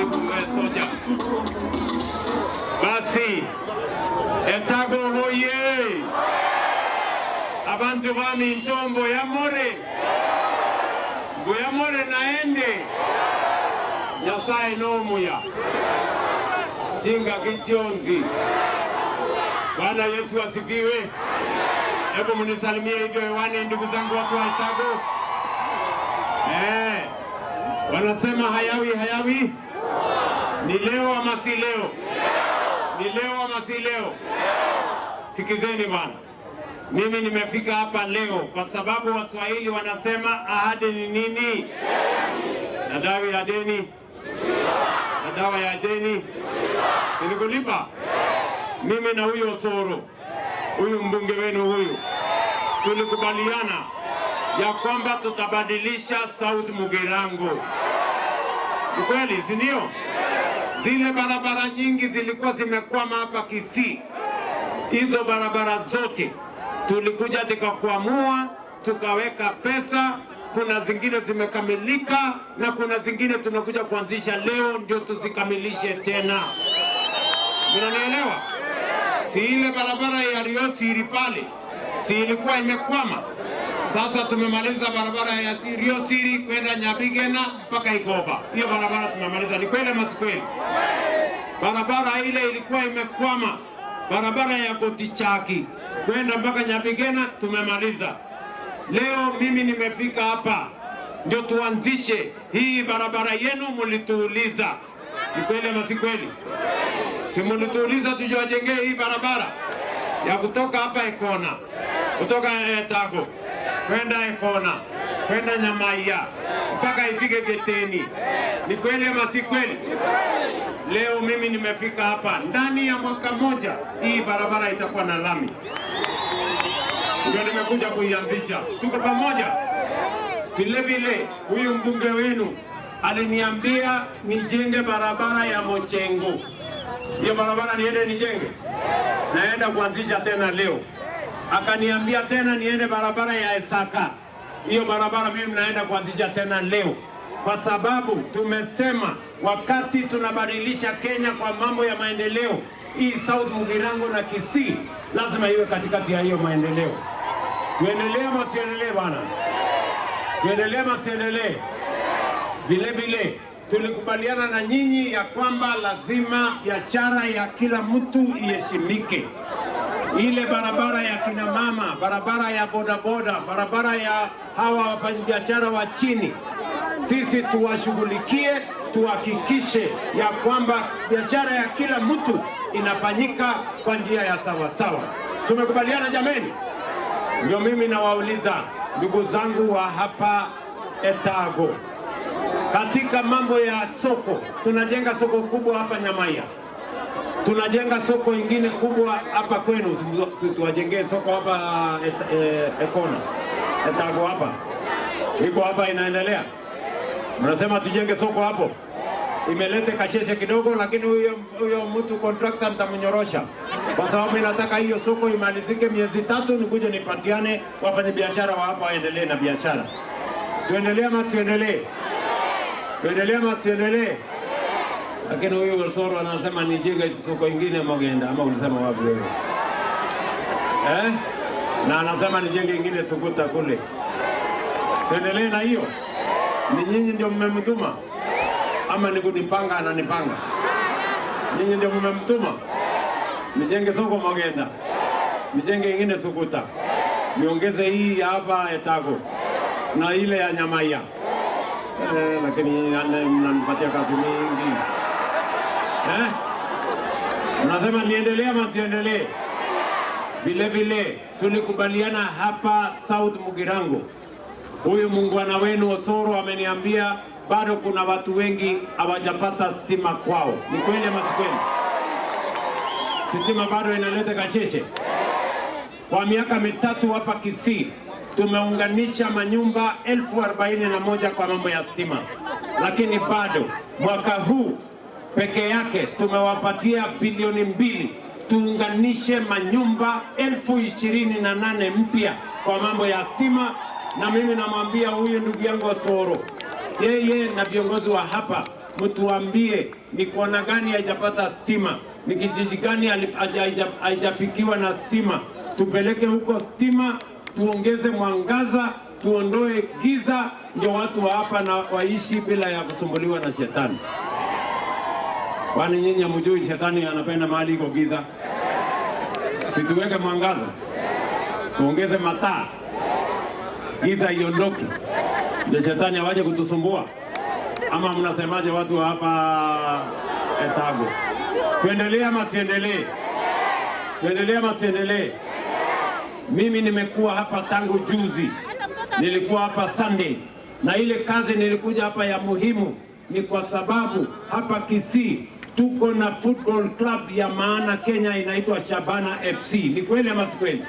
karibu soja. Basi Etago hoye. Abantu bami ntombo ya more. Goyamore naende. Nyasaye nomuya. Jinga kichonzi. Bwana Yesu asifiwe. Hebu mnisalimie hivyo hewani ndugu zangu watu wa Etago. Wanasema hayawi. Ni leo ama si leo? Ni leo ama si leo? Sikizeni bwana. Mimi nimefika hapa leo kwa sababu Waswahili wanasema ahadi ni nini? Na dawa ya deni. Na dawa ya deni. Nilikulipa. Mimi na huyo Osoro, huyu mbunge wenu huyu, tulikubaliana ya kwamba tutabadilisha South Mugirango. Ukweli, si ndio? Zile barabara nyingi zilikuwa zimekwama hapa Kisii. Hizo barabara zote tulikuja tukakwamua, tukaweka pesa. Kuna zingine zimekamilika na kuna zingine tunakuja kuanzisha leo ndio tuzikamilishe tena. Mnanielewa? Si ile barabara ya Riosiri pale, si ilikuwa imekwama? Sasa tumemaliza barabara ya Riosiri kwenda Nyabigena mpaka Ikoba. Hiyo barabara tumemaliza. Ni kweli ama si kweli? Barabara ile ilikuwa imekwama. Barabara ya Gotichaki kwenda mpaka Nyabigena tumemaliza. Leo mimi nimefika hapa ndio tuanzishe hii barabara yenu mlituuliza. Ni kweli ama si kweli? Si mlituuliza tujajengee hii barabara ya kutoka hapa Ekona, kutoka Etago kwenda Ekona, kwenda Nyamaiya mpaka ifike Geteni. Ni kweli ama si kweli? Leo mimi nimefika hapa, ndani ya mwaka moja hii barabara itakuwa na lami. Ndio nimekuja kuianzisha. Tuko pamoja. Vile vile huyu mbunge wenu aliniambia nijenge barabara ya Mochengo. Hiyo barabara niende nijenge. Naenda kuanzisha tena leo. Akaniambia tena niende barabara ya Esaka. Hiyo barabara mimi naenda kuanzisha tena leo. Kwa sababu tumesema wakati tunabadilisha Kenya kwa mambo ya maendeleo, hii South Mugirango na Kisii lazima iwe katikati ya hiyo maendeleo. Tuendelee ama tuendelee bwana? Tuendelee ama tuendelee? Vile vile tulikubaliana na nyinyi ya kwamba lazima biashara ya kila mtu iheshimike. Ile barabara ya kina mama, barabara ya bodaboda, barabara ya hawa wafanyabiashara wa chini, sisi tuwashughulikie, tuhakikishe ya kwamba biashara ya kila mtu inafanyika kwa njia ya sawa sawa. Tumekubaliana jameni? Ndio mimi nawauliza ndugu zangu wa hapa Etago, katika mambo ya soko, tunajenga soko kubwa hapa Nyamaiya. Tunajenga soko ingine kubwa hapa kwenu, tuwajengee soko hapa Ekona. Etago hapa. Iko hapa inaendelea. Mnasema tujenge soko hapo. Imelete kasheshe kidogo, lakini huyo mtu contractor nitamnyorosha. Kwa sababu nataka hiyo soko imalizike miezi 3 nikuje nipatiane wafanya biashara wa hapa waendelee na biashara. Tuendelee ama tuendelee? Tuendelee ama tuendelee? Lakini huyo Osoro anasema nijenge soko ingine Mogenda, ama ulisema wapi wewe? Na anasema nijenge ingine Sukuta kule. Tuendelee na hiyo? Ni nyinyi ndio mmemtuma? Ama ni kunipanga ananipanga? Nyinyi ndio mmemtuma? Nijenge soko Mogenda, nijenge ingine Sukuta, niongeze hii hapa Etago na ile ya Nyamaiya. Lakini mnanipatia kazi mingi. Mnasema niendelee ama tuendelee? Vile vile tulikubaliana hapa South Mugirango. Huyu muungwana wenu Osoro ameniambia bado kuna watu wengi hawajapata stima kwao. Ni kweli ama si kweli? Stima bado inaleta kasheshe. Kwa miaka 3 hapa Kisii tumeunganisha manyumba 41,000 kwa mambo ya stima. Lakini bado mwaka huu peke yake tumewapatia bilioni 2 tuunganishe manyumba 28,000 mpya kwa mambo ya stima. Na mimi namwambia huyu ndugu yangu Osoro, yeye na viongozi wa hapa mtuambie ni kona gani haijapata stima, ni kijiji gani haijafikiwa na stima. Tupeleke huko stima, tuongeze mwangaza, tuondoe giza, ndio watu wa hapa na waishi bila ya kusumbuliwa na shetani. Kwani nyinyi hamjui shetani anapenda mahali iko giza? Situweke mwangaza, tuongeze mataa, giza iondoke, ndio shetani hawaje kutusumbua. Ama mnasemaje watu wa hapa Etago? Tuendelee ama tuendelee? Tuendelee ama tuendelee? Mimi nimekuwa hapa tangu juzi, nilikuwa hapa Sunday, na ile kazi nilikuja hapa ya muhimu ni kwa sababu hapa Kisii tuko na football club ya maana Kenya inaitwa Shabana FC. Ni kweli ama si kweli?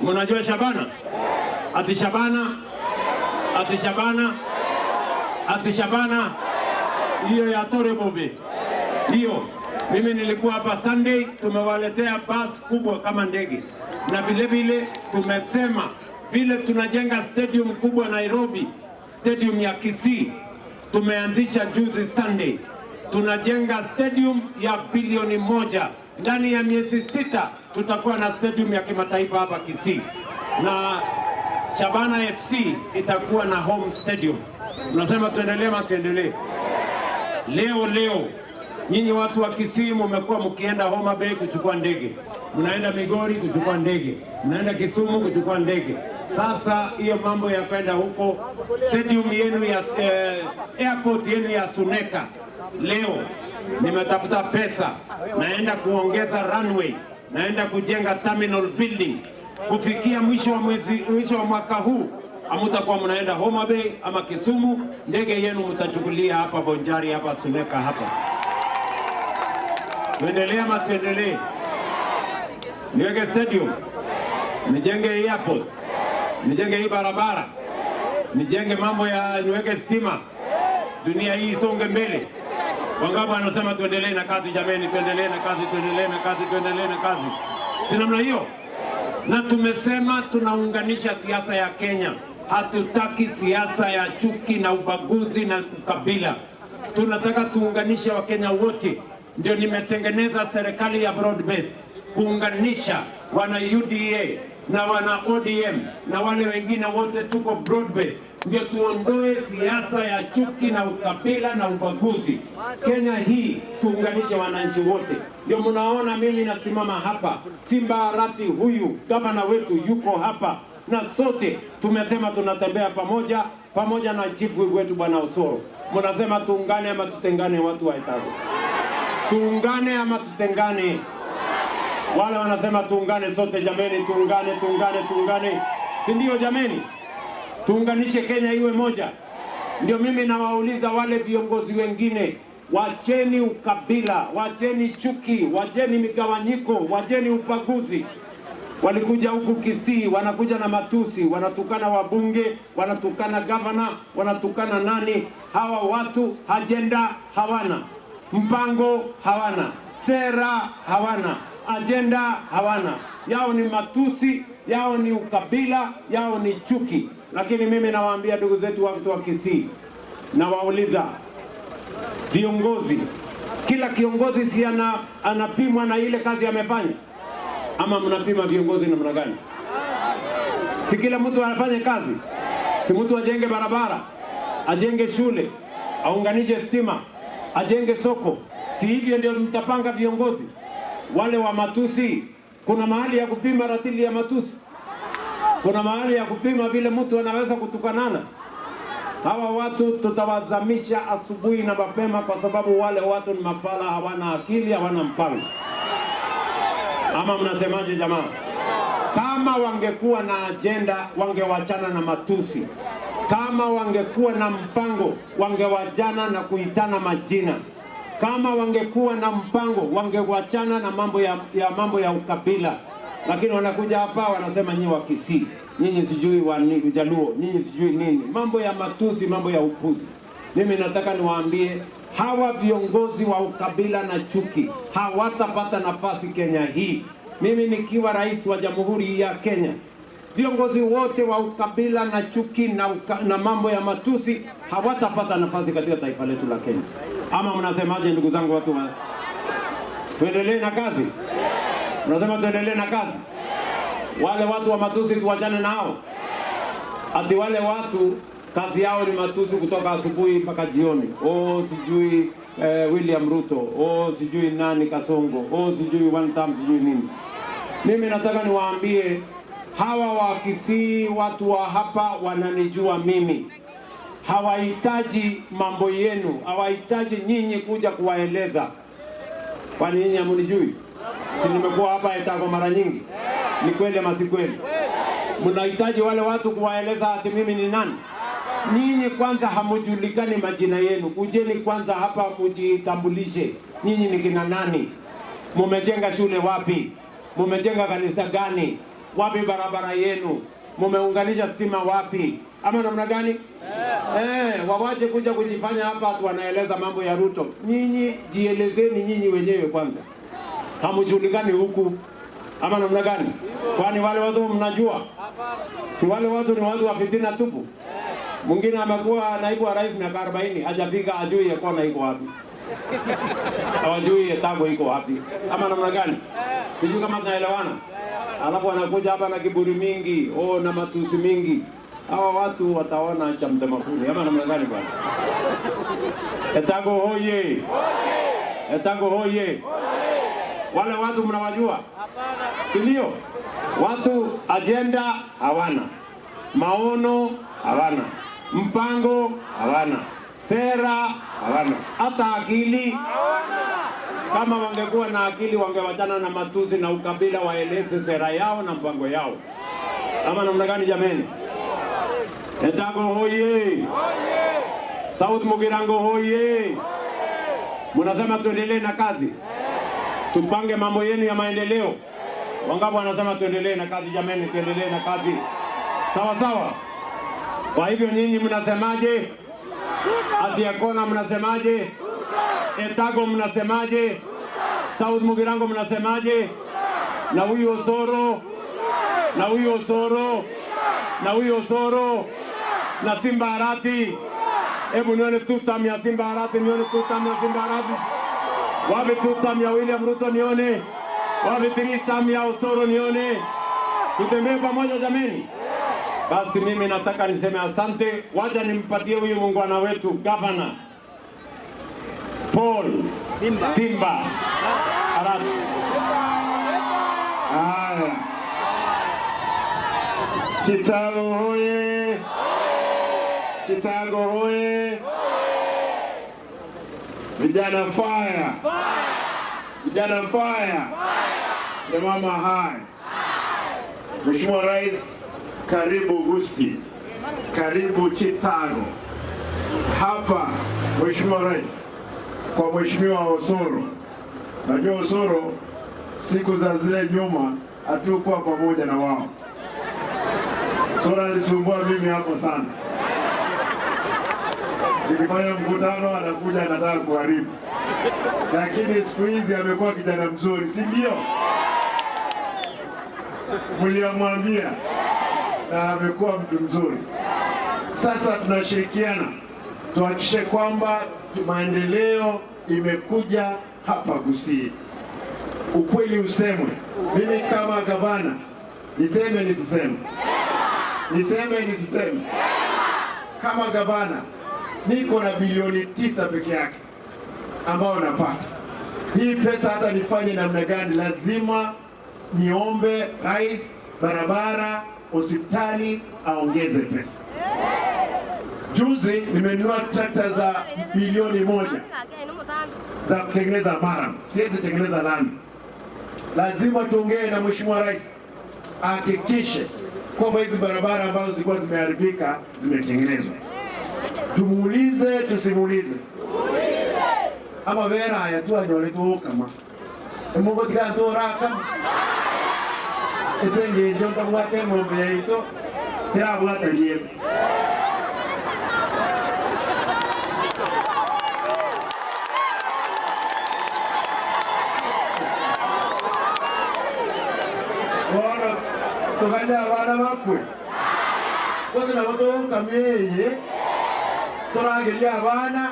Mnajua Shabana? Ati Shabana? Ati Shabana? Ati Shabana? Hiyo ya Tore Bobe. Hiyo. Mimi nilikuwa hapa Sunday, tumewaletea bus kubwa kama ndege. Na vile vile tumesema vile tunajenga stadium kubwa Nairobi, stadium ya Kisii, tumeanzisha juzi Sunday. Tunajenga stadium ya bilioni 1. Ndani ya miezi 6 tutakuwa na stadium ya kimataifa hapa Kisii. Na Shabana FC itakuwa na home stadium. Unasema tuendelee ama tuendelee? Leo nyinyi watu wa Kisii mmekuwa mkienda Homa Bay kuchukua ndege, mnaenda Migori kuchukua ndege, mnaenda Kisumu kuchukua ndege. Sasa hiyo mambo ya kwenda huko stadium yenu ya airport yenu ya Suneka, leo nimetafuta pesa, naenda kuongeza runway, naenda kujenga terminal building. Kufikia mwisho wa mwaka huu hamtakuwa mnaenda Homa Bay ama Kisumu, ndege yenu mtachukulia hapa Bonjari, hapa Suneka hapa. Tuendelee ama tuendelee? Niweke stadium, nijenge airport, nijenge hii barabara, nijenge mambo ya niweke stima, dunia hii isonge mbele. Wangapi wanasema tuendelee na kazi jameni, tuendelee na kazi, tuendelee na kazi, tuendelee na kazi. Si namna hiyo? Na tumesema tunaunganisha siasa ya Kenya. Hatutaki siasa ya chuki na ubaguzi na ukabila. Tunataka tuunganishe Wakenya wote. Ndio nimetengeneza serikali ya broad base, kuunganisha wana UDA na wana ODM na wale wengine wote, tuko broad base. Ndio tuondoe siasa ya chuki na ukabila na ubaguzi. Kenya hii tuunganishe wananchi wote. Ndio mnaona mimi nasimama hapa, Simba Arati huyu gavana wetu yuko hapa, na sote tumesema tunatembea pamoja na chifu wetu Bwana Osoro. Mnasema tuungane ama tutengane, watu wa Etago? Tuungane ama tutengane? Wale wanasema tuungane sote jameni, tuungane. Si ndio jameni? Tuunganishe Kenya iwe moja. Ndio mimi nawauliza wale viongozi wengine, wacheni ukabila, wacheni chuki, wacheni migawanyiko, wacheni ubaguzi. Walikuja huku Kisii, wanakuja na matusi, wanatukana wabunge, wanatukana gavana, wanatukana nani. Hawa watu agenda hawana, mpango hawana, sera hawana, agenda hawana. Yao ni matusi, yao ni ukabila, yao ni chuki. Lakini mimi nawaambia ndugu zetu watu wa Kisii, nawauliza viongozi, kila kiongozi si anapimwa na ile kazi amefanya? Ama mnapima viongozi namna gani? Si kila mtu anafanya kazi? Si mtu ajenge barabara, ajenge shule, aunganishe stima, ajenge soko? Si hivyo ndio mtapanga viongozi? Wale wa matusi, kuna mahali ya kupima ratili ya matusi? Kuna mahali ya kupima vile mtu anaweza kutukanana? Hawa watu tutawazamisha asubuhi na mapema, kwa sababu wale watu ni mafala, hawana akili, hawana mpango. Ama mnasemaje jamaa? Kama wangekuwa na agenda, wangewachana na matusi. Kama wangekuwa na mpango, wangewachana na kuitana majina. Kama wangekuwa na mpango, wangewachana na mambo ya ukabila. Lakini wanakuja hapa wanasema nyinyi wa Kisii, nyinyi sijui wa Jaluo, nyinyi sijui nini. Mambo ya matusi, mambo ya upuzi. Mimi nataka niwaambie, hawa viongozi wa ukabila na chuki hawatapata nafasi Kenya hii. Mimi nikiwa rais wa Jamhuri ya Kenya, viongozi wote wa ukabila na chuki na mambo ya matusi hawatapata nafasi katika taifa letu la Kenya. Ama mnasemaje ndugu zangu watu wa? Tuendelee na kazi? Mnasema tuendelee na kazi? Wale watu wa matusi tuwachane nao? Ati wale watu kazi yao ni matusi kutoka asubuhi mpaka jioni. Sijui William Ruto, sijui nani Kasongo, sijui one time sijui nini. Mimi nataka niwaambie hawa wa Kisii, watu wa hapa wananijua mimi. Hawahitaji mambo yenu, hawahitaji nyinyi kuja kuwaeleza. Kwani nyinyi hamunijui? Si nimekuwa hapa Etago mara nyingi. Ni kweli ama si kweli? Mnahitaji wale watu kuwaeleza ati mimi ni nani? Nyinyi kwanza hamujulikani majina yenu. Kujeni kwanza hapa mujitambulishe. Nyinyi ni kina nani? Mumejenga shule wapi? Mumejenga kanisa gani? Wapi barabara yenu? Mumeunganisha stima wapi? Ama namna gani? Wawaje kuja kujifanya hapa watu wanaeleza mambo ya Ruto. Nyinyi jielezeni nyinyi wenyewe kwanza. Hamujulikani huku. Ama namna gani? Kwani wale watu mnajua? Si wale watu ni watu wa fitina tupu. Mwingine amekuwa naibu wa rais miaka 40, hajafika ajui Kona iko wapi. Hawajui Etago iko wapi. Ama namna gani? Sijui kama tunaelewana. Alafu anakuja hapa na kiburi mingi, na matusi mingi. Hawa watu wataona cha mtemakuni. Ama namna gani bwana? Etago hoye. Etago hoye. Wale watu mnawajua? Hapana. Si ndio? Watu agenda hawana. Maono hawana. Mpango hawana. Sera hawana. Hata akili hawana. Kama wangekuwa na akili wangewachana na matusi na ukabila, waeleze sera yao na mpango yao. Ama namna gani jameni? Etago hoye. South Mugirango hoye. Mnasema tuendelee na kazi. Tupange mambo yenu ya maendeleo. Wangapi wanasema tuendelee na kazi jameni, tuendelee na kazi. Sawa sawa. Kwa hivyo nyinyi mnasemaje? Ati Kona mnasemaje? Etago mnasemaje? South Mugirango mnasemaje? Na huyo Osoro? Na huyo Osoro? Na huyo Osoro? Na Simba Arati? Hebu nione tutam ya Simba Arati, nione tutam ya Simba Arati. Wapi tutam ya William Ruto nione? Wapi tutam ya Osoro nione? Tutembee pamoja jameni. Basi mimi nataka niseme asante. Wacha nimpatie huyu muungwana wetu Governor Paul Simba Arati. Haya. Chitago hoye. Chitago hoye. Vijana fire. Vijana fire. Mama hai. Mheshimiwa Rais, karibu Gusii. Karibu Chitago. Hapa Mheshimiwa Rais, kwa Mheshimiwa Osoro. Najua Osoro siku za zile nyuma hatukuwa pamoja na wao. Osoro alisumbua mimi hapo sana. Nikifanya mkutano anakuja anataka kuharibu. Lakini siku hizi amekuwa kijana mzuri, si ndio? Mliamwambia na amekuwa mtu mzuri. Sasa tunashirikiana tuhakikishe kwamba maendeleo imekuja hapa Gusii. Ukweli usemwe. Mimi kama gavana niseme nisiseme? Niseme nisiseme? Kama gavana niko na bilioni 9 peke yake ambao napata. Hii pesa hata nifanye namna gani, lazima niombe rais barabara, hospitali aongeze pesa. Juzi nimenunua trakta za bilioni 1 za kutengeneza mara. Siwezi tengeneza lami. Lazima tuongee na Mheshimiwa Rais ahakikishe kwamba hizi barabara ambazo zilikuwa zimeharibika zimetengenezwa. Tumuulize tusimuulize. Ama vera haya tu anyole tu kama. Mungu tika tu raka. Esenge jonta mwate ngombe ito. Kira mwate liye. Wana tukanya wana makwe. Kosa na watu kameye. Torageria abana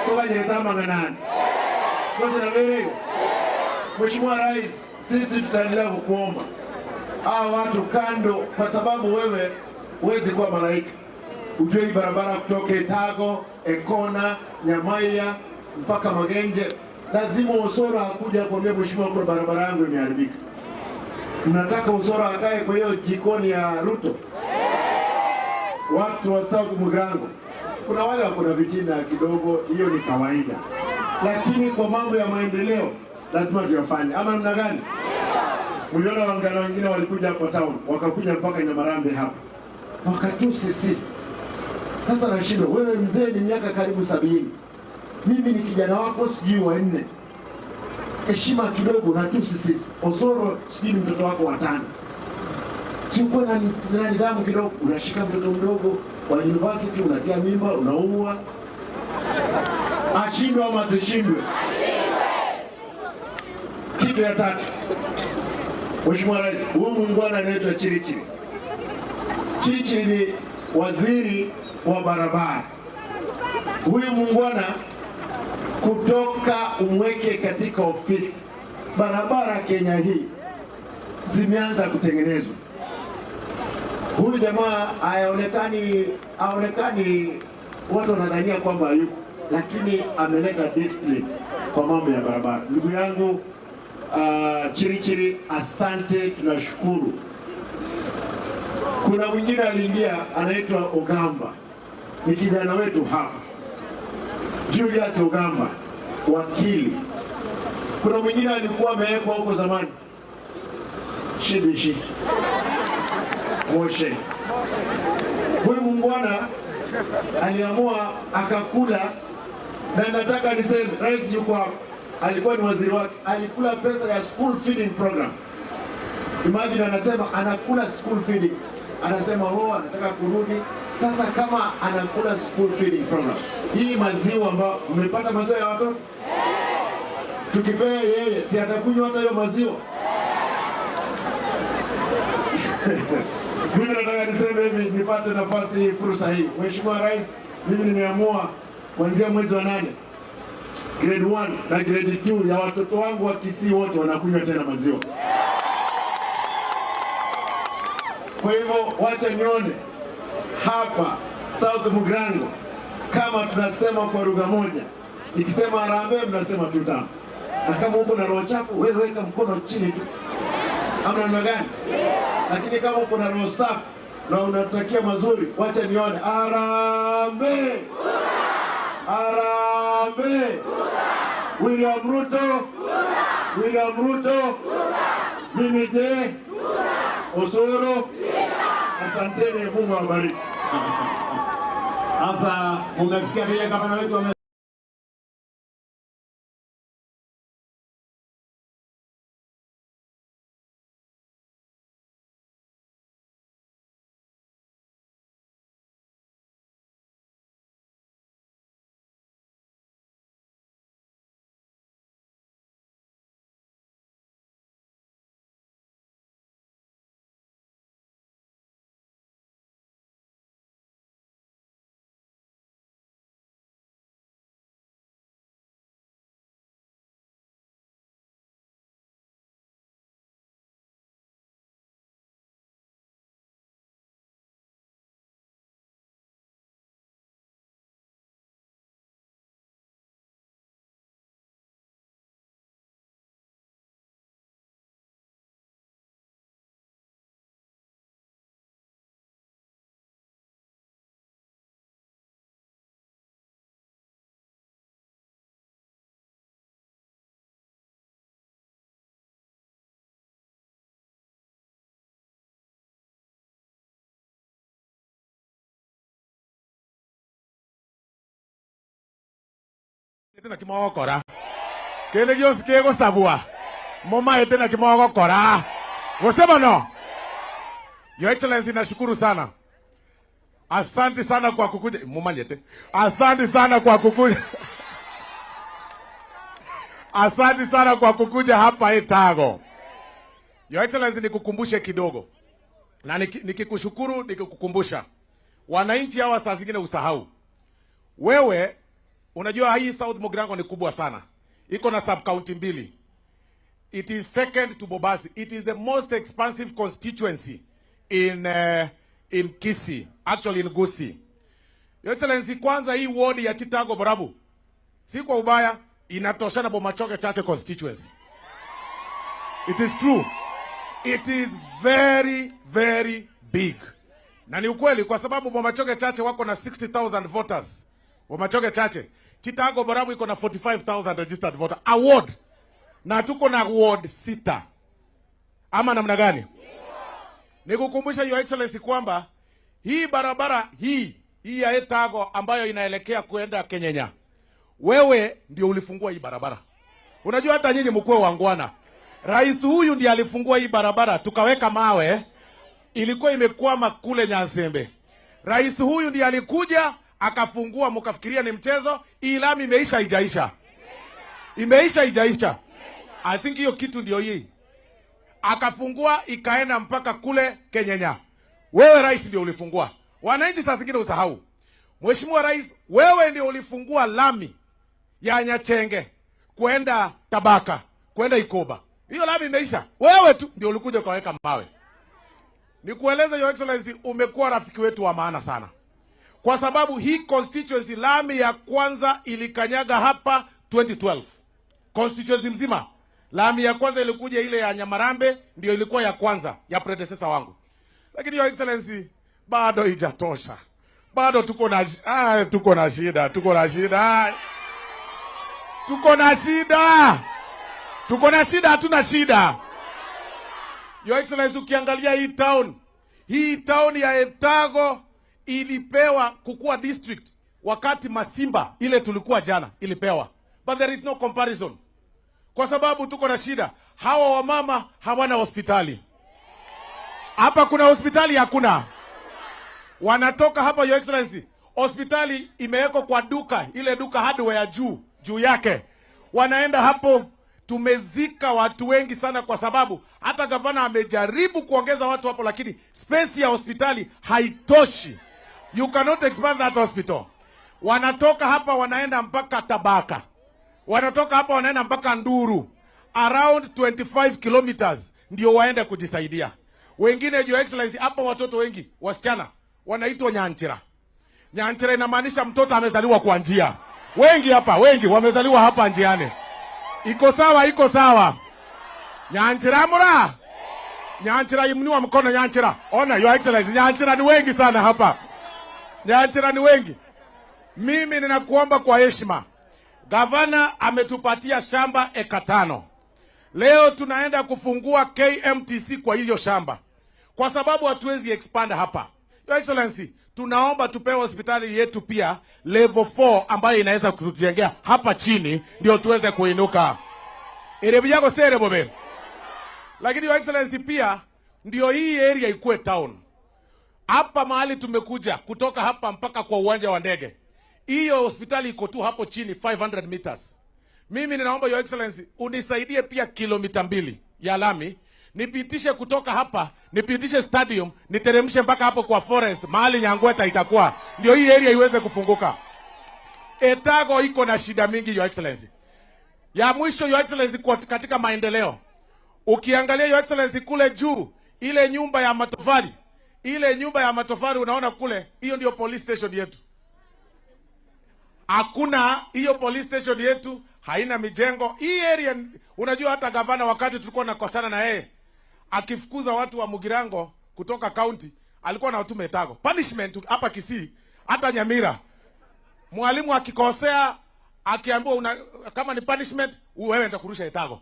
tukanyeleta manganani. Kwa sababu Mheshimiwa Rais, sisi tutaendelea kukuomba hao watu kando, kwa sababu wewe huwezi kuwa malaika. Ujue hii barabara kutoka Etago, Ekona, Nyamaiya mpaka Magenje, lazima Osoro akuja kuambia Mheshimiwa, kuna barabara yangu imeharibika. Mnataka Osoro akae kwa hiyo jikoni ya Ruto? Watu wa South Mugrango, kuna wale wako na vitina kidogo, hiyo ni kawaida, lakini kwa mambo ya maendeleo lazima tuyafanye. Ama namna gani? Mliona wangala wengine walikuja hapo town, wakakuja mpaka Nyamarambe hapa, wakatusi sisi. Sasa nashindwa, wewe mzee ni miaka karibu 70, mimi ni kijana wako sijui wa 4. Heshima kidogo natusi sisi. Osoro sijui ni mtoto wako wa 5. Si uko na nidhamu kidogo, unashika mtoto mdogo wa university unatia mimba, unaua. Ashindwe ama asishindwe? Kitu ya tatu, Mheshimiwa Rais, huyu muungwana anaitwa Chirichiri. Chirichiri ni waziri wa barabara. Huyu muungwana kutoka umweke katika ofisi, barabara Kenya hii zimeanza kutengenezwa. Huyu jamaa haonekani, watu wanadhania kwamba yuko, lakini ameleta discipline kwa mambo ya barabara. Ndugu yangu Chirichiri, asante, tunashukuru. Kuna mwingine aliingia anaitwa Ogamba, ni kijana wetu hapa, Julius Ogamba, wakili. Kuna mwingine alikuwa amewekwa huko zamani, Shibishi Moshe. Huyu muungwana aliamua akakula, na nataka niseme rais yuko hapa, alikuwa ni waziri wake, alikula pesa ya school feeding program. Imagine, anasema anakula school feeding, anasema anataka kurudi. Sasa kama anakula school feeding program, hii maziwa ambayo mmepata maziwa ya watoto, tukipea yeye si atakunywa hata hiyo maziwa? Mimi nataka niseme hivi, nipate nafasi hii, fursa hii. Mheshimiwa Rais, mimi nimeamua kuanzia mwezi wa 8 grade 1 na grade 2 ya watoto wangu wa Kisii wote wanakunywa tena maziwa. Kwa hivyo wacha nione hapa South Mugrango kama tunasema kwa lugha moja. Nikisema harambee mnasema tuta. Na kama uko na roho chafu, wewe weka mkono chini tu. Ama namna gani? Lakini kama uko na roho safi na unatakia mazuri, wacha nione harambee. Harambee. William Ruto. William Ruto. Mimi je? Osoro. Asanteni, Mungu awabariki. Sasa umesikia vile gavana wetu tena kimogokora kile gionse kego sabua moma tena kimogokora wasema no. Your Excellency, nashukuru sana, asante sana kwa kukuja moma lete, asante sana kwa kukuja asante sana kwa kukuja hapa Etago. Your Excellency, nikukumbushe kidogo na nikikushukuru nikikukumbusha, wananchi hawa saa zingine usahau, wewe Unajua hii South Mugirango ni kubwa sana. Iko na sub county mbili. It is second to Bobasi. It is the most expansive constituency in Kisii, actually in Gusii. Your Excellency, kwanza hii ward ya Chitago Borabu, si kwa ubaya, inatoshana Bomachoge Chache constituency. It is true. It is very, very big. Na ni ukweli kwa sababu Bomachoge Chache wako na 60,000 voters. Bomachoge Chache. Chitago Borabu iko na 45,000 registered voters. A ward. Na tuko na ward 6. Ama namna gani? Nikukumbusha Your Excellency kwamba hii barabara hii ya Etago ambayo inaelekea kuenda Kenyenya, wewe ndio ulifungua hii barabara. Unajua hata nyinyi mkuu wangwana. Rais huyu ndiye alifungua hii barabara, tukaweka mawe, ilikuwa imekwama kule Nyansembe. Rais huyu ndiye alikuja akafungua, mkafikiria ni mchezo. Hii lami imeisha haijaisha. Imeisha haijaisha. I think hiyo kitu ndio hii. Akafungua ikaenda mpaka kule Kenyenya. Wewe rais ndio ulifungua. Wananchi sasa zingine usahau. Mheshimiwa Rais, wewe ndio ulifungua lami ya Nyachenge kwenda Tabaka, kwenda Ikoba. Hiyo lami imeisha. Wewe tu ndio ulikuja ukaweka mawe. Nikueleza Your Excellency, umekuwa rafiki wetu wa maana sana. Kwa sababu hii constituency lami ya kwanza ilikanyaga hapa 2012. Constituency mzima. Lami ya kwanza ilikuja ile ya Nyamarambe, ndio ilikuwa ya kwanza ya predecessor wangu. Lakini Your Excellency, bado haijatosha. Bado tuko na shida. Tuko na shida. Tuko na shida, hatuna shida. Your Excellency, ukiangalia hii town ya Etago ilipewa kukua district wakati Masimba ile tulikuwa jana ilipewa. But there is no comparison. Kwa sababu tuko na shida. Hawa wamama hawana hospitali. Hapa kuna hospitali hakuna. Wanatoka hapa Your Excellency, hospitali imewekwa kwa duka, ile duka hardware juu yake. Wanaenda hapo, tumezika watu wengi sana kwa sababu hata gavana amejaribu kuongeza watu hapo, lakini space ya hospitali haitoshi. You cannot expand that hospital. Wanatoka hapa wanaenda mpaka Tabaka. Wanatoka hapa wanaenda mpaka Nduru. Around 25 kilometers ndio waende kujisaidia. Wengine Your Excellency, hapa watoto wengi, wasichana, wanaitwa Nyanchira. Nyanchira inamaanisha mtoto amezaliwa kwa njia. Wengi wamezaliwa hapa njiani. Iko sawa. Nyanchira mura. Nyanchira imniwa mkono Nyanchira. Ona Your Excellency, Nyanchira ni wengi sana hapa. Nyanchira ni wengi. Mimi ninakuomba kwa heshima. Gavana ametupatia shamba eka 5. Leo tunaenda kufungua KMTC kwa hiyo shamba. Kwa sababu hatuwezi expand hapa. Your Excellency, tunaomba tupewe hospitali yetu pia level 4 ambayo inaweza kutujengea hapa chini ndio tuweze kuinuka. Erebiyago sere bobe. Lakini Your Excellency, pia ndio hii area ikuwe town. Hapa mahali tumekuja kutoka hapa mpaka kwa uwanja wa ndege. Hiyo hospitali iko tu hapo chini 500 meters. Mimi ninaomba Your Excellency unisaidie pia kilomita 2 ya lami. Nipitishe kutoka hapa, nipitishe stadium, niteremshe mpaka hapo kwa forest, mahali Nyangweta itakuwa. Ndio hii area iweze kufunguka. Etago iko na shida mingi Your Excellency. Ya mwisho Your Excellency, katika maendeleo. Ukiangalia Your Excellency kule juu, ile nyumba ya matofali unaona kule, hiyo ndio police station yetu. Hakuna hiyo police station yetu, haina mijengo. Hii area, unajua hata gavana wakati tulikuwa nakosana na yeye, akifukuza watu wa Mugirango kutoka county, alikuwa na watume Etago. Punishment hapa Kisii, hata Nyamira. Mwalimu akikosea, akiambiwa kama ni punishment, wewe nitakurusha Etago.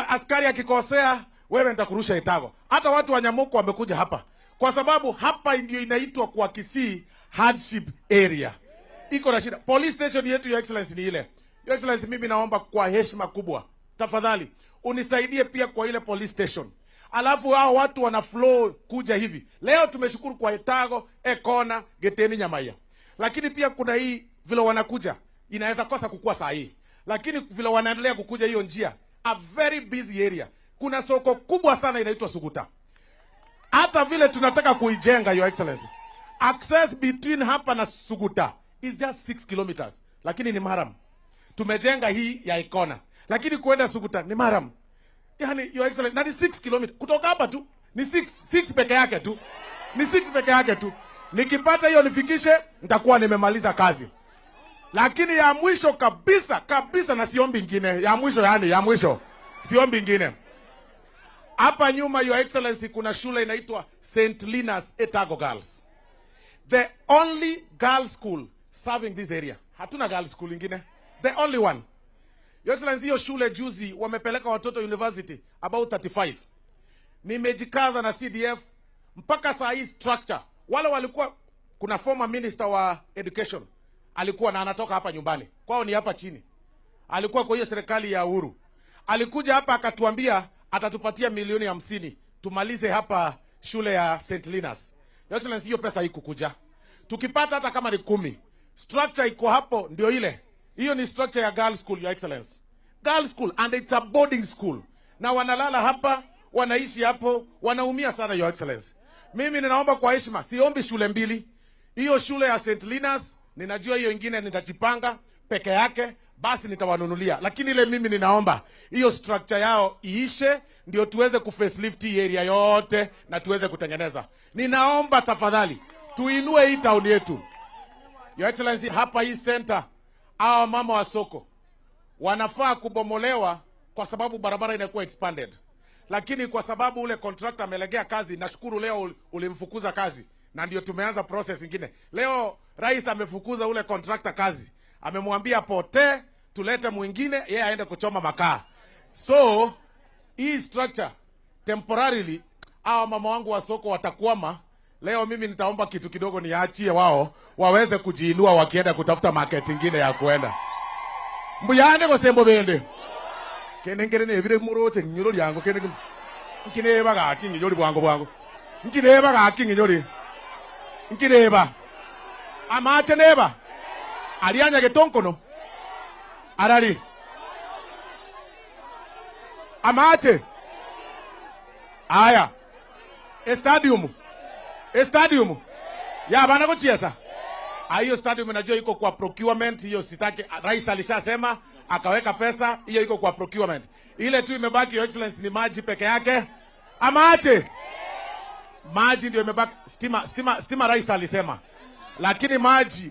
Askari akikosea, wewe nitakurusha Etago. Hata watu wa Nyamuko wamekuja hapa. Kwa sababu hapa ndio inaitwa kwa Kisii hardship area. Iko na shida. Police station yetu Your Excellency ni ile. Your Excellency, mimi naomba kwa heshima kubwa, tafadhali unisaidie pia kwa ile police station. Alafu hao watu wana flow kuja hivi. Leo tumeshukuru kwa Etago, Ekona, Geteni, Nyamaiya. Lakini pia kuna hii vile wanakuja, inaweza kosa kukua saa hii. Lakini vile wanaendelea kukuja hiyo njia, a very busy area. Kuna soko kubwa sana inaitwa Suguta. Hata vile tunataka kuijenga Your Excellency. Access between hapa na Suguta is just 6 kilometers. lakini ni maram. Tumejenga hii ya Ikona, lakini kuenda Suguta ni maram. Yani your excellence, na ni 6 km kutoka hapa tu, ni 6 peke yake tu, ni 6 peke yake tu. Nikipata hiyo nifikishe, nitakuwa nimemaliza kazi. Lakini ya mwisho kabisa, na siombi ingine, ya mwisho siombi ingine. Hapa nyuma your excellency kuna shule inaitwa St. Linus Etago Girls, the only girls school serving this area. Hatuna girls school ingine, the only one. Your excellency, hiyo shule juzi wamepeleka watoto university about 35. Nimejikaza na CDF mpaka saa hii structure. Wale walikuwa, kuna former minister wa education alikuwa na anatoka hapa nyumbani kwao, ni hapa chini, alikuwa kwa hiyo serikali ya Uhuru. Alikuja hapa akatuambia atatupatia milioni 50 tumalize hapa shule ya St. Linus. Your excellency, hiyo pesa ikukuja. Tukipata hata kama ni 10, structure iko hapo, ndio ile. Hiyo ni structure ya girls school, your excellency. Girls school, and it's a boarding school. Na wanalala hapa, wanaishi hapo, wanaumia sana, your excellency. Mimi ninaomba kwa heshima, siombi shule mbili. Hiyo shule ya St. Linus, ninajua hiyo ingine nitajipanga peke yake, basi nitawanunulia. Lakini ile mimi ninaomba, hiyo structure yao iishe, ndio tuweze kufacelift area yote na tuweze kutengeneza. Ninaomba tafadhali, tuinue hii town yetu. Your excellency, hapa hii center, hawa mama wa soko wanafaa kubomolewa kwa sababu barabara inakuwa expanded. Lakini kwa sababu ule contractor amelegea kazi, nashukuru leo ulimfukuza kazi na ndio tumeanza process nyingine. Leo rais amefukuza ule contractor kazi. Amemwambia pote, tulete mwingine, yeye aende kuchoma makaa. So, hii structure temporarily hawa mama wangu wa soko watakwama. Leo mimi nitaomba kitu kidogo niachie wao waweze kujiinua wakienda kutafuta market nyingine ya kuenda. Mbuyande ko sembo bende. Kenengere ne bire muroche nyoro lyango kenenge. Nkineba ga kingi nyori bwango. Nkineba ga kingi nyori. Nkineba. Amache neba. Alianya getonkono. Arari. Amache. Aya. Stadium. Ya bana kuchiesa. Hiyo stadium najua iko kwa procurement, hiyo sitaki, rais alishasema akaweka pesa, hiyo iko kwa procurement. Ile tu imebaki your excellency ni maji peke yake. Amache. Maji ndio imebaki, stima rais alisema. Lakini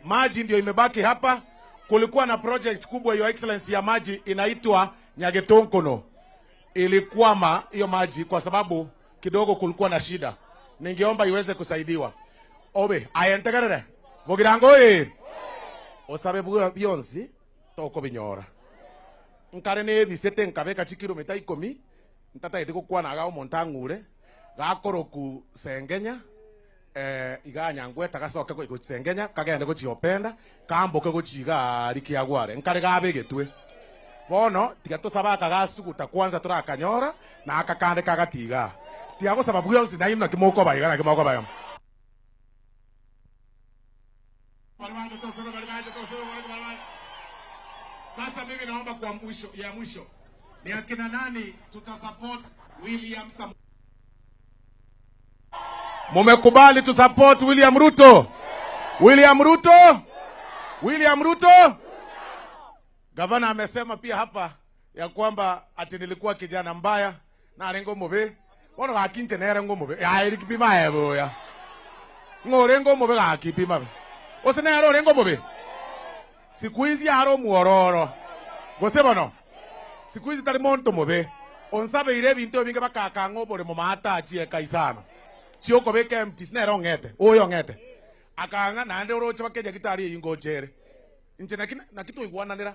maji ndio imebaki hapa. Kulikuwa na project kubwa your excellency ya maji inaitwa Nyagetonkono. Ilikwama hiyo maji kwa sababu kidogo kulikuwa na shida. Ningeomba iweze kusaidiwa. Obe, ayentegerere. Bogirango osabe bwa bionzi toko binyora. Nkare ne bisete nkabeka kilomita 10 ntata yediko kwana ga montangure gakoroku Sengenya iganya ngwe takasoke ko Sengenya kagende ko chiopenda kamboke ko chiga likiagware nkare gabegetwe bono tigato sabaka gasuguta kwanza turakanyora na akakande kagatiga tiago sababu bionzi na imna kimoko bayiga na kimoko bayam. Sasa mimi naomba kwa mwisho ni akina nani tutasupport William Samoei. Mumekubali tusupport William Ruto? William Ruto? Gavana amesema pia hapa ya kwamba ati nilikuwa kijana mbaya na rengo mobe. Wono gakinje na rengo mobe. Ya ilikipima ebo ya. Ngorengo mobe gakipima. Osene yaro rengo mobe. Siku hizi yaro muororo. Goseba no. Siku hizi tari monto mobe. Onsabe ire binto binge bakakango bore momata achie kaisana. Chioko beke mtisne yaro ngete. Oyo ngete. Akanga na ande oroche bakeja gitari ingo chere. Inche na kitu igwananira.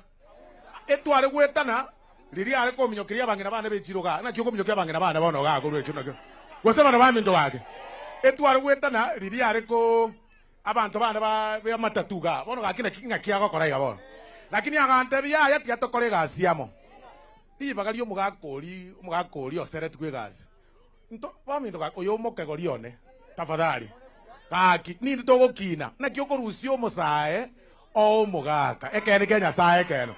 Etware gwetana riri are ko minyokiria bangina bana bechiroga na kyoko minyokiria bangina bana bono ga gorwe chuno. Goseba no bamindo wake. Etware gwetana riri are ko abantu bana ba matatuga bono gakina kinga kiago koraiga bono lakini agante bya yati atokore gasiamo ibagario mugakori oseret kwe gasi nto bamindo ga oyo mokegori one tafadhali gaki ni ndogokina na kyoko rusio musae o mugaka ekene Kenya sae keno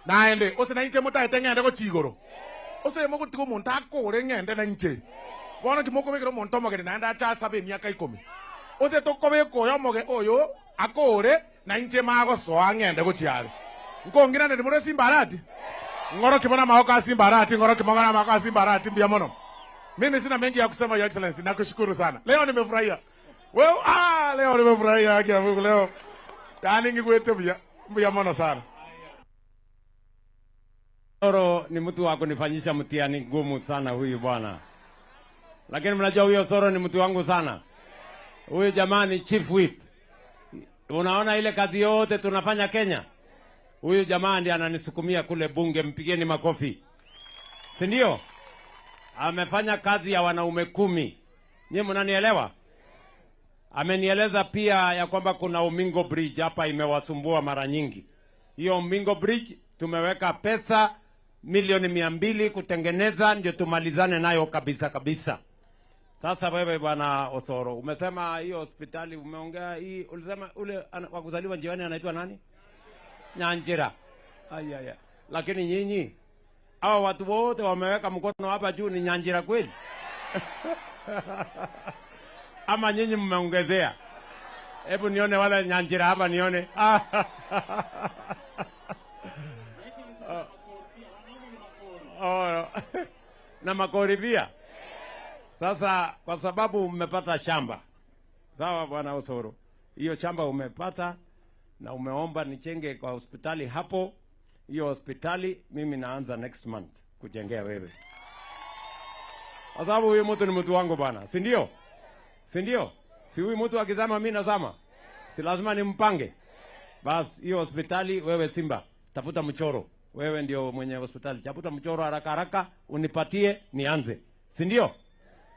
naende ose na inche mutaete ngende go chigoro ose mogutigo muntu akore ngende na inche bono kimoko bekero muntu mogere naenda acha sabe miaka 10 ose tokobe koyo moge oyo akore na nje mago soangende kuchiari ngongina ndi mure simbarati ngoro kibona maoka simbarati ngoro kibona maoka simbarati mbia mono. Mimi sina mengi ya kusema, Your Excellency, nakushukuru sana. Leo nimefurahia. Wewe leo nimefurahia haki ya Mungu leo. Yaani ngikuete mbia mono sana. Soro ni mtu wa kunifanyisha mtihani ngumu sana huyu bwana. Lakini mnajua huyo Soro ni mtu wangu sana. Huyu jamani Chief Whip. Unaona ile kazi yote tunafanya Kenya. Huyu jamaa ndiye ananisukumia kule bunge, mpigeni makofi. Si ndio? Amefanya kazi ya wanaume 10. Nyinyi mnanielewa? Amenieleza pia ya kwamba kuna Umingo Bridge hapa imewasumbua mara nyingi. Hiyo Umingo Bridge tumeweka pesa milioni 200 kutengeneza ndio tumalizane nayo kabisa kabisa. Sasa wewe bwana Osoro, umesema hiyo hospitali umeongea hii, ulisema ule wa kuzaliwa njiani anaitwa nani? Nyanjira. Ayaya. Lakini nyinyi hawa watu wote wameweka mkono hapa juu ni Nyanjira kweli? Ama nyinyi mmeongezea? Hebu nione wale Nyanjira hapa nione. Na makori pia. Sasa kwa sababu mmepata shamba. Sawa bwana Osoro. Hiyo shamba umepata na umeomba nichenge kwa hospitali hapo. Hiyo hospitali mimi naanza next month kujengea wewe. Kwa sababu huyu mtu ni mtu wangu bwana, si ndio? Si ndio? Si huyu mtu akizama mimi nazama. Si lazima nimpange. Bas hiyo hospitali wewe Simba, tafuta mchoro. Wewe ndio mwenye hospitali. Tafuta mchoro haraka haraka unipatie nianze. Si ndio?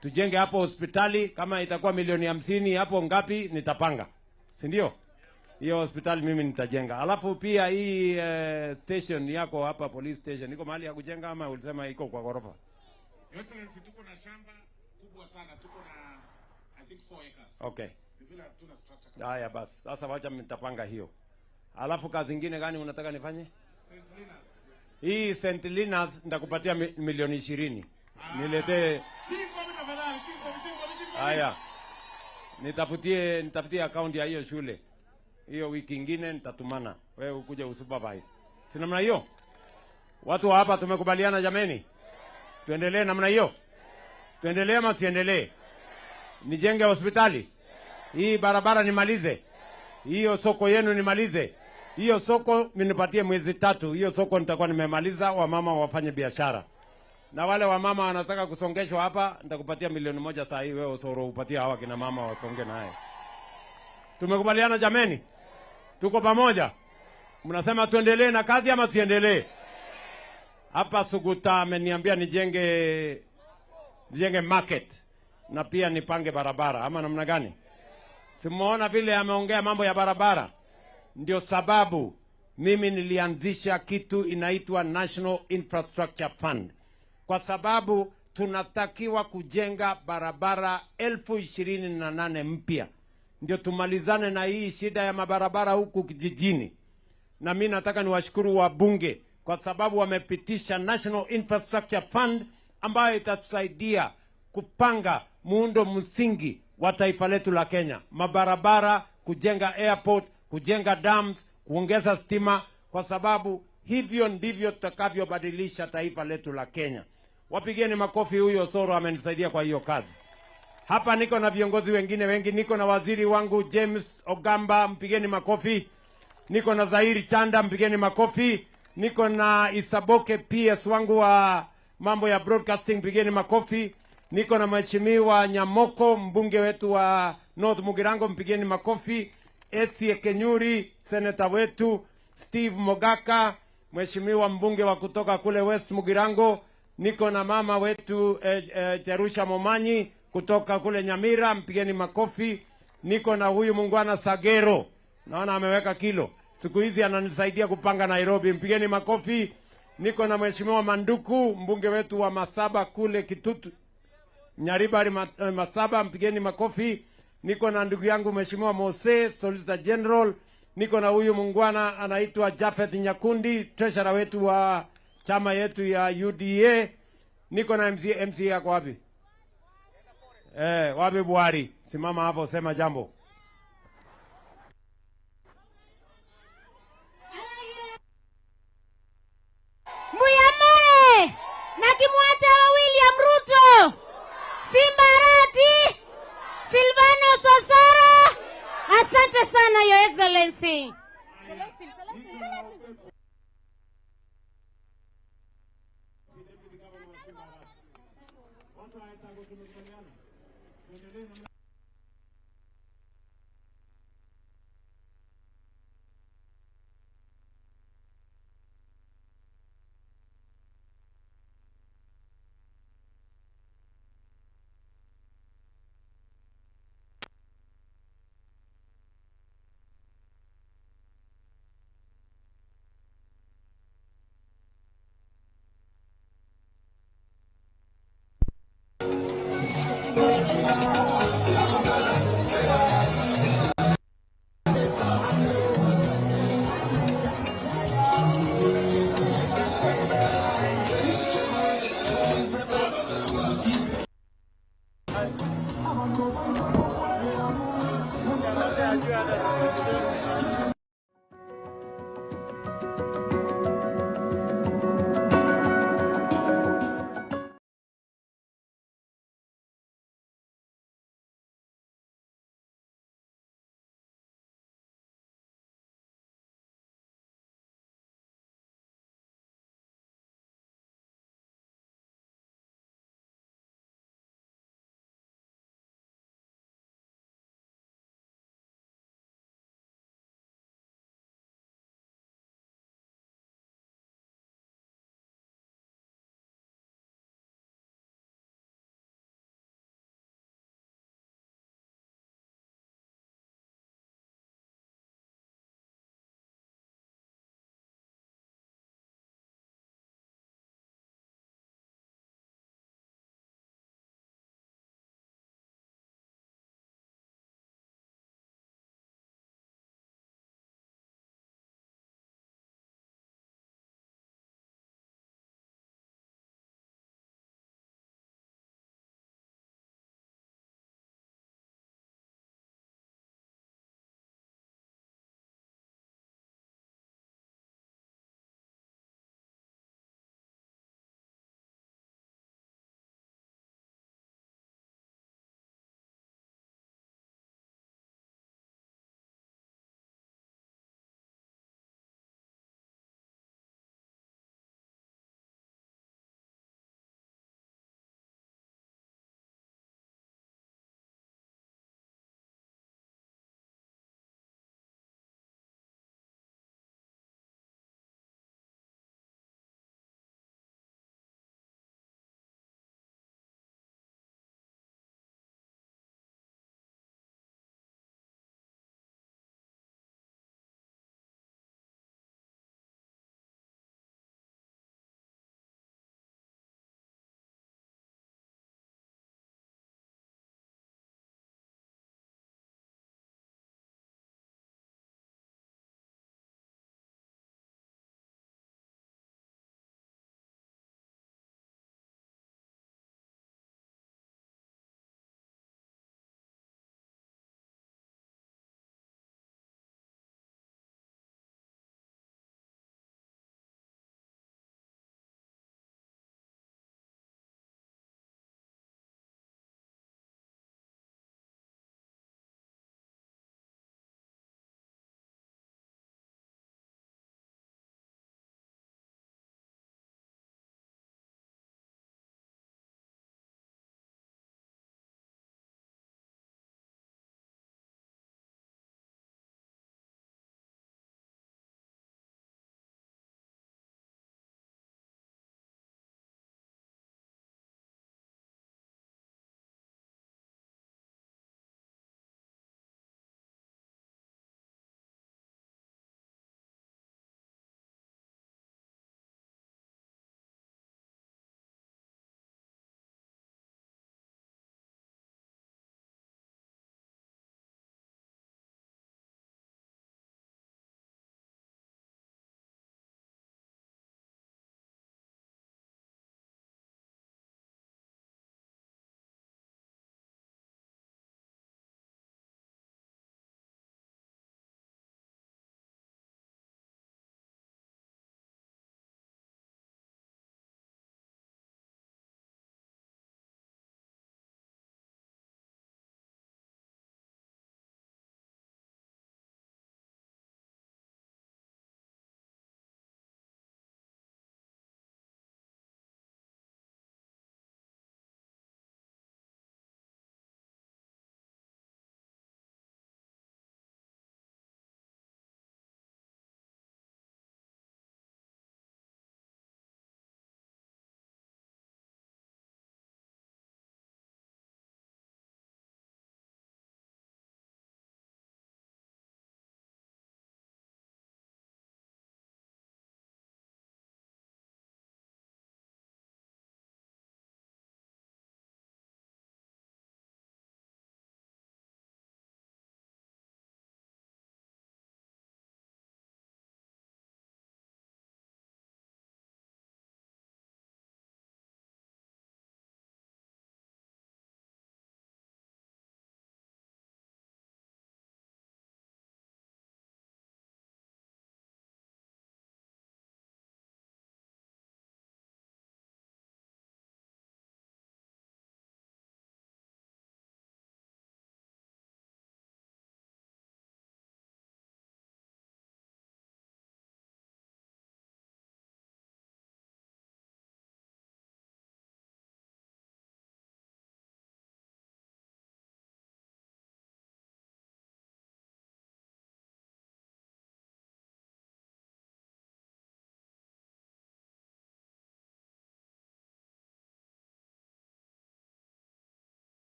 Tujenge hapo hospitali, kama itakuwa milioni 50 hapo ngapi nitapanga. Si ndio? Hiyo hospitali mimi nitajenga. Alafu pia hii station yako hapa, police station, iko mahali ya kujenga ama ulisema iko kwa ghorofa? Your Excellency, tuko na shamba kubwa sana, tuko na I think 4 acres. Okay. Vile tuna structure. Haya basi, sasa wacha nitapanga hiyo. Alafu kazi nyingine gani unataka nifanye? St. Linus. Hii St. Linus nitakupatia milioni 20. Niletee. Haya. Nitafutie account ya hiyo shule. Hiyo wiki nyingine nitatumana. Wewe ukuje usupervise. Si namna hiyo? Watu wa hapa tumekubaliana jameni. Tuendelee namna hiyo. Tuendelee ama tuendelee? Nijenge hospitali. Hii barabara nimalize. Hiyo soko yenu nimalize. Hiyo soko mnipatie mwezi 3. Hiyo soko nitakuwa nimemaliza, wamama wafanye biashara. Na wale wamama wanataka kusongeshwa hapa, nitakupatia milioni 1 saa hii, wewe Osoro upatie hawa kina mama wasonge naye. Tumekubaliana jameni? Tuko pamoja? Mnasema tuendelee na kazi ama tuendelee? Hapa Suguta ameniambia nijenge market na pia nipange barabara ama namna gani? Simuona vile ameongea mambo ya barabara. Ndio sababu mimi nilianzisha kitu inaitwa National Infrastructure Fund. Kwa sababu tunatakiwa kujenga barabara 28,000 mpya. Ndio tumalizane na hii shida ya mabarabara huku kijijini. Na mimi nataka niwashukuru wabunge kwa sababu wamepitisha National Infrastructure Fund ambayo itatusaidia kupanga muundo msingi wa taifa letu la Kenya. Mabarabara, kujenga airport, kujenga dams, kuongeza stima, kwa sababu hivyo ndivyo tutakavyobadilisha taifa letu la Kenya. Wapigeni makofi, huyo Osoro amenisaidia kwa hiyo kazi. Hapa niko na viongozi wengine wengi, niko na waziri wangu James Ogamba, mpigeni makofi. Niko na Zahiri Chanda, mpigeni makofi. Niko na Isaboke PS wangu wa mambo ya broadcasting, mpigeni makofi. Niko na Mheshimiwa Nyamoko, mbunge wetu wa North Mugirango, mpigeni makofi. Esie Kenyuri, senator wetu. Steve Mogaka, Mheshimiwa mbunge wa kutoka kule West Mugirango. Niko na mama wetu Cherusha Momanyi kutoka kule Nyamira, mpigeni makofi. Niko na huyu mungwana Sagero, naona ameweka kilo. Siku hizi ananisaidia kupanga Nairobi, mpigeni makofi. Niko na Mheshimiwa Manduku, mbunge wetu wa Masaba kule Kitutu, Nyaribari Masaba, mpigeni makofi. Niko na ndugu yangu Mheshimiwa Mose, Solicitor General. Niko na huyu mungwana anaitwa Jafeth Nyakundi, treasurer wetu wa chama yetu ya UDA. Niko na MC yako wapi? Wapi Buhari? Simama hapo, sema jambo. Excellency.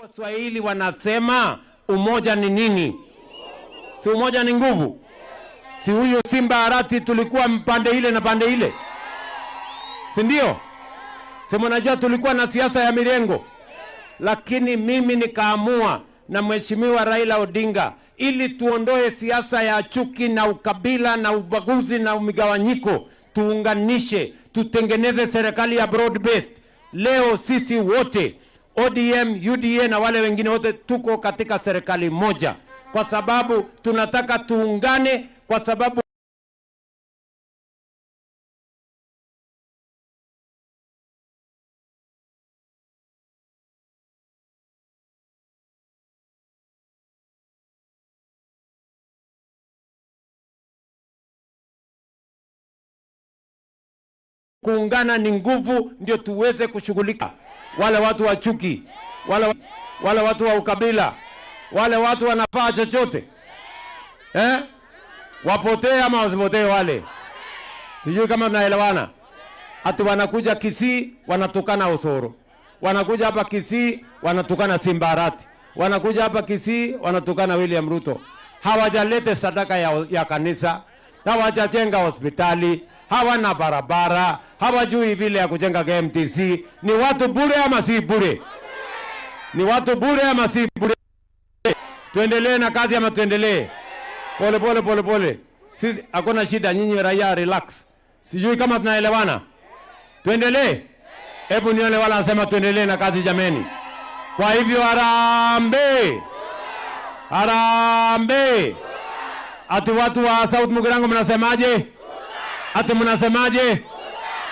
Waswahili wanasema umoja ni nini? Si umoja ni nguvu? Si huyu Simba Arati tulikuwa pande ile na pande ile, si ndio? Si mnajua tulikuwa na siasa ya mirengo, lakini mimi nikaamua na Mheshimiwa Raila Odinga, ili tuondoe siasa ya chuki na ukabila na ubaguzi na migawanyiko, tuunganishe, tutengeneze serikali ya broad based. Leo sisi wote ODM, UDA na wale wengine wote tuko katika serikali moja, kwa sababu tunataka tuungane, kwa sababu kuungana ni nguvu, ndio tuweze kushughulika wale watu wa chuki, wale watu wa ukabila, wale watu wanafaa chochote wapotee ama wasipotee wale. Sijui kama tunaelewana. Ati wanakuja Kisii wanatukana Osoro, wanakuja hapa Kisii wanatukana Simba Arati, wanakuja hapa Kisii wanatukana William Ruto. Hawajalete sadaka ya kanisa, hawajajenga hospitali, hawana barabara, hawajui vile ya kujenga KMTC. Ni watu bure ama si bure? Ni watu bure ama si bure? Tuendelee na kazi ama tuendelee? Pole pole. Sisi hakuna shida, nyinyi raia relax. Sijui kama tunaelewana. Tuendelee. Hebu nione wala nasema tuendelee na kazi jameni. Kwa hivyo harambee. Harambee. Ati watu wa South Mugirango mnasemaje? Ati mnasemaje?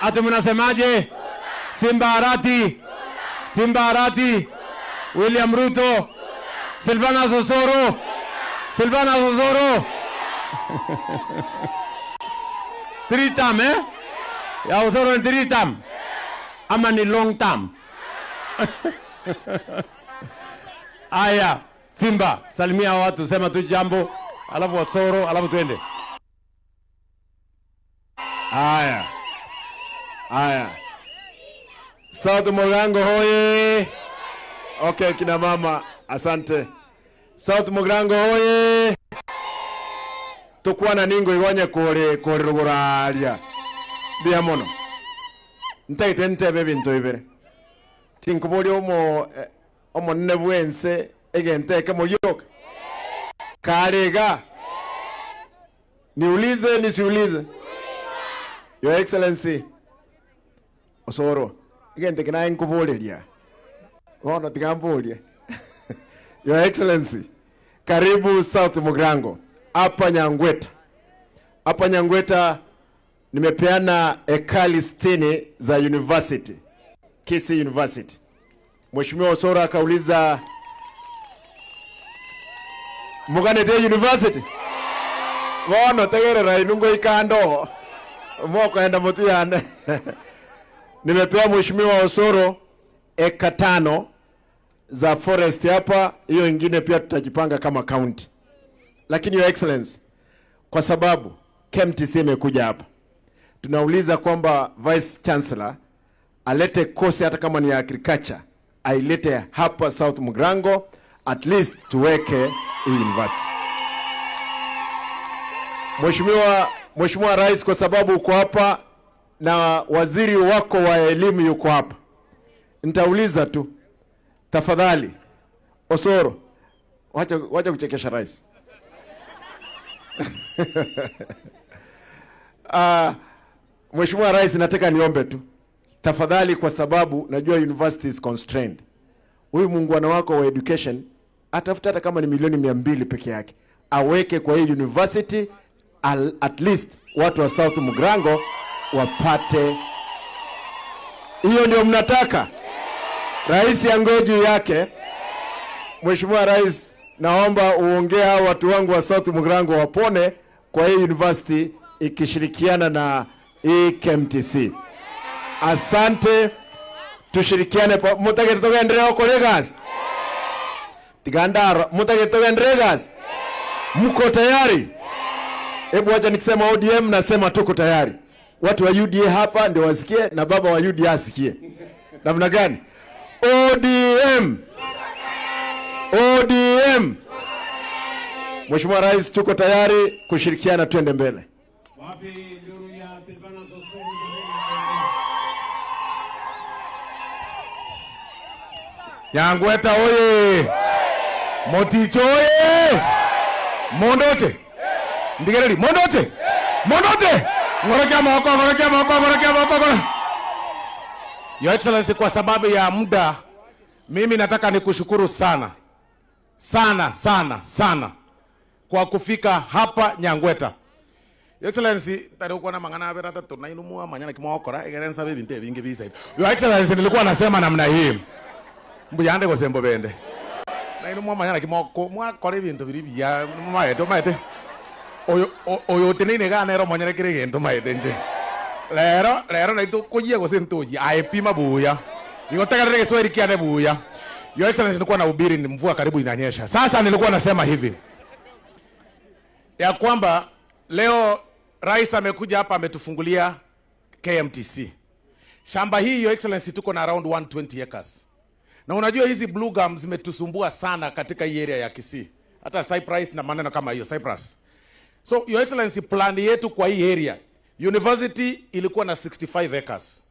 Ati mnasemaje? Simba Arati. Simba Arati. William Ruto. Silvana Osoro. Silvana Osoro. 3 term ya Osoro ni 3 term ama ni long term? Aya, Simba, salimia watu, sema tu jambo, alafu Osoro, alafu tuende. Aya. South Mugirango hoye. Okay, kina mama, asante. South Mugirango hoye. Tukwana ningo iwanye kore ruguraria. Bia mono. Ntaite bintu ibere. Tinkubuli omo nebwense egenteke moyoka. Karega. Niulize nisiulize. Your Excellency Osoro, igente kina nkubuliria. Wono tigambulia. Your Excellency, karibu South Mugirango. Hapa Nyangweta. Hapa Nyangweta nimepeana ekali 60 za university. Kisii University. Mheshimiwa Osoro akauliza Mugane Day University. Wono tegerera inungo ikando. Mwoko enda mutu yana. Nimepea Mheshimiwa Osoro eka 5 za forest hapa, hiyo ingine pia tutajipanga kama county. Lakini Your Excellency, kwa sababu KMTC imekuja hapa, tunauliza kwamba Vice Chancellor alete kosi hata kama ni agriculture, ailete hapa South Mugirango, at least tuweke hii university. Mheshimiwa Rais, kwa sababu uko hapa na waziri wako wa elimu yuko hapa, nitauliza tu, tafadhali Osoro, wacha kuchekesha rais. Mheshimiwa Rais, nataka niombe tu tafadhali, kwa sababu najua university is constrained. Huyu muungano wako wa education atafuta hata kama ni milioni 200 peke yake, aweke kwa hii university, at least watu wa South Mugirango wapate. Hiyo ndio mnataka? Rais angoje yake. Mheshimiwa Rais, naomba uongee hao watu wangu wa South Mugirango wapone kwa hii university ikishirikiana na hii KMTC. Asante, tushirikiane mutage tugendere kolegas. Tigandaro mutage tugendregas. Mko tayari? Hebu acha nikisema ODM nasema tuko tayari. Watu wa UDA hapa ndio wasikie na baba wa UDA asikie. Namna gani? ODM. ODM. Mheshimiwa Rais, tuko tayari kushirikiana, twende mbele. Nyangweta oye! Moticho oye! Mondoche! Ndigereri, Mondoche! Mondoche! Ngorokia moko. Your Excellency, kwa sababu ya muda, mimi nataka nikushukuru sana kwa kufika hapa Nyangweta. Your Excellency, tarikuwa na mangana berata tunainumua manyana kimokora egerensa bebinte bingi bisa. Your Excellency, nilikuwa nasema namna hii. Mbuyande ko sembo bende. Nainumua manyana kimoko mwakore bintu biri ya maete. Oyo tenine ga nero manyana kire gento maete nje. Lero na ito koyie ko sentoji aipima buya. Nikotaka rege swali kiane buya. Your Excellency, nilikuwa na ubiri ni mvua karibu inanyesha. Sasa nilikuwa nasema hivi ya kwamba leo Rais amekuja hapa ametufungulia KMTC. Shamba hii, Your Excellency, tuko na around 120 acres. Na unajua hizi blue gums zimetusumbua sana katika hii area ya Kisii. Hata Cyprus na maneno kama hiyo, Cyprus. So Your Excellency, plan yetu kwa hii area, university ilikuwa na 65 acres.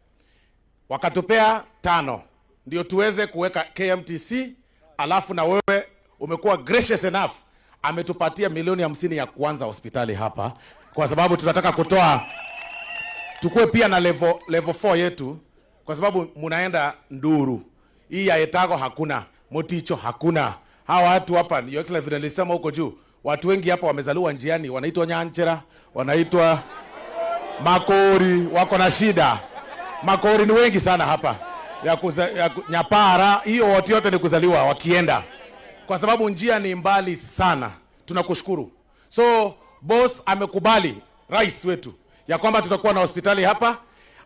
Wakatupea 5 ndio tuweze kuweka KMTC, alafu na wewe umekuwa gracious enough ametupatia milioni 50 ya kuanza hospitali hapa, kwa sababu tunataka kutoa tukue pia na level 4 yetu, kwa sababu munaenda Nduru. Hii ya Etago hakuna, Moticho hakuna. Hawa watu hapa, Your Excellency, nilisema huko juu, watu wengi hapa wamezaliwa njiani, wanaitwa Nyanchera, wanaitwa Makori, wako na shida. Makori ni wengi sana hapa. Nyapara, hiyo watu yote ni kuzaliwa wakienda. Kwa sababu njia ni mbali sana. Tunakushukuru. So, boss amekubali, rais wetu, ya kwamba tutakuwa na hospitali hapa.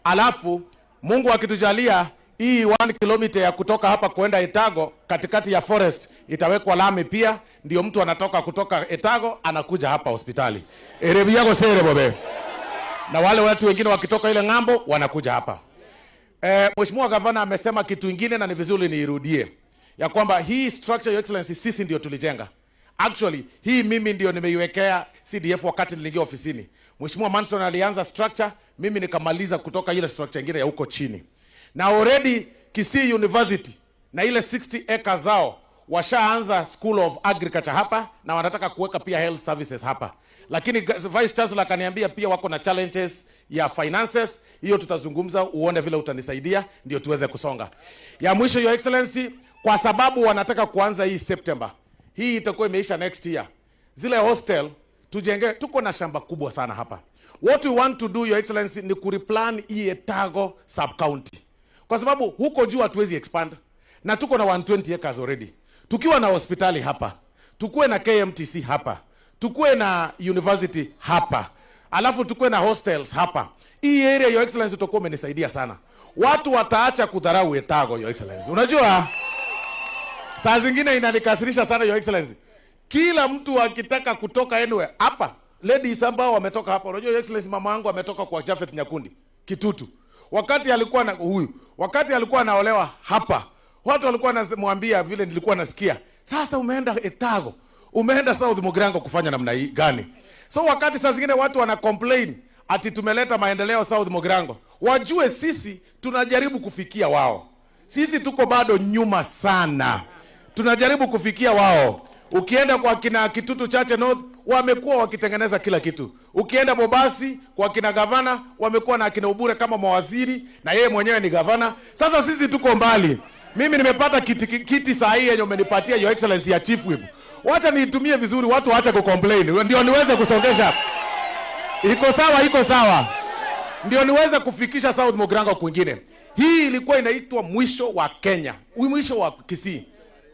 Alafu, Mungu akitujalia, hii 1 kilomita ya kutoka hapa kuenda Etago, katikati ya forest, itawekwa lami pia. Ndio mtu anatoka kutoka Etago, anakuja hapa hospitali. Erebiago sere bobe. Na wale watu wengine wakitoka ile ngambo, wanakuja hapa. Mheshimiwa Gavana amesema kitu kingine na ni vizuri niirudie. Ya kwamba hii structure, Your Excellency, sisi ndio tulijenga. Actually, hii mimi ndio nimeiwekea CDF wakati niliingia ofisini. Mheshimiwa Manson alianza structure, mimi nikamaliza kutoka ile structure nyingine ya huko chini. Na already Kisii University na ile 60 acres zao washaanza School of Agriculture hapa, na wanataka kuweka pia health services hapa. Lakini Vice Chancellor akaniambia pia wako na challenges ya finances. Hiyo tutazungumza, uone vile utanisaidia ndio tuweze kusonga. Ya mwisho, Your Excellency, kwa sababu wanataka kuanza hii September. Hii itakuwa imeisha next year. Zile hostel tujenge, tuko na shamba kubwa sana hapa. What we want to do, Your Excellency, ni kureplan hii Etago sub county. Kwa sababu huko juu hatuwezi expand. Na tuko na 120 acres already. Tukiwa na hospitali hapa, tukue na KMTC hapa, tukue na university hapa, alafu tukue na hostels hapa. Hii area, Your Excellency, utakuwa umenisaidia sana. Watu wataacha kudharau Etago, Your Excellency. Unajua, saa zingine inanikasirisha sana, Your Excellency. Kila mtu akitaka kutoka anywhere hapa, ladies ambao wametoka hapa. Unajua, Your Excellency, mama yangu ametoka kwa Jafet Nyakundi, Kitutu. Wakati alikuwa na wakati alikuwa anaolewa hapa, watu walikuwa wanamwambia vile nilikuwa nasikia, sasa umeenda Etago, umeenda South Mugirango kufanya namna hii gani? So wakati saa zingine watu wana complain ati tumeleta maendeleo South Mugirango, wajue sisi tunajaribu kufikia wao. Sisi tuko bado nyuma sana. Tunajaribu kufikia wao. Ukienda kwa kina Kitutu Chache North, wamekuwa wakitengeneza kila kitu. Ukienda Bobasi kwa kina gavana, wamekuwa na kina Ubure kama mawaziri, na yeye mwenyewe ni gavana. Sasa sisi tuko mbali. Mimi nimepata kiti saa hii yenye umenipatia, Your Excellency, ya Chief Whip. Wacha niitumie vizuri, watu waache kucomplain. Ndio niweze kusongesha. Iko sawa. Ndio niweze kufikisha South Mugirango kwingine. Hii ilikuwa inaitwa mwisho wa Kenya. Mwisho wa Kisii.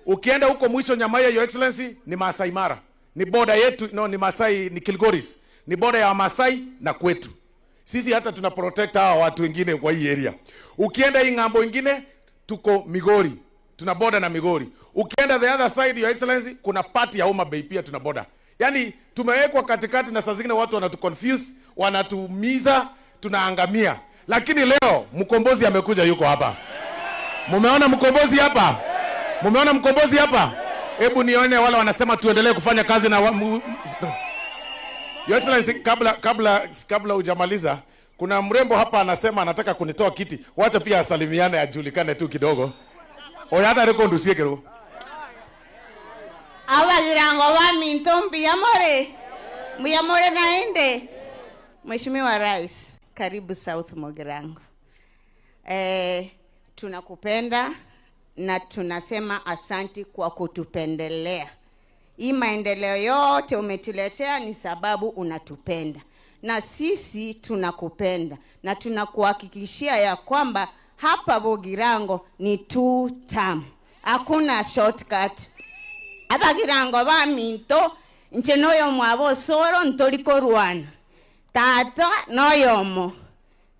Ukienda huko mwisho Nyamaya, Your Excellency, ni Masai Mara. Ni border yetu, ni Masai, ni Kilgoris. Ni border ya Masai na kwetu. Sisi hata tuna protect hawa watu wengine kwa hii area. Ukienda hii ngambo ingine, tuko Migori. Tuna border na Migori. Ukienda the other side, Your Excellency, kuna part ya Homa Bay pia tuna border. Yaani tumewekwa katikati, na saa zingine watu wanatuconfuse, wanatumiza, tunaangamia. Lakini leo mkombozi amekuja, yuko hapa. Mumeona mkombozi hapa? Mumeona mkombozi hapa? Hebu nione wale wanasema tuendelee kufanya kazi na Your Excellency, kabla hujamaliza, kuna mrembo hapa anasema anataka kunitoa kiti. Wacha pia asalimiane, ajulikane tu kidogo. Oyata reko ndusiekero. Abagirango wa mintombi Muyamore naende. Mheshimiwa Rais, karibu South Mugirango. Tunakupenda na tunasema asanti kwa kutupendelea. Hii maendeleo yote umetuletea ni sababu unatupenda. Na sisi tunakupenda na tunakuhakikishia ya kwamba hapa Mugirango ni 2 term. Hakuna shortcut. Abagirango ba minto nchenoyo mwabo soro ntoliko ruana. Tata noyomo.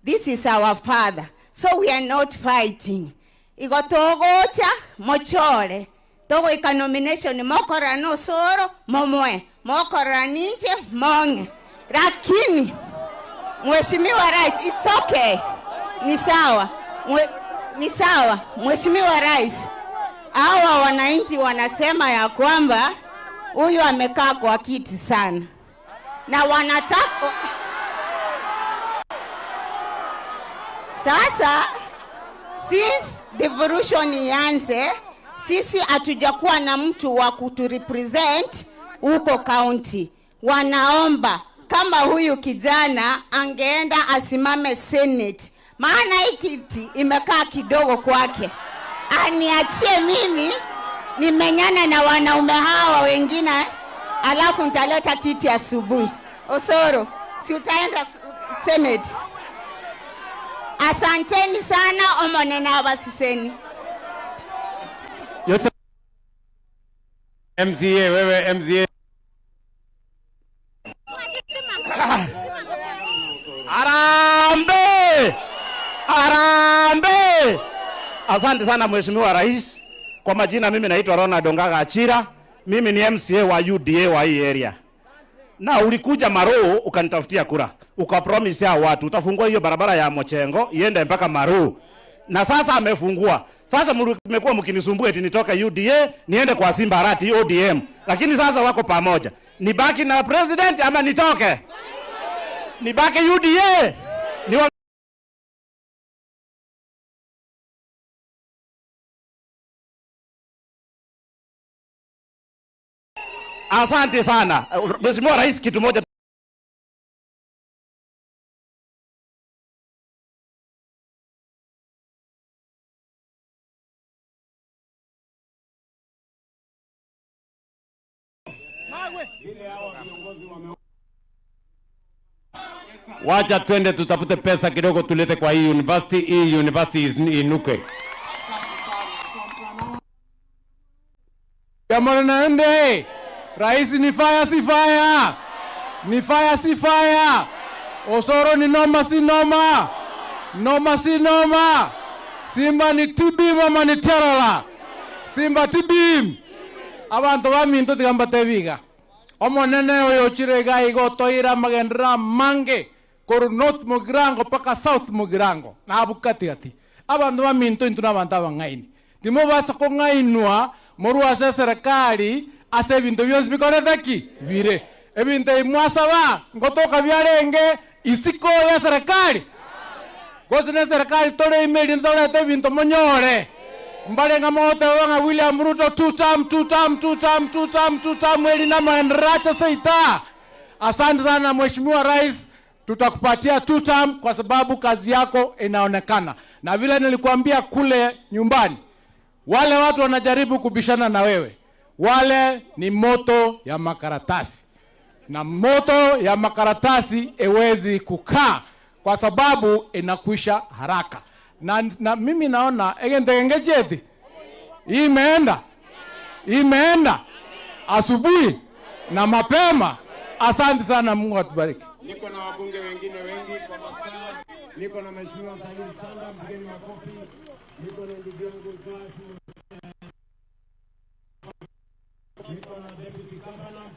This is our father. So we are not fighting. Igotogocha mochore. Togo ika nomination mokora no soro momwe. Mokora ninje monge. Lakini Mheshimiwa Rais, it's okay. Ni sawa. Ni sawa. Mheshimiwa Rais, hawa wananchi wanasema ya kwamba huyu amekaa kwa kiti sana. Na wanataka sasa, since devolution ianze, sisi hatujakuwa na mtu wa kuturepresent huko county. Wanaomba kama huyu kijana angeenda asimame Senate, maana hii kiti imekaa kidogo kwake. Aniachie mimi nimenyana na wanaume hawa wengine, alafu nitaleta kiti asubuhi. Osoro, si utaenda Senate? Asanteni sana omonena abasiseni. MCA, wewe MCA. Arambe! Arambe! Asante sana Mheshimiwa Rais. Kwa majina mimi naitwa Ronald Ongaga Achira. Mimi ni MCA wa UDA wa hii area. Na ulikuja Maruu ukanitafutia kura. Ukapromise watu utafungua hiyo barabara ya Mochengo iende mpaka Maruu. Na sasa amefungua. Sasa mmekuwa mkinisumbua eti nitoke UDA niende kwa Simba Arati ODM. Lakini sasa wako pamoja. Nibaki na president ama nitoke? Nibaki UDA. Asante sana. Mheshimiwa Rais, kitu moja Wacha twende tutafute pesa kidogo tulete kwa hii university inuke. Jamani naende. Rais ni fire si fire. Ni fire si fire. Osoro ni noma si noma. Noma si noma. Simba ni tibim ama ni terror. Simba tibim. Abantu baminto tigambatebiga. Omonene oyo chirega igotoira magendra mange koru North Mugirango paka South Mugirango na abukati ati abantu baminto intuna abantu abangaini timo basa ko ngainwa moru ase serikali ase bintu byose bikoretheki bire ebintu imwasaba ngotoka byarenge isiko ya serikali gozene serikali tore imeli ndore te bintu monyore mbalenga mote wanga William Ruto 2 term mweli na maendracha seita. Asante sana Mheshimiwa Rais, tutakupatia 2 term kwa sababu kazi yako inaonekana. Na vile nilikuambia kule nyumbani, wale watu wanajaribu kubishana na wewe, wale ni moto ya makaratasi. Na moto ya makaratasi ewezi kukaa kwa sababu inakwisha haraka. Na mimi naona engejeti imeenda asubuhi na mapema. Asante sana, Mungu atubariki. Niko na wabunge wengine wengi kwa masaa. Niko na Mheshimiwa Salim Sanda, mgeni makofi. Niko na ndugu yangu niko na Deputy Governor.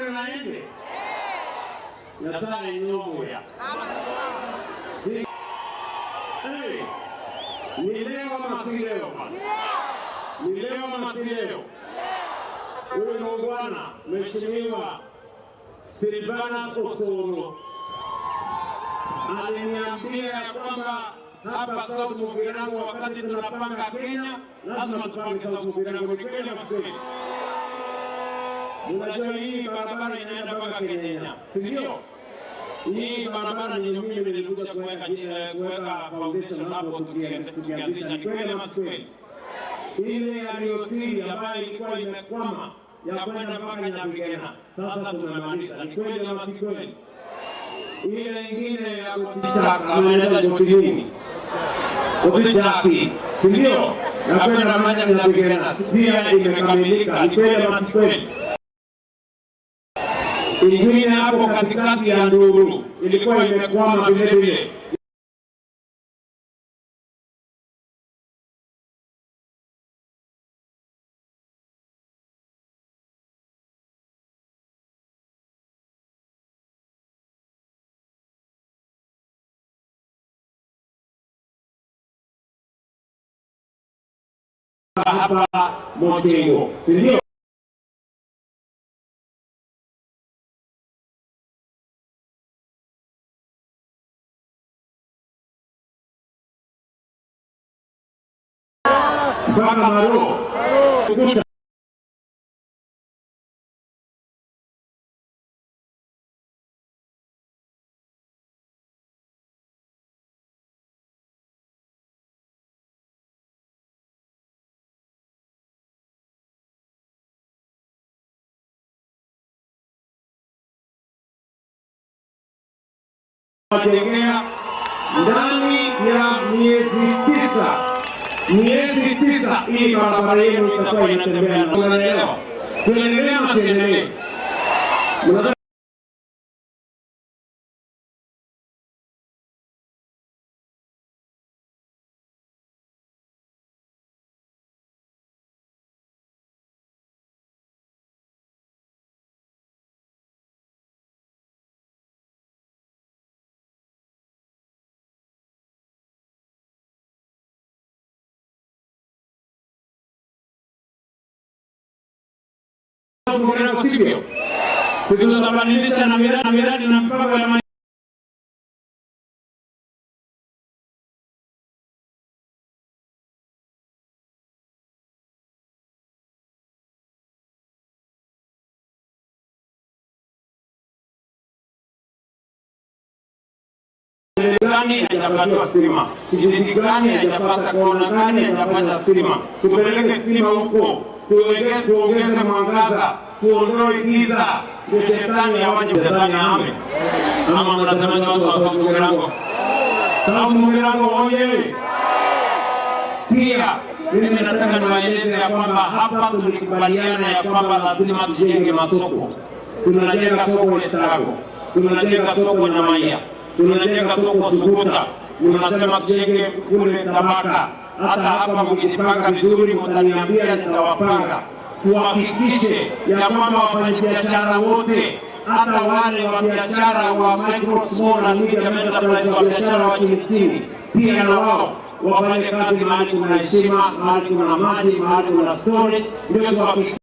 bado naende Nyasaye nyomoya. Ni leo ama si leo? Ni leo ama si leo? Huyu bwana Mheshimiwa Silvanus Osoro aliniambia kwamba hapa South Mugirango wakati tunapanga Kenya lazima tupange South Mugirango. Ni kweli ama si kweli? Unajua hii barabara inaenda mpaka Kenya, si ndio? Hii barabara ni mimi nilikuja kuweka foundation hapo tukianzisha. Ni kweli ama si kweli? Ile ya Riosiri ambayo ilikuwa imekwama ya kwenda mpaka Nyabigena sasa tumemaliza. Ni kweli ama si kweli? Ile ingine ya Gotichaka ameenda Jotini, Gotichaki, si ndio? Ya kwenda mpaka Nyabigena pia imekamilika. Ni kweli ama si kweli? Ingine hapo katikati ya Nduru ilikuwa imekwama vile vile. Hapa Mochengo, si ndio? Mpaka Maro. Wajengea ndani ya miezi tisa hii barabara yenu itakuwa inatembea. Unaelewa? Tuendelee ama tuendelee? Mugirango sivyo? Sisi tutabadilisha na miradi na mpango ya gani hajapata stima, kijiji gani hajapata, kona gani hajapata stima. Tupeleke stima huko, tuongeze mwangaza, tuondoe giza, ndio shetani awaje, shetani ame. Ama mnasemaje watu wa South Mugirango? South Mugirango oye! Pia mimi nataka niwaeleze ya kwamba hapa tulikubaliana ya kwamba lazima tujenge masoko. Tunajenga soko Letago, tunajenga soko Nyamaiya, tunajenga soko Suguta, tunasema tujenge kule Tabaka. Hata hapa mkijipanga vizuri mtaniambia, nitawapanga. Tuhakikishe ya kwamba wafanyabiashara wote, hata wale wa biashara wa micro small and medium enterprise, wa biashara wa chini, pia na wao wafanye kazi mahali kuna heshima, mahali kuna maji, mahali kuna storage. Ndio tuhakikishe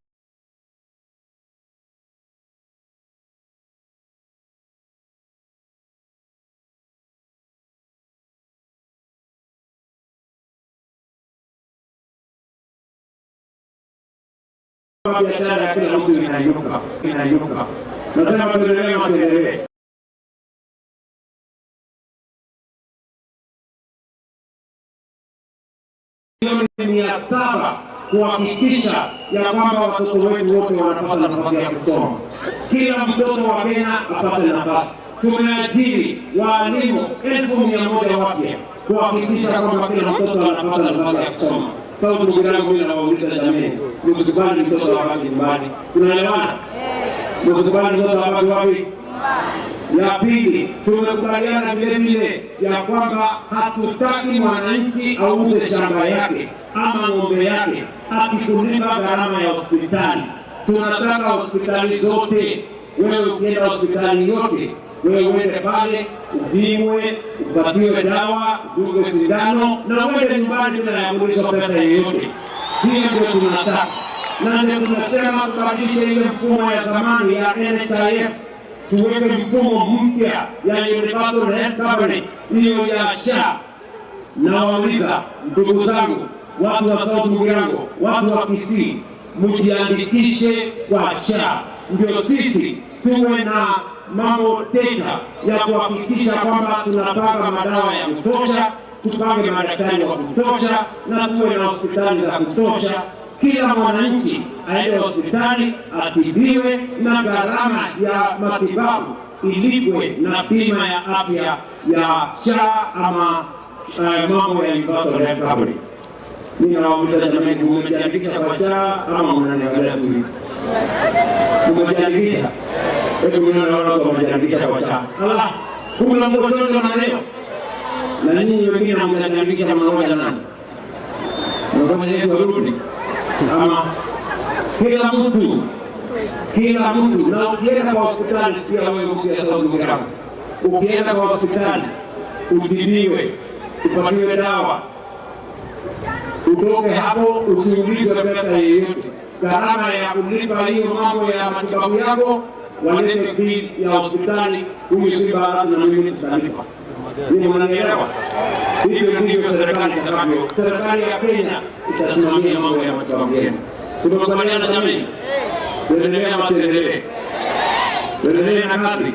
biashara ya kila mtu inainuka. Nasema tuendelee ama tuendelee? Milioni 700 kuhakikisha ya kwamba watoto wetu wote wanapata nafasi ya kusoma. Kila mtoto wa Kenya apate nafasi. Tumeajiri walimu 1,100 wapya kuhakikisha kwamba kila mtoto anapata nafasi ya kusoma. South Mugirango ile nawauliza jamani, msikubali mtoto abaki nyumbani. Tunaelewana? Msikubali mtoto abaki wapi? Ya pili, tumekubaliana vile vile ya kwamba hatutaki mwananchi auze shamba yake ama ng'ombe yake akikulipa gharama ya hospitali. Tunataka hospitali zote wewe ukienda hospitali yote, wewe uende pale upimwe, upatiwe dawa, udungwe sindano na uende nyumbani bila ya kuulizwa pesa yoyote. Hiyo ndio tunataka, na ndio tunasema tubadilishe ile mfumo ya zamani ya NHIF, tuweke mfumo mpya ya Universal Health Coverage, hiyo ya SHA. Na wauliza ndugu zangu, watu wa South Mugirango, watu wa Kisii, mjiandikishe kwa SHA, ndio sisi tuwe na mambo data ya kuhakikisha kwamba tunapanga madawa ya kutosha, tupange madaktari wa kutosha, na tuwe na hospitali za kutosha. Kila mwananchi aende hospitali atibiwe na gharama ya matibabu ilipwe na bima ya afya ya SHA ama mambo ya Universal Health Coverage. Mimi nawauliza jamani, mmejiandikisha kwa SHA ama mnaniangalia tu hivi? Mmejiandikisha? Hebu mnaona watu wamejiandikisha kwa SHA. Allah, kuna mgonjwa na leo. Na nyinyi wengine mmejiandikisha mmoja nani? Mmoja Yesu rudi. Ama kila mtu na ukienda kwa hospitali, sio wewe mmoja South Mugirango, ukienda kwa hospitali utibiwe, upatiwe dawa, utoke hapo usiulizwe pesa yoyote. Gharama ya kulipa hiyo mambo ya matibabu yako walete bill ya hospitali, huyu si baadhi na mimi tutalipa. Ni mnanielewa? Hivyo ndivyo serikali itakavyo. Serikali ya Kenya itasimamia mambo ya matibabu yenu. Tumekubaliana jamani? Tuendelee ama tuendelee? Tuendelee na kazi.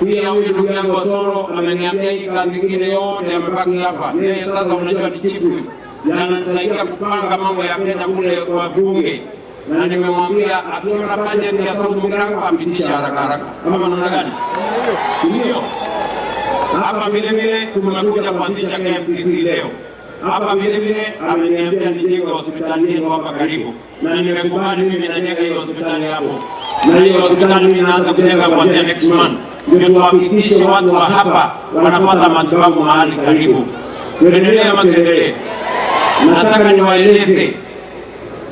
Pia huyu ndugu yangu Osoro ameniambia hii kazi nyingine yote amebaki hapa. Yeye sasa unajua ni chifu. Ananisaidia kupanga mambo ya Kenya kule kwa bunge. Na nimemwambia akiona budget ya South Mugirango apitisha haraka. Kama namna gani? Ndio. Hapa vile tumekuja kuanzisha KMTC leo. Hapa vile ameniambia nijenge hospitali yenu hapa karibu. Na nimekubali mimi najenga hiyo hospitali hapo. Na hiyo hospitali mimi naanza kujenga kuanzia next month. Ndio tuhakikishe watu wa hapa wanapata matibabu mahali karibu. Tuendelee ama tuendelee? Nataka niwaeleze,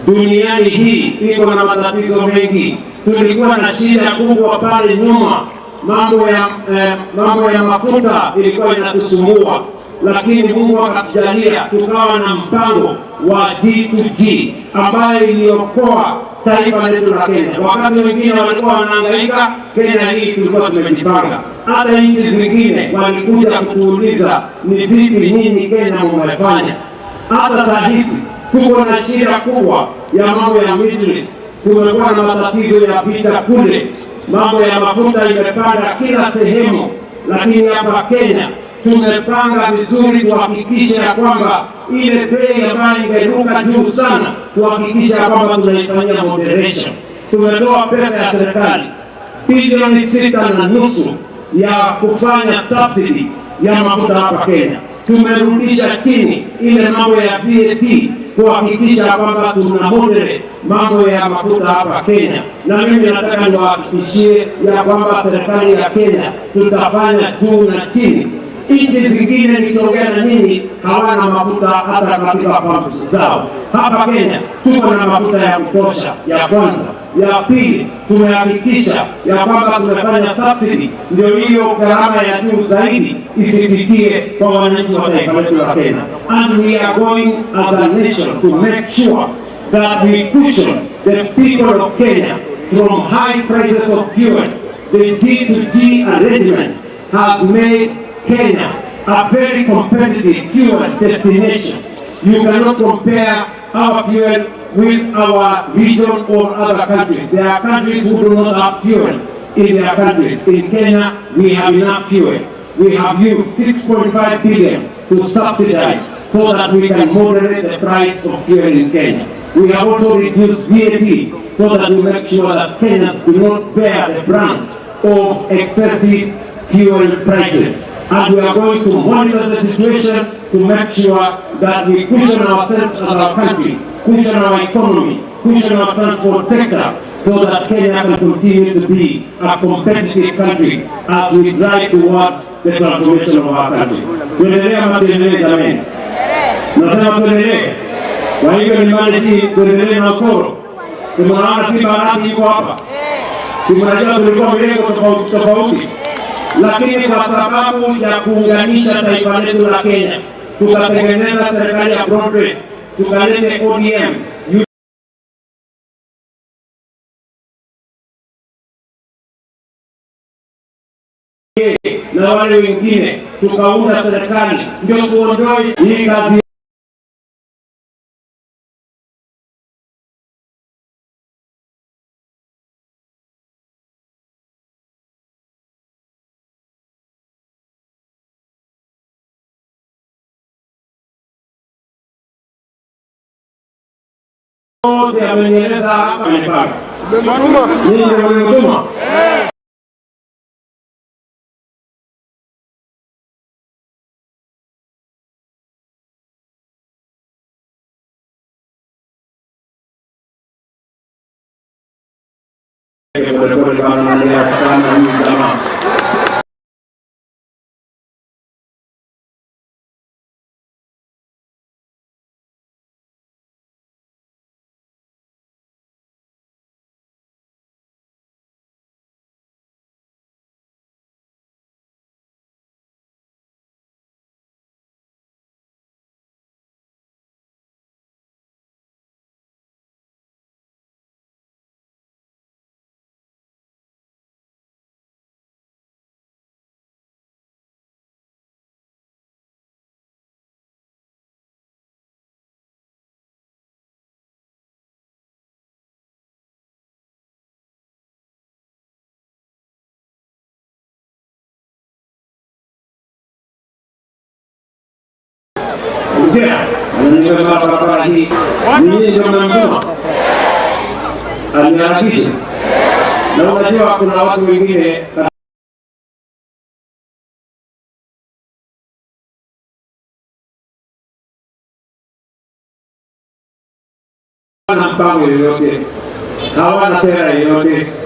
duniani hii iko na matatizo mengi. Tulikuwa na shida kubwa pale nyuma, mambo ya mafuta ilikuwa inatusumbua, lakini Mungu akatujalia tukawa na mpango wa G2G ambayo iliokoa taifa letu la Kenya. Wakati wengine walikuwa wanahangaika, Kenya hii tulikuwa tumejipanga. Hata nchi zingine walikuja kutuuliza ni vipi nyinyi Kenya mmefanya. Hata saa hizi tuko na shida kubwa ya mambo ya Middle East. Tumekuwa na matatizo ya vita kule, mambo ya mafuta imepanda kila sehemu, lakini hapa Kenya tumepanga vizuri kuhakikisha kwamba ile bei ambayo ingeruka juu sana, tuhakikisha kwamba tunaifanyia moderation. Tumetoa pesa ya serikali bilioni 6.5 ya kufanya subsidy ya mafuta hapa Kenya. Tumerudisha chini ile mambo ya VAT kuhakikisha kwamba tuna moderate mambo ya mafuta hapa Kenya. Na mimi nataka niwahakikishie ya kwamba serikali ya Kenya tutafanya juu na chini. Nchi zingine nikiongea na nyinyi hawana mafuta hata katika pumps zao. Hapa Kenya tuko na mafuta ya kutosha, ya kwanza. Ya pili, tumehakikisha ya kwamba tumefanya subsidy, ndio hiyo gharama ya juu zaidi isifikie kwa wananchi wa taifa letu la Kenya. And we are going as a nation to make sure that we cushion the people of Kenya from high prices of fuel. The G2G arrangement has made Kenya a very competitive fuel destination. You cannot compare our fuel with our region or other countries. There are countries who do not have fuel in their countries. In Kenya, we have enough fuel. We have used 6.5 billion to subsidize so that we can moderate the price of fuel in Kenya. We have also reduced VAT so that we make sure that Kenyans do not bear the brunt of excessive fuel prices. And we are going to monitor the situation to make sure that we cushion ourselves as a country, cushion our economy, cushion our transport sector, so that Kenya can continue to be a competitive country as we drive towards the transformation of our country. Tuendelee ama tuendelee jamani? Nasema tuendelee. Kwa hivyo ni mali hii tuendelee na Osoro. Tunaona si Barati yuko hapa. Si mnajua tulikuwa mirengo tofauti tofauti, lakini kwa sababu ya kuunganisha taifa letu la Kenya tukatengeneza serikali ya progress, tukalete ODM na wale wengine, tukaunda serikali ndio tuondoe hii kazi. Wote amenieleza hapa amepanga. Ninyi ndio mlituma. Ananiambia barabara hii ninyi ndio mnamjua, aniharakisha. Na unajua kuna watu wengine hawana mpango yoyote, hawana sera yoyote.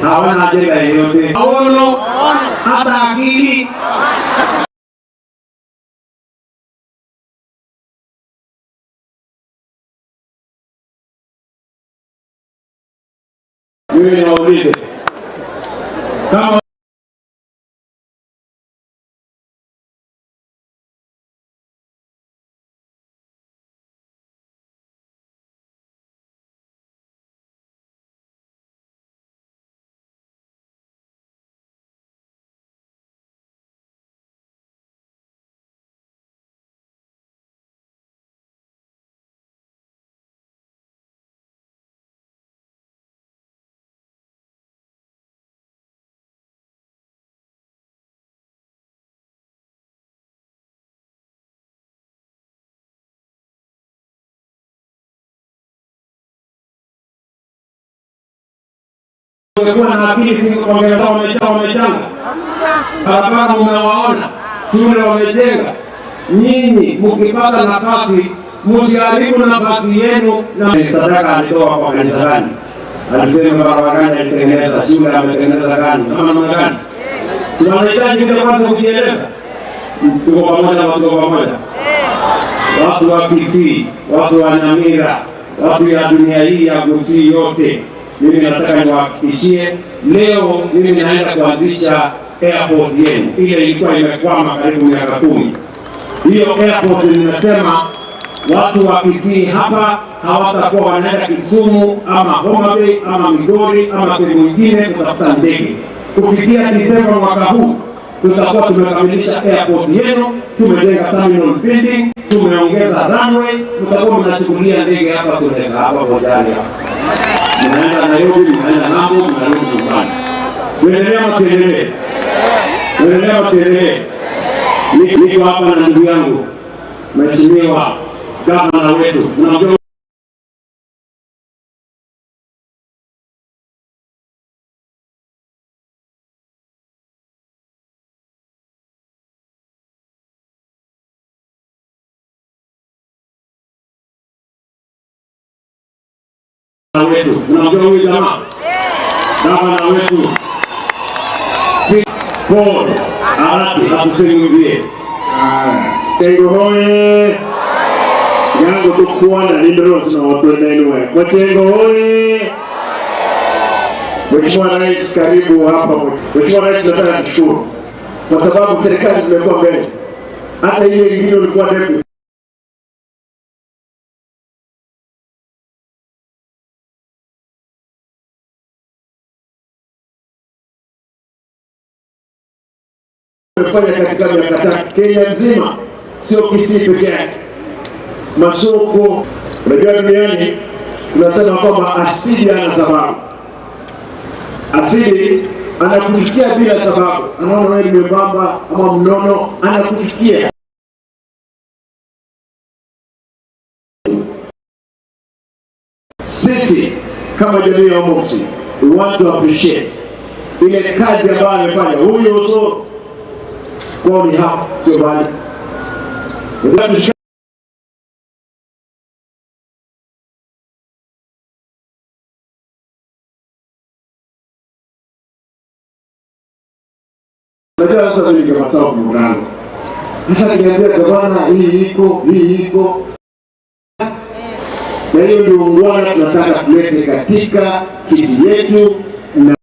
Hawana ajenda yoyote, hawana hata akili. Mimi naulize kama ungekuwa na akili siku wamechanga barabara, mmewaona shule wamejenga. Nyinyi mkipata nafasi msiharibu nafasi yenu. Na sadaka alitoa kwa kanisa gani? Alisema barabara gani alitengeneza, shule ametengeneza gani, kama namna gani? Tunahitaji kwanza kujieleza. Tuko pamoja, watu pamoja, watu wa Kisii, watu wa Nyamira, watu ya dunia hii ya Gusii yote. Mimi nataka niwahakikishie leo, mimi naenda kuanzisha airport yenu. Ile ilikuwa imekwama karibu miaka 10. Hiyo airport nimesema watu wa Kisii hapa hawatakuwa wanaenda Kisumu ama Homa Bay ama Migori ama sehemu nyingine kutafuta ndege. Kufikia Desemba mwaka huu tutakuwa tumekamilisha airport yenu, tumejenga terminal building, tumeongeza runway, tutakuwa mnachukulia ndege hapa kutoka hapa Bojani hapa. Mnaenda Nairobi, mnaenda Lamu, mnarudi nyumbani. Tuendelee. Niko hapa na ndugu yangu Mheshimiwa gavana wetu. Unamjua wetu. Unamjua huyu jamaa? Gavana wetu. Paul Arati atusimulie. Tengo hoye. Yango tukuana nindros na watu wenyewe. Kwa Tengo hoye. Mheshimiwa Rais, karibu hapa. Mheshimiwa Rais, nataka kushukuru kwa sababu serikali zimekuwa mbele. Hata ile ingine ulikuwa deputy. Fanya katika miaka Kenya nzima, sio Kisii peke yake. Masoko, unajua duniani tunasema kwamba asidi ana sababu. Asidi anakufikia bila sababu. Anaona wewe ni mwembamba ama mnono, anakufikia. Sisi kama jamii ya Omoksi, we want to appreciate ile kazi ambayo amefanya huyu uso kwa ni hapa, sio bali. Najua sasa mimi kama sawa mwanangu. Sasa niambia gavana hii iko. Na hiyo ndio ungwana tunataka tulete katika Kisii yetu na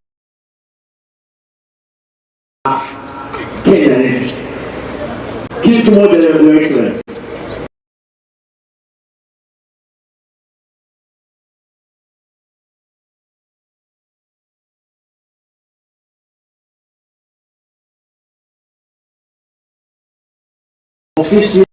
Kenya yetu. Kitu moja ya Your Excellency. Ofisi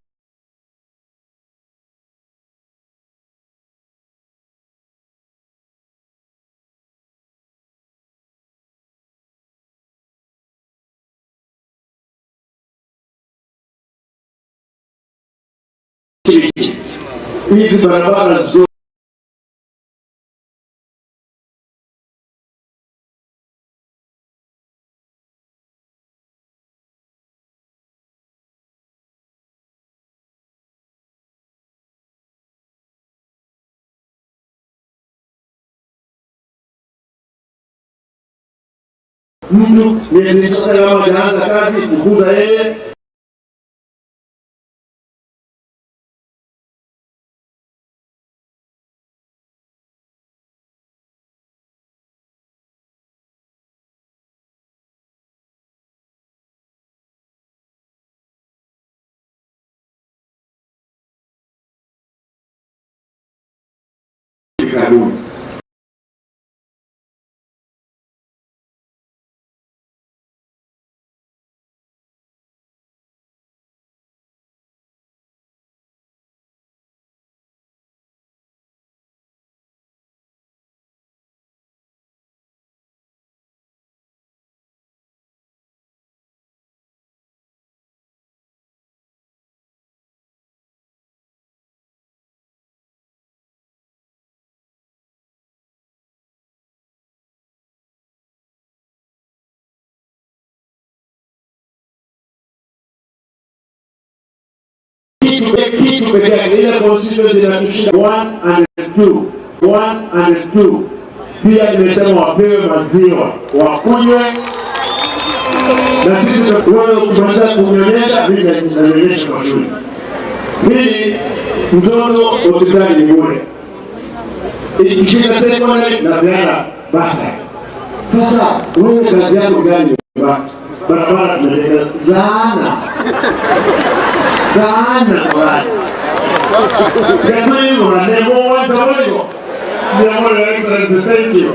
hizi barabara zote mtu miezi sita kama anaanza kazi kukuza yeye karibuni. Kitu pekee yake ile constituency inatushinda 1 and 2. Pia nimesema wapewe maziwa wakunywe, na sisi wewe kumaliza kunyonyesha, mimi nanyonyesha kwa shule. Pili, mtoto hospitali ni bure. Ikifika secondary na vijana basi. Sasa wewe kazi yako gani? Barabara tunajenga sana kwa kama hivyo na ndio watu wao ndio Your Excellency, thank you.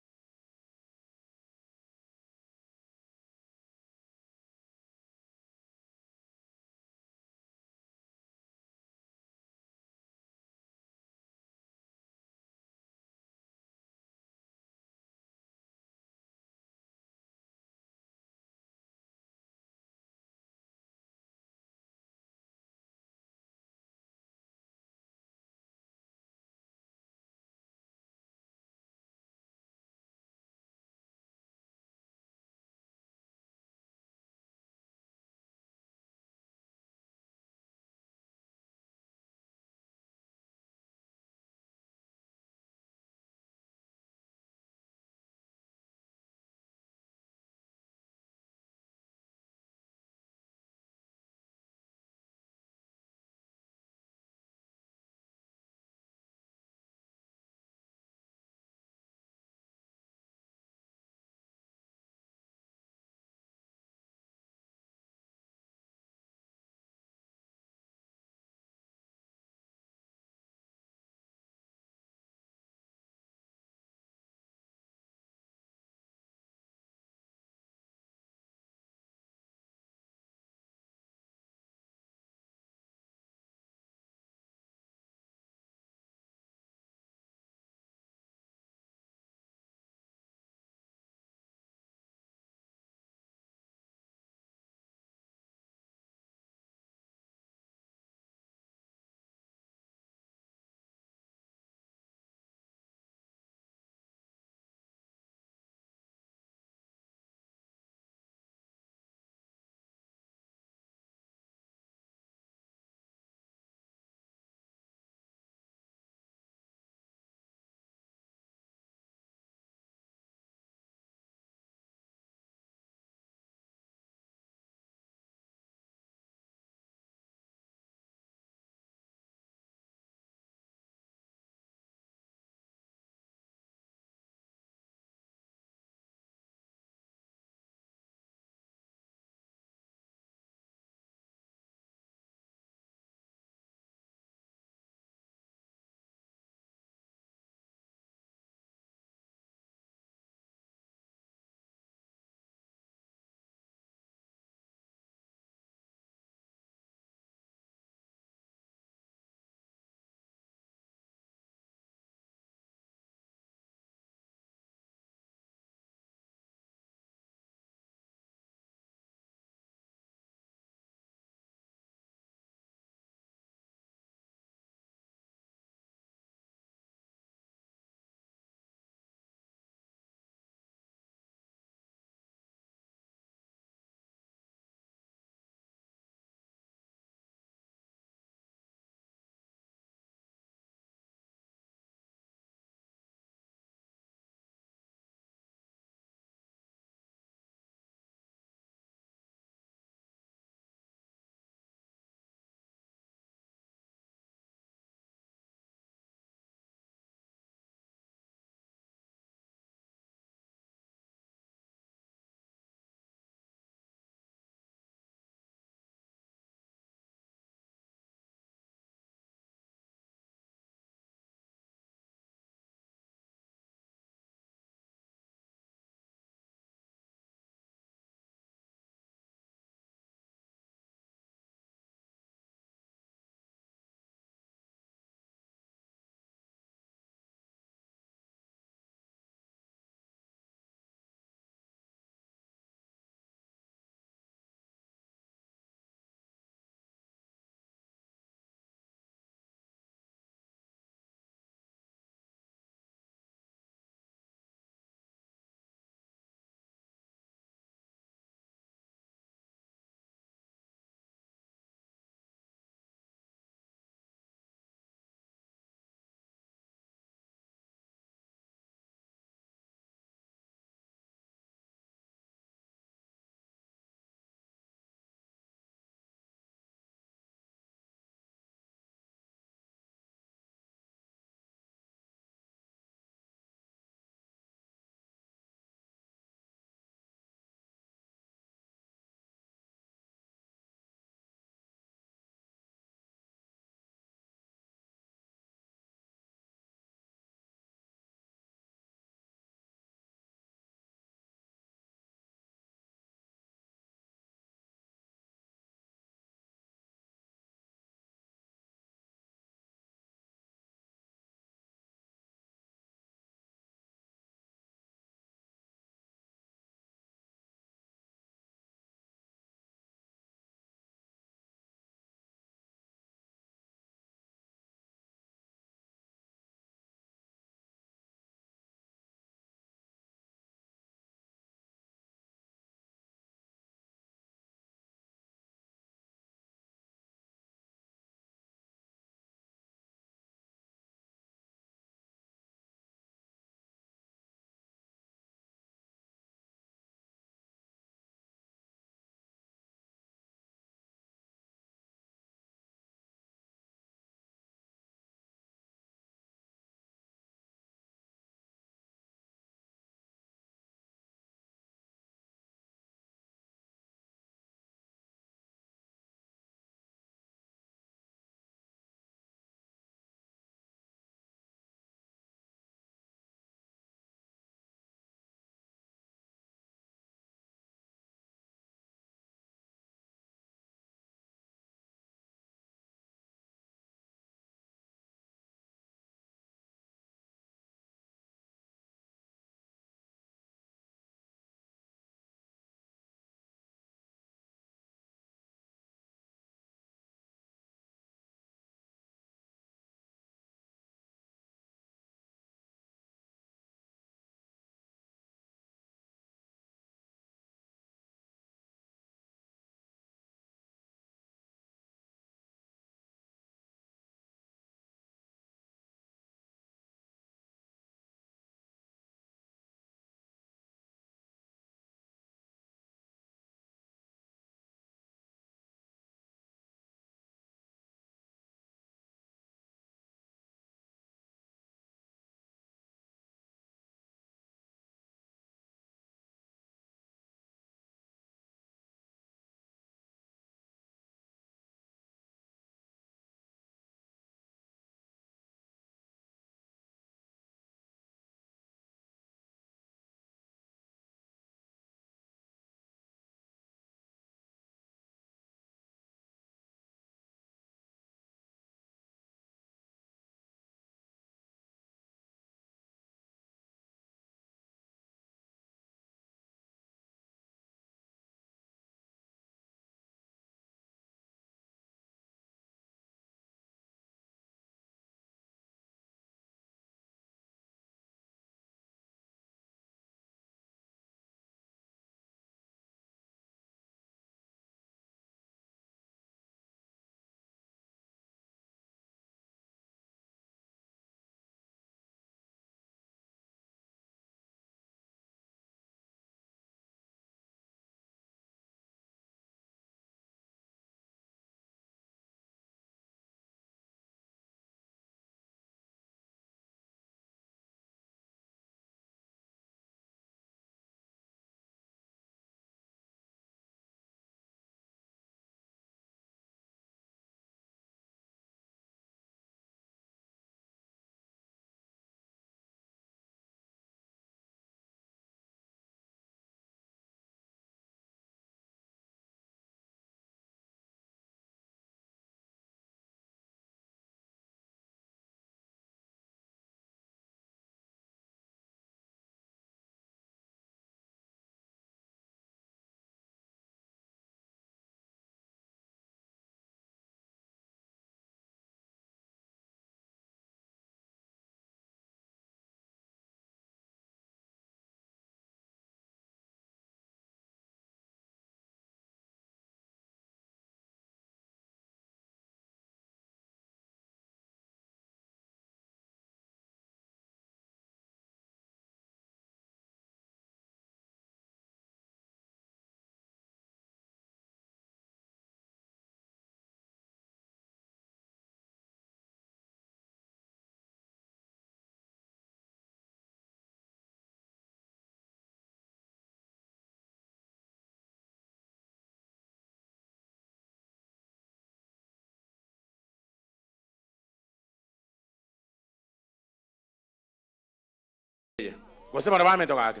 Gosema Parliament gake.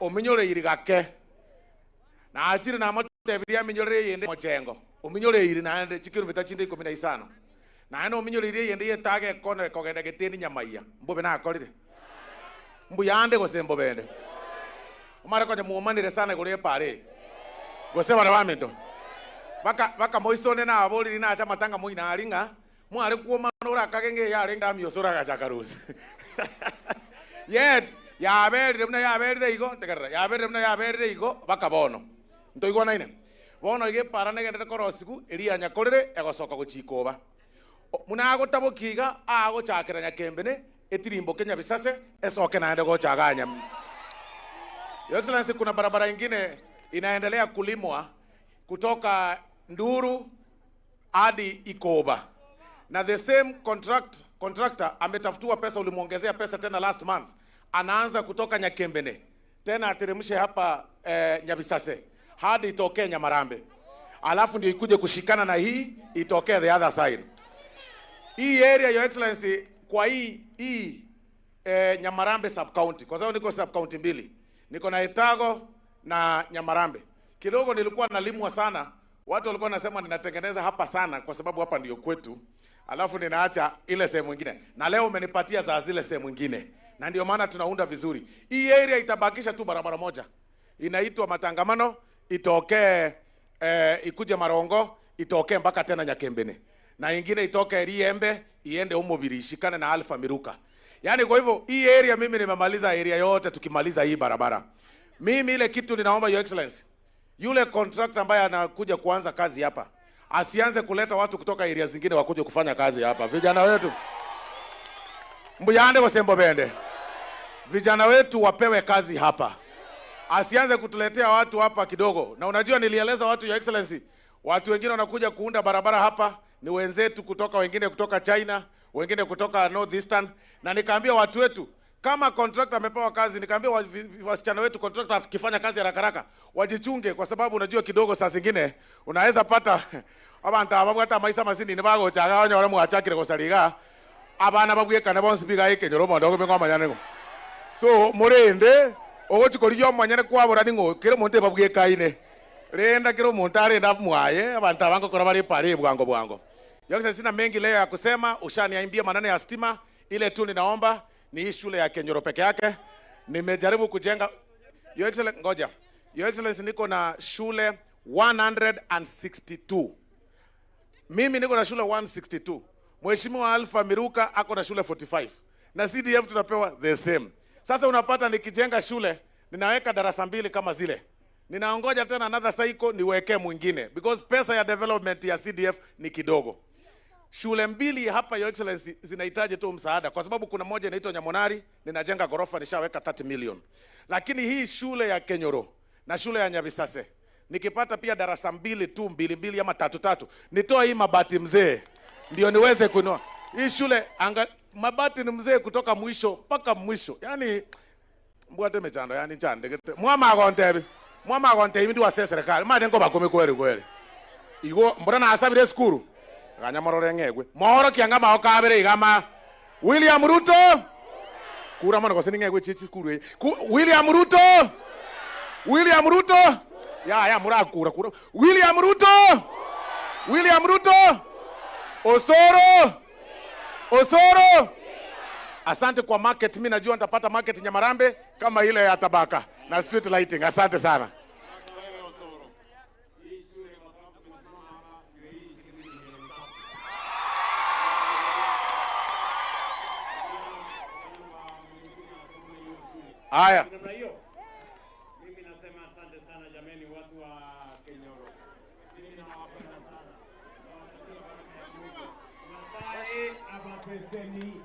Ominyore iri gake. Na achire na motebiria minyore yende mochengo. Ominyore iri na ande chikiru bitachinde 15. Na ano ominyore iri yende yetage kono kogenda geteni nyamaiya. Mbobe na akorire. Mbu yande gosembo bende. Umara koja muomanire sana gure pare. Gosema Parliament. Baka moisone na abori na acha matanga moina aringa. Mware kuoma nora kagenge ya renga miosora gachakarusi. Yet ya berde igo tegarra ya berde igo bakabono nto igo naine bono ige parane gende korosiku eria nyakorere egosoka gochikoba muna gotabo kiga ago chakira nyakembene etirimbo Kenya bisase esoke naende gochaganya. Your Excellency, kuna barabara ingine inaendelea kulimwa kutoka Nduru hadi Ikoba. Na the same contractor ametafutiwa pesa, ulimuongezea pesa tena last month. Anaanza kutoka Nyakembene. Tena ateremshe hapa Nyabisase. Hadi itokee Nyamarambe. Alafu ndio ikuje kushikana na hii itokee the other side. Hii area, Your Excellency, kwa hii Nyamarambe sub county. Kwa sababu niko sub county mbili. Niko na Etago na Nyamarambe. Kidogo nilikuwa nalimwa sana. Watu walikuwa nasema ninatengeneza hapa sana kwa sababu hapa ndio kwetu. Alafu ninaacha ile sehemu nyingine. Na leo umenipatia za zile sehemu nyingine. Na ndio maana tunaunda vizuri. Hii area itabakisha tu barabara moja. Inaitwa Matangamano, itokee ikuje Marongo, itokee mpaka tena Nyakembene. Na ingine itoke Riembe, iende Umobiri, ishikane na Alpha Miruka. Yaani kwa hivyo hii area mimi nimemaliza area yote tukimaliza hii barabara. Mimi ile kitu ninaomba Your Excellency, yule contractor ambaye anakuja kuanza kazi hapa, asianze kuleta watu kutoka area zingine wakuje kufanya kazi hapa. Vijana wetu mbuyande wasembo bende. Vijana wetu wapewe kazi hapa. Asianze kutuletea watu hapa kidogo. Na unajua nilieleza watu, Your Excellency, watu wengine wanakuja kuunda barabara hapa ni wenzetu kutoka, wengine kutoka China, wengine kutoka North Eastern, na nikaambia watu wetu kama contractor amepewa kazi, nikaambia wasichana wetu contractor akifanya kazi haraka haraka wajichunge, kwa sababu unajua kidogo saa zingine unaweza pata abantu ababwata maisa masini ne bago chaga onyo ora mwachakire gosaliga abana babwekana bonsi biga ekenyoro mondo go ngoma nyanengo. So murende ogochikoriyo mwanyane kwabora ningo kire monte babwekaine renda kiro montare nda mwaye abantu abango kora bari pare bwango. Yokse sina mengi leo ya kusema, ushaniambia maneno ya stima. Ile tu ninaomba ni hii shule ya Kenyoro peke yake. Nimejaribu kujenga, Your Excellency, ngoja. Your Excellency, niko na shule 162. Mimi niko na shule 162. Mheshimiwa Alpha Miruka ako na shule 45. Na CDF tunapewa the same. Sasa unapata nikijenga shule, ninaweka darasa mbili kama zile. Ninaongoja tena another cycle niweke mwingine, because pesa ya development ya CDF ni kidogo. Shule mbili hapa, Your Excellency, zinahitaji tu msaada, kwa sababu kuna moja inaitwa Nyamonari, ninajenga gorofa, nishaweka 30 million. Lakini hii shule ya Kenyoro na shule ya Nyabisase, nikipata pia darasa mbili tu, mbili ama tatu, nitoa hii mabati mzee ndio niweze kuinua hii shule. Mabati ni mzee kutoka mwisho mpaka mwisho. Yani mbwate mechando, yani chande mwama agonte ndi wa serikali ma dengo bakome kweli igo mbona asabire skuru ganyamorore ngegwe moro kianga ma okabere igama William Ruto kura mano gosini ngegwe chichi skuru William Ruto ya murakura William Ruto Osoro. Asante kwa market, mimi najua nitapata market Nyamarambe kama ile ya Tabaka na street lighting. Asante sana. Haya. Mimi nasema asante sana jameni, watu wa Kenyoro. Mimi nawapenda sana. Nasai abapeseni.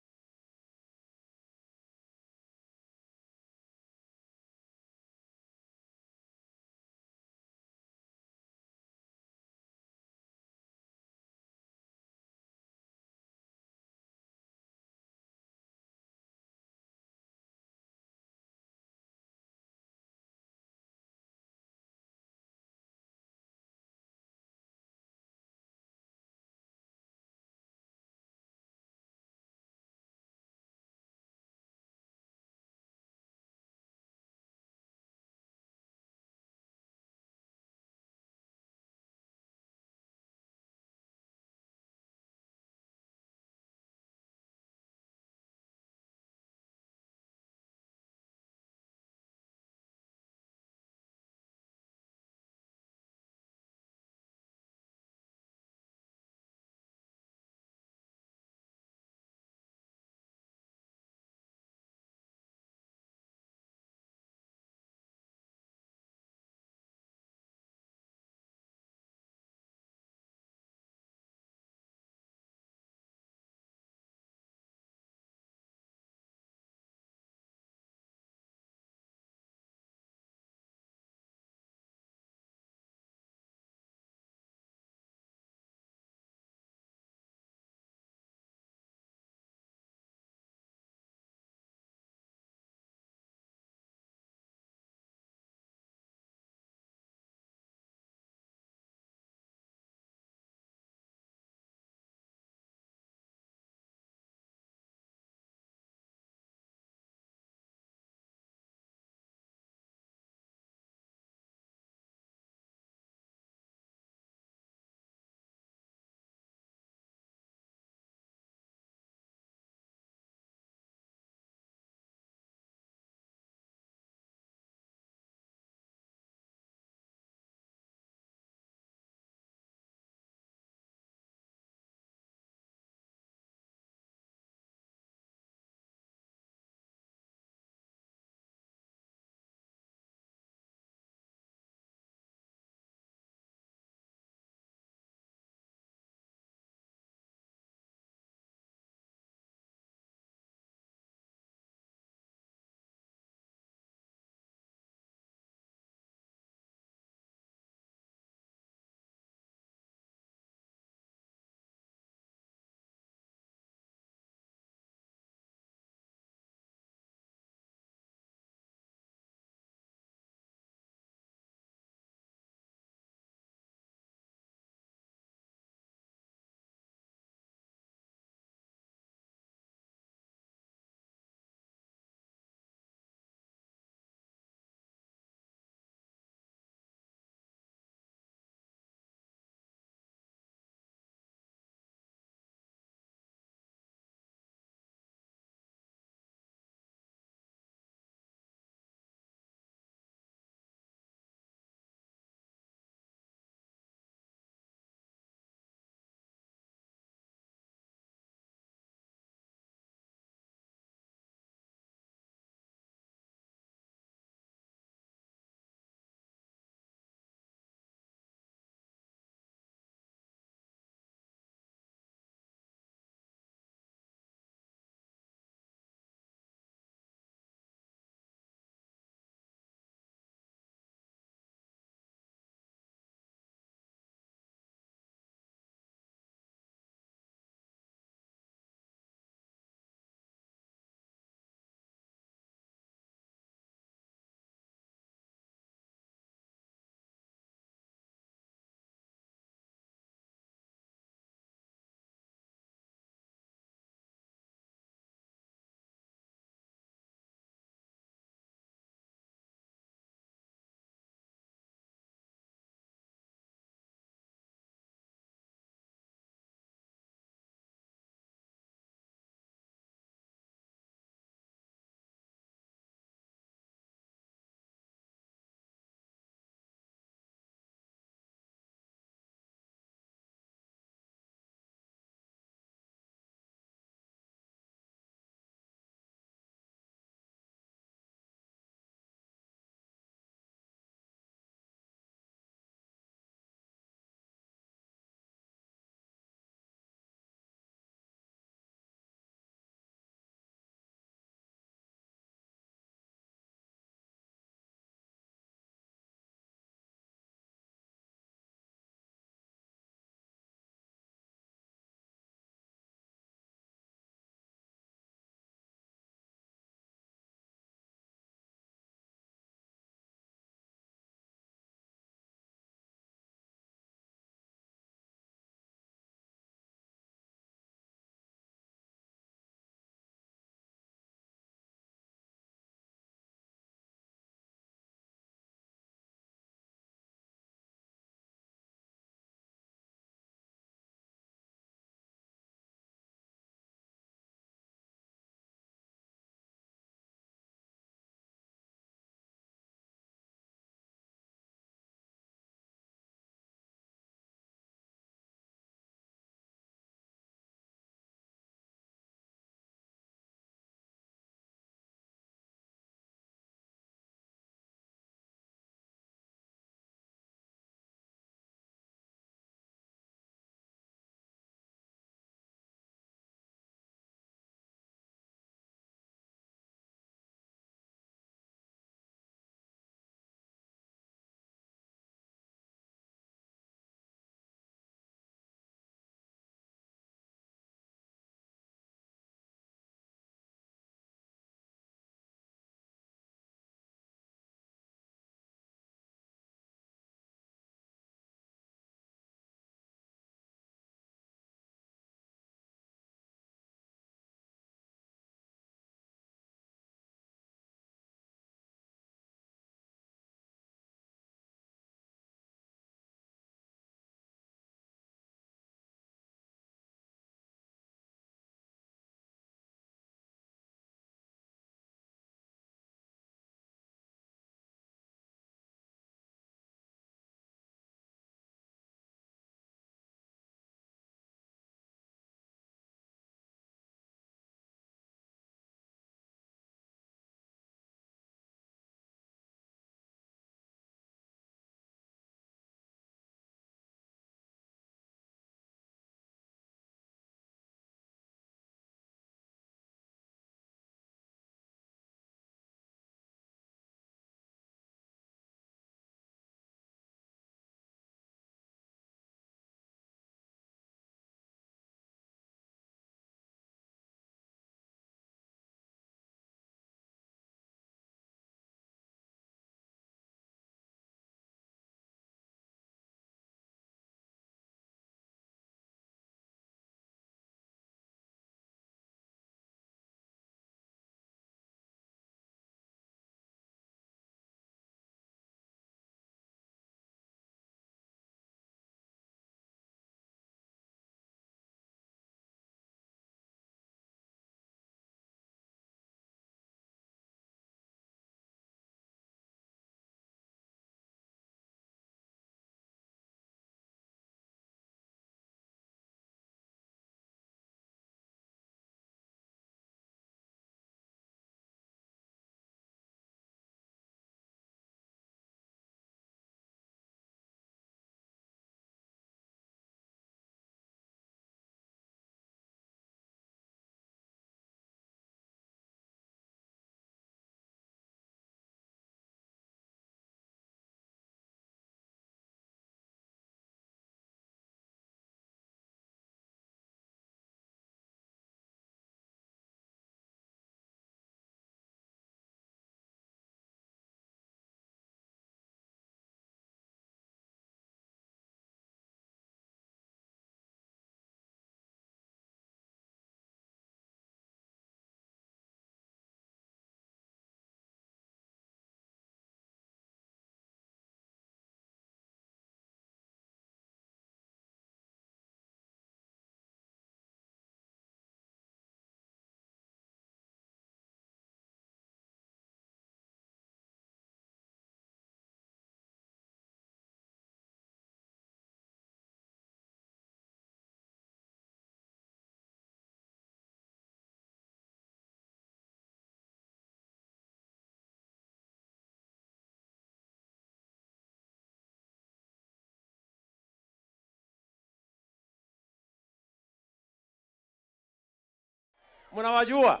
Mnawajua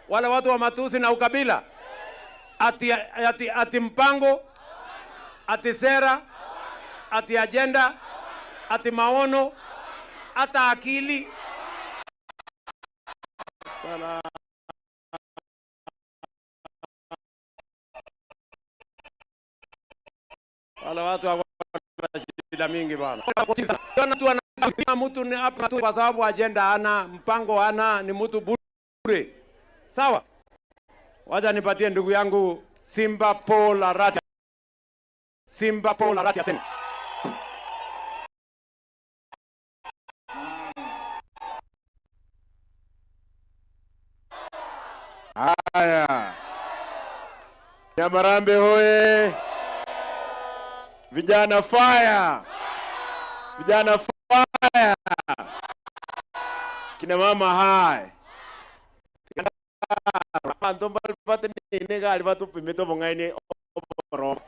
wale watu wa matusi na ukabila? Ati mpango, ati sera, ati agenda, ati maono, hata akili. Sana. Wale watu wana shida mingi bwana. Mtu ni hapa tu kwa sababu agenda ana, mpango ana, ni mtu bure. Sawa? Wacha nipatie ndugu yangu Simba Paul Arati. Simba Paul Arati asema. Haya. Nyamarambe hoye. Vijana fire. Vijana fire. Kina mama hai. Antomba pate ni gali watu pimito bongaini oporo.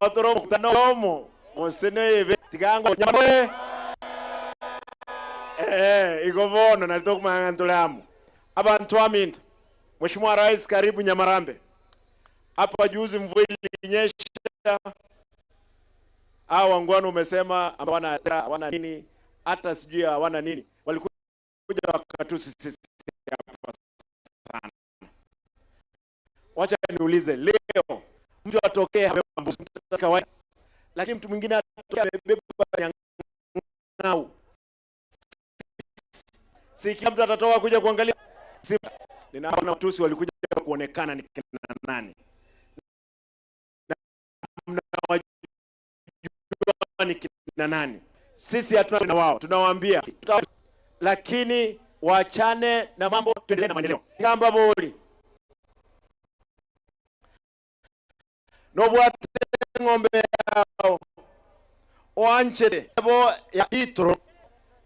Otoro mutanomo. Mosene tigango nyamwe. Igovono na tok mangantulamu. Abantu aminto. Mheshimiwa Rais, karibu Nyamarambe. Hapa juzi mvua ilinyesha. Hao wangwano umesema hawana nini, hata sijui hawana nini. Walikuja wakatusi sisi hapa sana. Wacha niulize leo, mtu atokea mbuzi kawaida, lakini mtu mwingine atokea amebeba nyang'au. Si kila mtu atatoka kuja kuangalia. Ninaona watusi walikuja kuonekana ni kina nani. Mnawajua ni kina nani. Sisi hatuna wao, tunawaambia lakini waachane na mambo, tuendelee na maendeleo. Kamba boli no bwate ng'ombe yao oanchete bo ya itro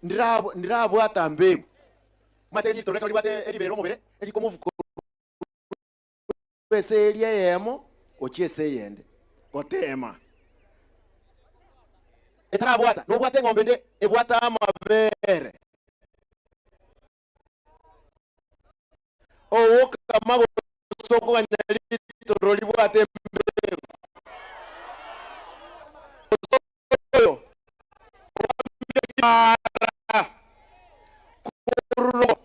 ndirabo atambe mate itro reka libate elibero mobere elikomo vuko pese elia yemo ochiese yende gotema etarabwata no bwate ng'ombe nde ebwata amabere owoka mago soko ganyali toroli bwate mbere oyo kururo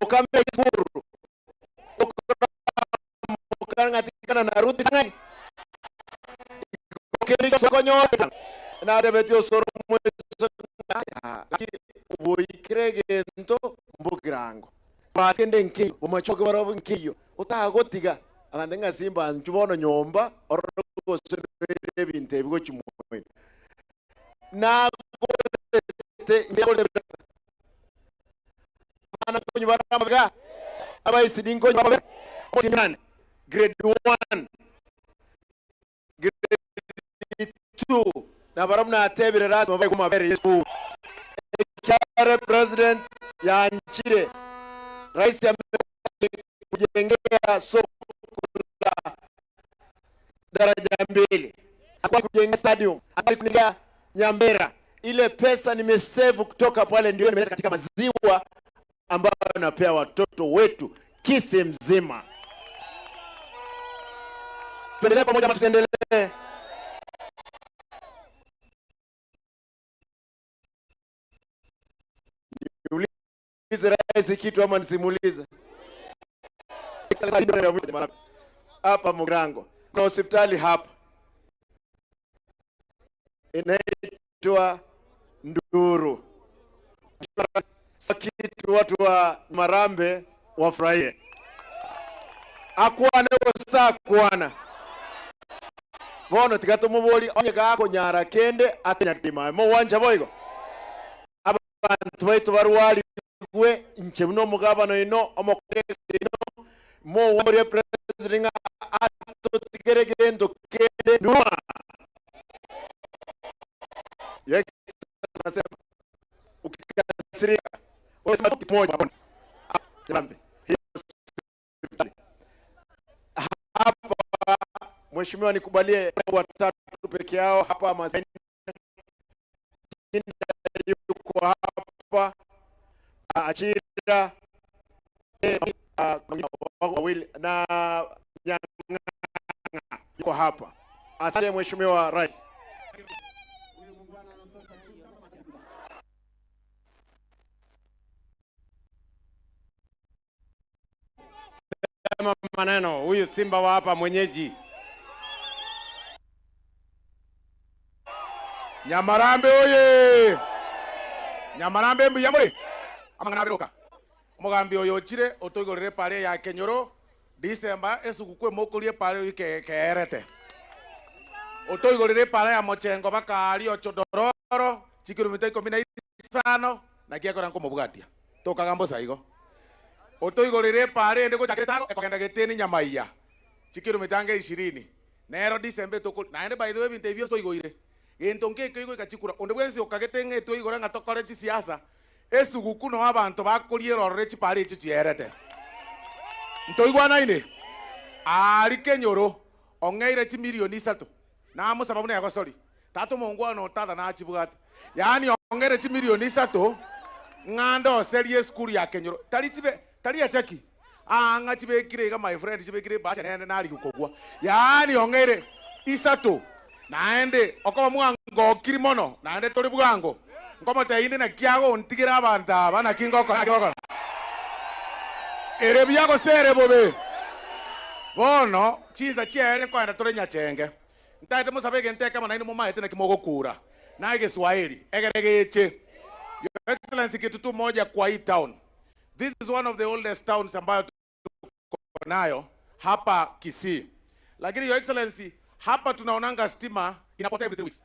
okame kururo okanga tikana na ruti ngani okeli soko nyota na debetio soro mweso boy kregento mbugirango baskende nki umachoke baro nkiyo utagotiga akandenga simba nchubono nyomba orogo sene binte bigo chimwe na te ndebole ana kunywa baramaga abaisi dingo nyomba sinane grade 1 grade 2 na baramna atebire rasma bai kuma bere yesu kare president ya nchire rais kujengea soko la daraja mbili, akwa kujenga stadium, akwa kujenga Nyambera. Ile pesa nimesave kutoka pale ndio nimeleta katika maziwa ambayo napea watoto wetu Kisii mzima. Tuendelee pamoja ama tusiendelee? Niulize rais kitu ama nisimulize? Hapa Mugrango kuna hospitali hapa inaitwa Nduru. Kitu watu wa Marambe wafurahie. Akwane osta kwana. Bono tigato muboli onye kako nyara kende atanyakima. Mo wanja boygo. Abantu baitu barwali kwe inche no mugabano ino omokrese ino mo wori president ato tigeregendo kende numa. Yes, nasema ukikasiria unasema kitu moja hapo. Jambe. Hapa mheshimiwa nikubalie watatu peke yao hapa Masaini yuko hapa Achira wawili na Nyang'ang'a yuko hapa. Asante Mheshimiwa Rais. Sema maneno, huyu simba wa hapa mwenyeji. Nyamarambe oye! Nyamarambe mbuya muri amangana biroka umugambi oyo chire otoigorere pare ya Kenyoro December esugukwe mokorie pare ikeerete otoigorere pare ya Mochengo bakari ochodororo chikilomita 15 na kiekora nkomubugatia tokagambo saigo otoigorere pare ndiko chaketago ekogenda geteni Nyamaiya chikilomita 20 nero December toko naende by the way binte byo toigoire gento ngeke igo ikachikura onde bwensi okagetenge toigora ngatokore chi siasa esuguku no abantu bakorie rorore chipare ichi chierete ntoigwana ine ari Kenyoro ongeire chi milioni 3 na musababu ne yagosori tatu mongwano tada na chibugata yani ongeire chi milioni 3 ngando serie school ya Kenyoro tari achaki anga chibe ga my friend chibe kire basha nene nari gukogwa yani ongeire 3 naende okoma mwango kirimono naende tori bwango ngoma tainde na kiago ntigira abantu abana kingoko ere byago sere bobe bono chiza chiere kwenda tori Nyachenge ntaite musabege nteka mana ine mumaete na kimogo kura na Kiswahili egeregeche Your Excellency kitu tu moja kwa hii town. This is one of the oldest towns ambayo tuko nayo hapa Kisii, lakini Your Excellency hapa tunaonanga stima inapotea every 3 weeks.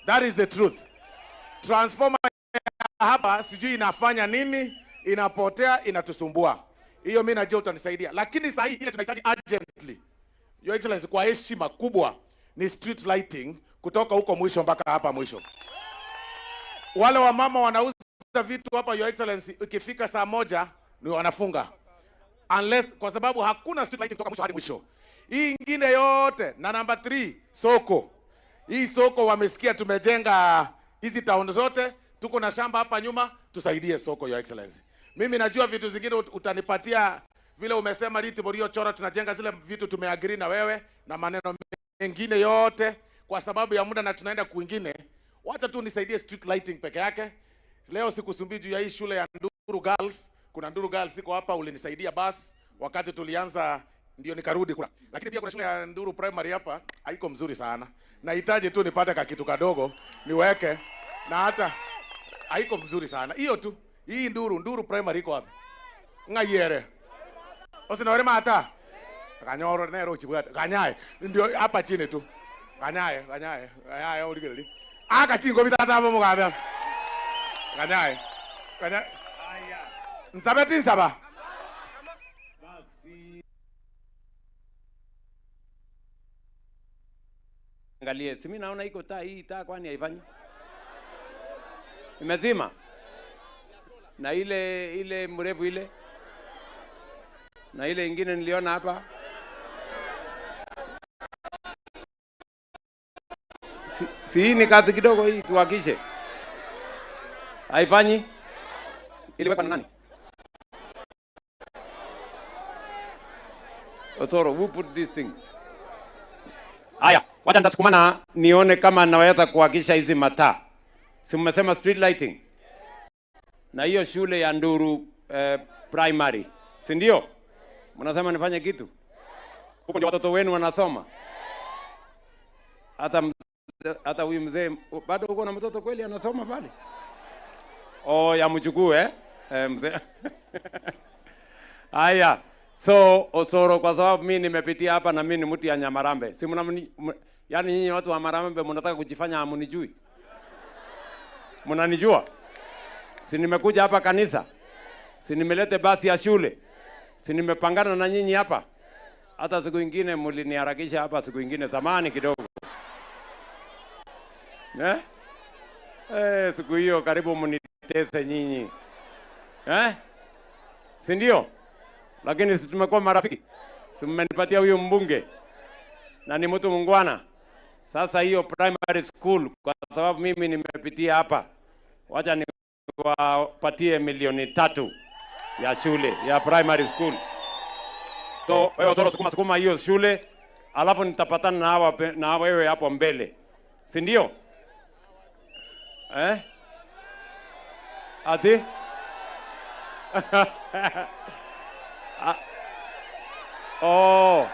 That is the truth. Transformer hapa sijui inafanya nini, inapotea, inatusumbua. Hiyo mimi najua utanisaidia. Lakini sasa ile tunahitaji urgently, Your Excellency, kwa heshima kubwa, ni street lighting kutoka huko mwisho mpaka hapa mwisho. Wale wa mama wanauza vitu hapa, Your Excellency, ikifika saa 1 ni wanafunga. Unless kwa sababu hakuna street lighting kutoka mwisho hadi mwisho. Hii ingine yote na number 3 soko. Hii soko wamesikia tumejenga hizi town zote, tuko na shamba hapa nyuma, tusaidie soko, Your Excellency. Mimi najua vitu zingine utanipatia vile umesema liti borio chora, tunajenga zile vitu tumeagree na wewe na maneno mengine yote kwa sababu ya muda na tunaenda kuingine. Wacha tu nisaidie street lighting peke yake. Leo sikusumbii juu ya hii shule ya Nduru Girls. Kuna Nduru Girls siko hapa, ulinisaidia basi wakati tulianza ndio nikarudi kula. Lakini pia kuna shule ya Nduru Primary hapa, haiko mzuri sana. Nahitaji tu nipate kitu kadogo niweke na hata haiko mzuri sana. Hiyo tu. Hii Nduru Primary iko hapa. Ngayere. Osinore mata. Kanyoro nero chibwata. Kanyaye. Ndio hapa chini tu. Kanyaye. Haya uligeli. Aka chingo bitata hapo mugabe. Kanyaye. Haya. Nsabeti nsaba. Angalie, si mimi naona iko taa hii taa kwani haifanyi? Imezima. Na ile mrefu ile. Na ile ingine niliona hapa. Si hii ni kazi kidogo hii tuhakishe. Haifanyi? Iliwekwa na nani? Osoro, who put these things? Aya, wacha nitasukumana nione kama naweza kuhakisha hizi mataa. Si mmesema street lighting? Na hiyo shule ya Nduru Primary. Si ndio? Mnasema nifanye kitu? Huko ndio watoto wenu wanasoma. Hata huyu mzee bado uko na mtoto kweli anasoma pale? Oh, ya mchukue mzee. Aya. So Osoro, kwa sababu mimi nimepitia hapa na mimi ni mtu ya Nyamarambe. Si yani nyinyi watu wa Nyamarambe mnataka kujifanya hamunijui? Mnanijua? Si nimekuja hapa kanisa? Si nimelete basi ya shule? Si nimepangana na nyinyi hapa? Hata siku nyingine mliniharakisha hapa siku nyingine zamani kidogo. Siku hiyo karibu mnitese nyinyi. Si ndio? Lakini si tumekuwa marafiki. Si mmenipatia huyo mbunge. Na ni mtu mungwana. Sasa hiyo primary school kwa sababu mimi nimepitia hapa. Wacha ni niwapatie milioni 3 ya shule ya primary school. So wewe solo sukuma hiyo shule, alafu nitapatana na wewe hapo mbele, si ndio? Ati oh,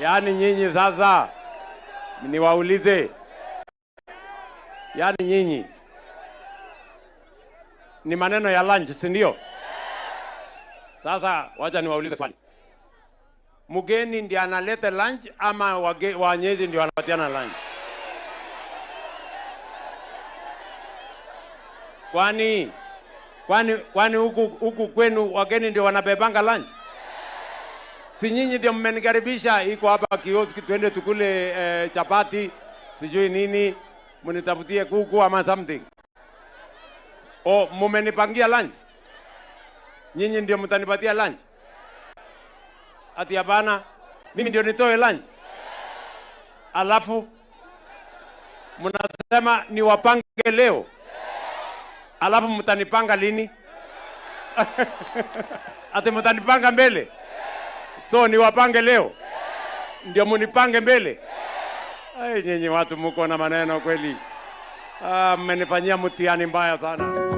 yaani nyinyi sasa niwaulize, yaani nyinyi ni maneno ya lunch, si ndio? Sasa wacha niwaulize swali. Mgeni ndiye analeta lunch ama wenyeji ndio wanapatiana lunch? Kwani huku kwenu wageni ndio wanabebanga lunch? Si nyinyi ndio mmenikaribisha, iko hapa kioski, twende tukule chapati sijui nini, mnitafutie kuku ama something. Oh, mmenipangia lunch? Nyinyi ndio mtanipatia lunch? Ati hapana, mimi ndio nitoe lunch? Alafu mnasema niwapange leo, alafu mtanipanga lini? Ati mtanipanga mbele? So niwapange leo ndio munipange mbele? Ai, nyinyi watu mko na maneno kweli. Mmenifanyia mtihani mbaya sana.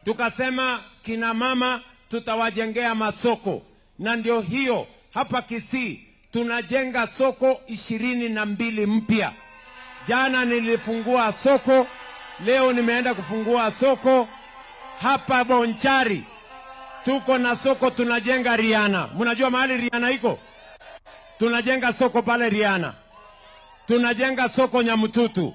tukasema kina mama tutawajengea masoko, na ndio hiyo hapa Kisii tunajenga soko 22 mpya. Jana nilifungua soko, leo nimeenda kufungua soko hapa Bonchari. Tuko na soko tunajenga Riana. Mnajua mahali Riana iko? Tunajenga soko pale Riana. Tunajenga soko Nyamututu.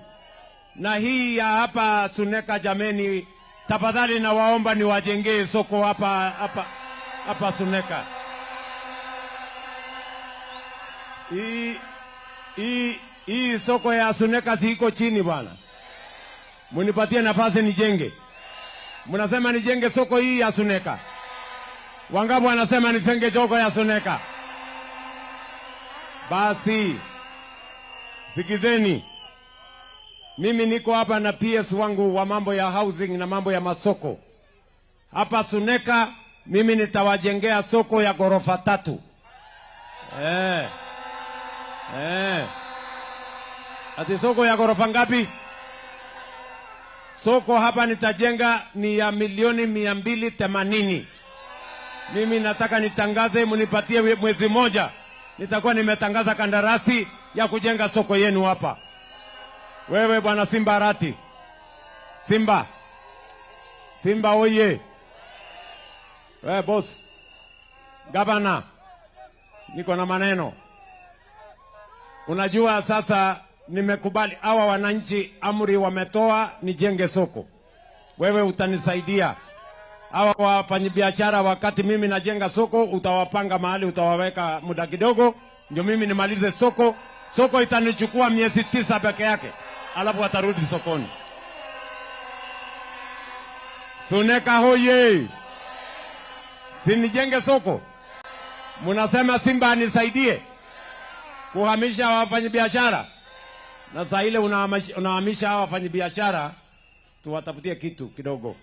Na hii ya hapa Suneka, jameni, tafadhali na waomba niwajengee soko hapa Suneka. Hii soko ya Suneka si iko chini bwana. Munipatie nafasi nijenge. Mnasema nijenge soko hii ya Suneka. Wangapi wanasema nijenge soko ya Suneka? Basi sikizeni. Mimi niko hapa na PS wangu wa mambo ya housing na mambo ya masoko. Hapa Suneka mimi nitawajengea soko ya ghorofa 3. Ati soko ya ghorofa ngapi? Soko hapa nitajenga ni ya milioni 280. Mimi nataka nitangaze, munipatie mwezi moja, nitakuwa nimetangaza kandarasi ya kujenga soko yenu hapa. Wewe bwana Simba Arati. Simba oye. Wewe boss. Gavana. Niko na maneno. Unajua sasa nimekubali hawa wananchi amri wametoa nijenge soko. Wewe utanisaidia. Hawa wafanyabiashara wakati mimi najenga soko utawapanga mahali, utawaweka muda kidogo ndio mimi nimalize soko. Soko itanichukua miezi 9 peke yake. Alafu watarudi sokoni. Suneka hoye. Sinijenge soko. Munasema Simba anisaidie kuhamisha wafanyabiashara. Na saa ile unahamisha hawa wafanyabiashara, tuwatafutie kitu kidogo.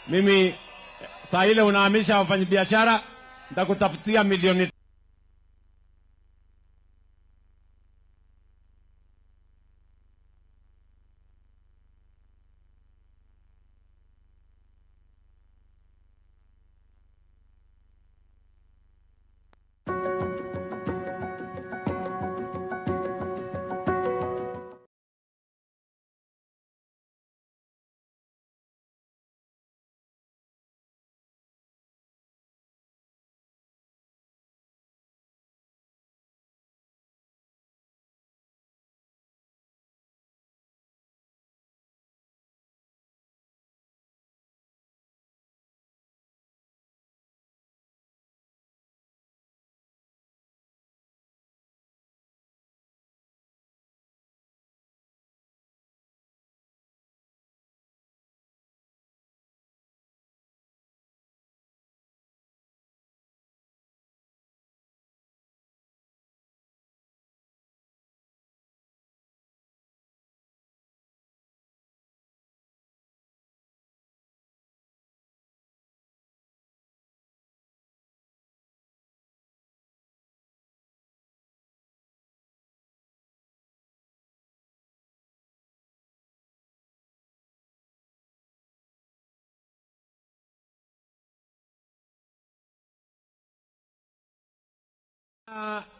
Mimi saa ile unahamisha wafanyabiashara, nitakutafutia milioni .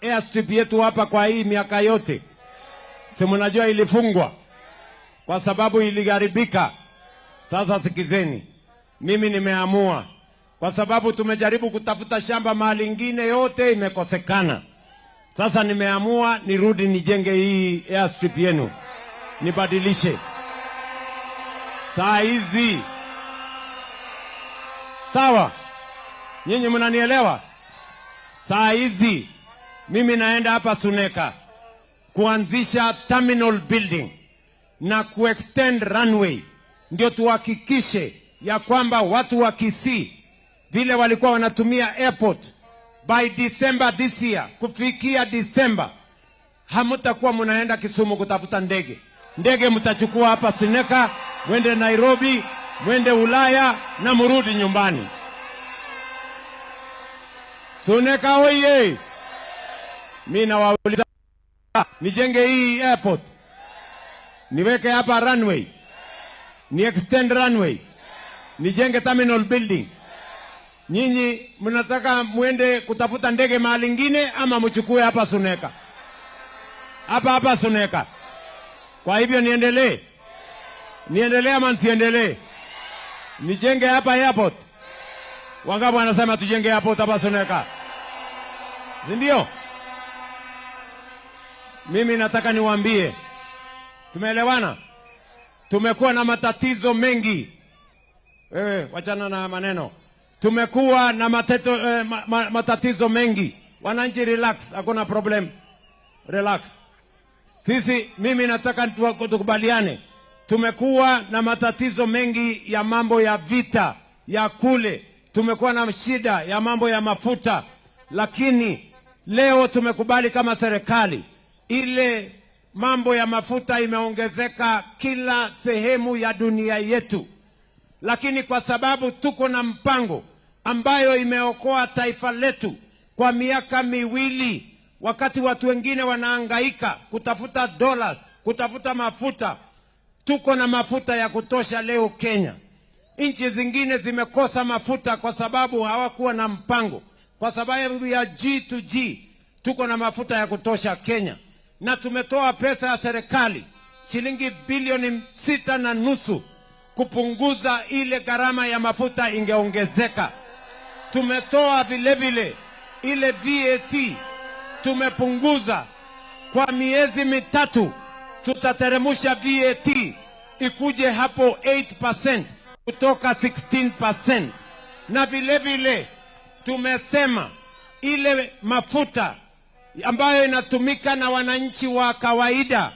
Airstrip yetu hapa kwa hii miaka yote, si mnajua ilifungwa kwa sababu iliharibika. Sasa sikizeni, mimi nimeamua, kwa sababu tumejaribu kutafuta shamba mahali ingine yote imekosekana. Sasa nimeamua nirudi nijenge hii airstrip yenu, nibadilishe saa hizi. Sawa? Nyinyi mnanielewa? Saa hizi mimi naenda hapa Suneka kuanzisha terminal building na kuextend runway, ndio tuhakikishe ya kwamba watu wa Kisii vile walikuwa wanatumia airport by December this year, kufikia December hamtakuwa mnaenda Kisumu kutafuta ndege. Ndege mtachukua hapa Suneka, mwende Nairobi, mwende Ulaya na murudi nyumbani. Suneka oye. Mimi nawauliza, nijenge hii airport, niweke hapa runway, ni extend runway, nijenge terminal building. Nyinyi mnataka muende kutafuta ndege mahali ingine ama mchukue hapa Suneka? Hapa Suneka. Kwa hivyo niendelee ama nsiendelee? Nijenge hapa airport? Wangapi wanasema tujenge airport hapa Suneka? Ndio. Mimi nataka niwaambie, tumeelewana? Tumekuwa na matatizo mengi. Wewe wachana na maneno. Tumekuwa na matatizo mengi. Wananchi relax, hakuna problem. Relax. Mimi nataka tukubaliane. Tumekuwa na matatizo mengi ya mambo ya vita, ya kule. Tumekuwa na shida ya mambo ya mafuta. Lakini leo tumekubali kama serikali, ile mambo ya mafuta imeongezeka kila sehemu ya dunia yetu. Lakini kwa sababu tuko na mpango ambayo imeokoa taifa letu kwa miaka miwili, wakati watu wengine wanahangaika kutafuta dollars, kutafuta mafuta, tuko na mafuta ya kutosha leo Kenya. Nchi zingine zimekosa mafuta kwa sababu hawakuwa na mpango. Kwa sababu ya G2G, tuko na mafuta ya kutosha Kenya. Na tumetoa pesa ya serikali, shilingi bilioni 6.5 kupunguza ile gharama ya mafuta ingeongezeka. Tumetoa vile ile VAT, tumepunguza kwa miezi mitatu. Tutateremusha VAT ikuje hapo 8% kutoka 16%. Na vile tumesema ile mafuta ambayo inatumika na wananchi wa kawaida,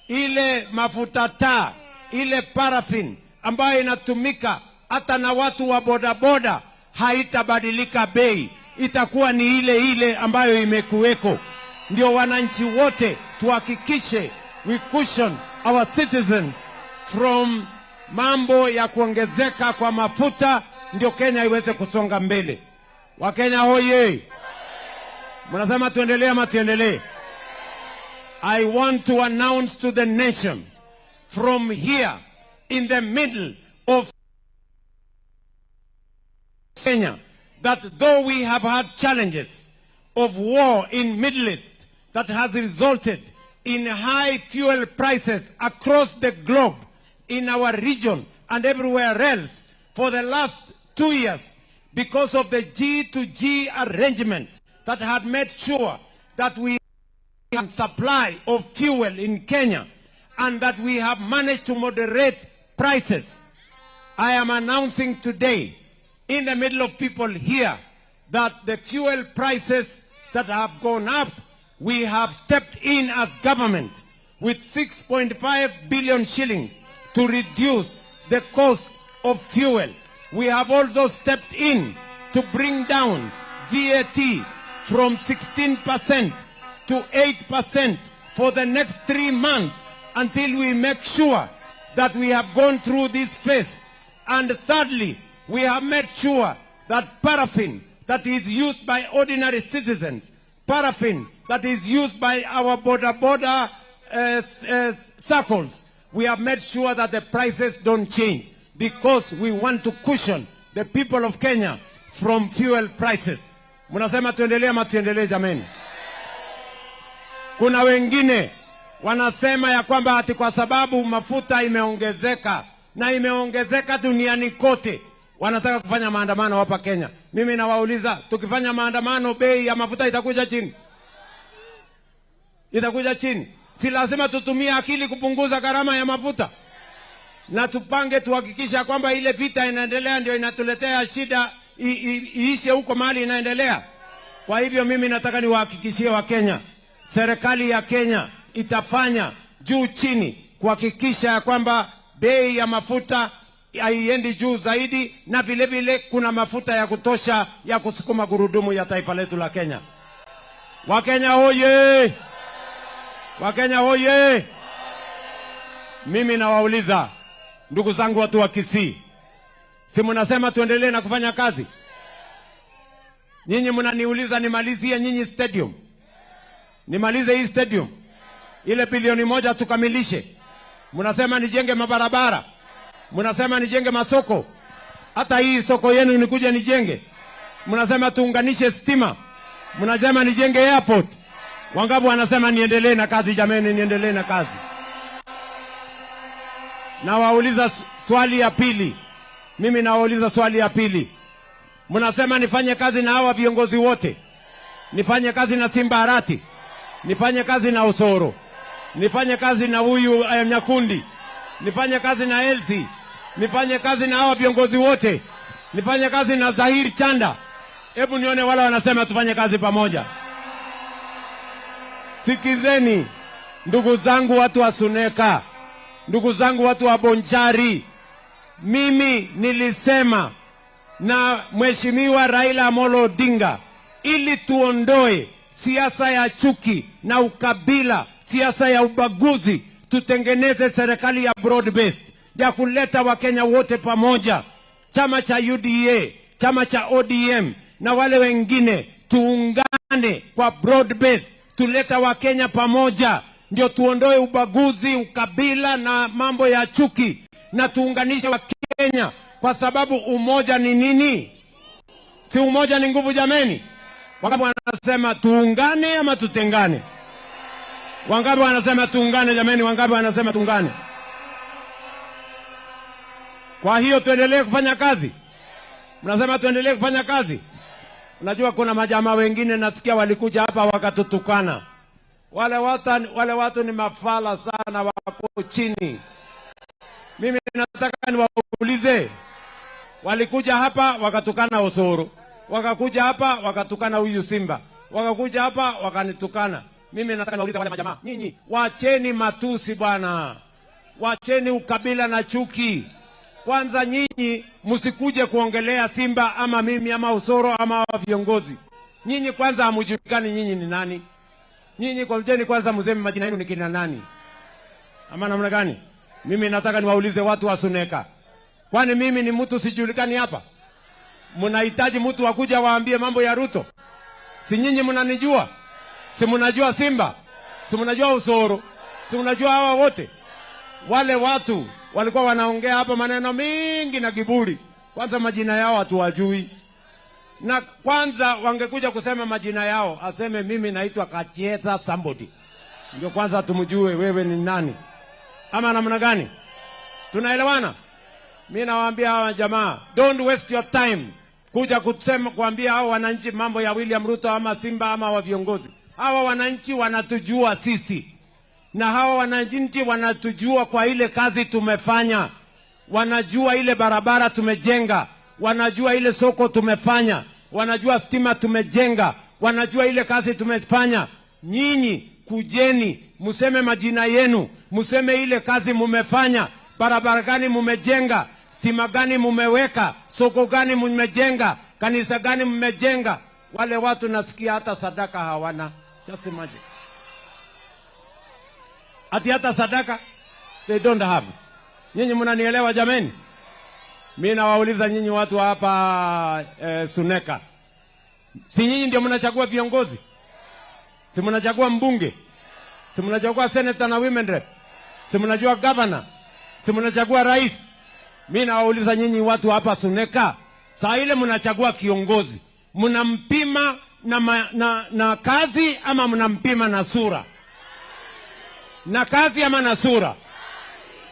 ile mafuta taa, ile paraffin ambayo inatumika hata na watu wa bodaboda, haitabadilika bei, itakuwa ni ile ambayo imekuweko. Ndio wananchi wote tuhakikishe we cushion our citizens from mambo ya kuongezeka kwa mafuta, ndio Kenya iweze kusonga mbele. Wakenya hoye! Mnasema tuendelee ama tuendelee? I want to announce to the nation from here in the middle of Kenya that though we have had challenges of war in Middle East that has resulted in high fuel prices across the globe, in our region and everywhere else for the last 2 years, because of the G2G arrangement that had made sure that we have supply of fuel in Kenya and that we have managed to moderate prices. I am announcing today in the middle of people here that the fuel prices that have gone up, we have stepped in as government with 6.5 billion shillings to reduce the cost of fuel. We have also stepped in to bring down VAT from 16% to 8% for the next 3 months until we make sure that we have gone through this phase. And thirdly, we have made sure that paraffin that is used by ordinary citizens, paraffin that is used by our border circles, we have made sure that the prices don't change because we want to cushion the people of Kenya from fuel prices. Mnasema tuendelee ama tuendelee jameni? Kuna wengine wanasema ya kwamba ati kwa sababu mafuta imeongezeka na imeongezeka duniani kote, wanataka kufanya maandamano hapa Kenya. Mimi nawauliza, tukifanya maandamano bei ya mafuta itakuja chini? Itakuja chini? Si lazima tutumie akili kupunguza gharama ya mafuta? Na tupange tuhakikisha kwamba ile vita inaendelea ndio inatuletea shida iishe huko mahali inaendelea. Kwa hivyo mimi nataka niwahakikishie wa Kenya, serikali ya Kenya itafanya juu chini kuhakikisha kwamba bei ya mafuta haiendi juu zaidi, na vile vile kuna mafuta ya kutosha ya kusukuma gurudumu ya taifa letu la Kenya. Wakenya hoye! Wakenya hoye! Mimi nawauliza ndugu zangu watu wa Kisii, si mnasema tuendelee na kufanya kazi? Nyinyi mnaniuliza nimalizie nyinyi stadium. Nimalize hii stadium. Ile bilioni 1 tukamilishe. Mnasema nijenge mabarabara. Mnasema nijenge masoko. Hata hii soko yenu nikuje nijenge. Mnasema tuunganishe stima. Mnasema nijenge airport. Wangapi wanasema niendelee na kazi jameni, niendelee na kazi. Na wauliza swali ya pili. Mimi nawauliza swali ya pili. Mnasema nifanye kazi na hawa viongozi wote. Nifanye kazi na Simba Arati. Nifanye kazi na Osoro. Nifanye kazi na huyu Nyakundi. Nifanye kazi na Elsie. Nifanye kazi na hawa viongozi wote. Nifanye kazi na Zahiri Chanda. Hebu nione wale wanasema tufanye kazi pamoja. Sikizeni, ndugu zangu watu wa Suneka, ndugu zangu watu wa Bonchari, mimi nilisema na Mheshimiwa Raila Amolo Odinga ili tuondoe siasa ya chuki na ukabila, siasa ya ubaguzi, tutengeneze serikali ya broad based ya kuleta Wakenya wote pamoja. Chama cha UDA, chama cha ODM na wale wengine tuungane kwa broad based, tuleta Wakenya pamoja, ndio tuondoe ubaguzi, ukabila na mambo ya chuki, na tuunganishe Wakenya, kwa sababu umoja ni nini? Si umoja ni nguvu jameni? Wangapi wanasema tuungane ama tutengane? Wangapi wanasema tuungane jameni? Wangapi wanasema tuungane? Kwa hiyo tuendelee kufanya kazi. Mnasema tuendelee kufanya kazi. Unajua kuna majamaa wengine nasikia walikuja hapa wakatutukana. Wale watu ni mafala sana, wako chini. Mimi nataka niwaulize, walikuja hapa wakatukana Osoro, wakakuja hapa wakatukana huyu Simba, wakakuja hapa wakanitukana. Mimi nataka niwaulize wale majamaa, nyinyi wacheni matusi bwana. Wacheni ukabila na chuki. Kwanza nyinyi msikuje kuongelea Simba ama mimi ama Osoro ama viongozi. Nyinyi kwanza hamujulikani nyinyi ni nani. Nyinyi kwanza mseme majina yenu ni kina nani. Ama namna gani? Mimi nataka niwaulize watu wa Suneka. Kwani mimi ni mtu sijulikani hapa? Mnahitaji mtu akuja waambie mambo ya Ruto? Si nyinyi mnanijua? Si mnajua Simba? Si mnajua Osoro? Si mnajua hawa wote? Wale watu walikuwa wanaongea hapa maneno mingi na kiburi. Kwanza majina yao hatuwajui. Na kwanza wangekuja kusema majina yao, aseme mimi naitwa Kachieta somebody. Ndio kwanza tumjue wewe ni nani. Ama namna gani? Tunaelewana? Mimi nawaambia hawa jamaa, don't waste your time kuja kusema kuambia hao wananchi mambo ya William Ruto ama Simba ama wa viongozi. Hawa wananchi wanatujua sisi. Na hawa wananchi wanatujua kwa ile kazi tumefanya. Wanajua ile barabara tumejenga. Wanajua ile soko tumefanya. Wanajua stima tumejenga. Wanajua ile kazi tumefanya. Nyinyi kujeni, museme majina yenu, museme ile kazi mumefanya, barabara gani mumejenga, stima gani mumeweka, soko gani mumejenga, kanisa gani mumejenga. Wale watu nasikia hata sadaka hawana. Just imagine. Hata sadaka they don't have. Nyinyi mnanielewa jameni? Mimi nawauliza nyinyi watu hapa Suneka. Si nyinyi ndio mnachagua viongozi? Si mnachagua mbunge? Si mnachagua senator na women rep? Si mnajua governor? Si mnachagua rais? Mimi nawauliza nyinyi watu hapa Suneka, saa ile mnachagua kiongozi, mnampima na kazi ama mnampima na sura? Na kazi ama na sura?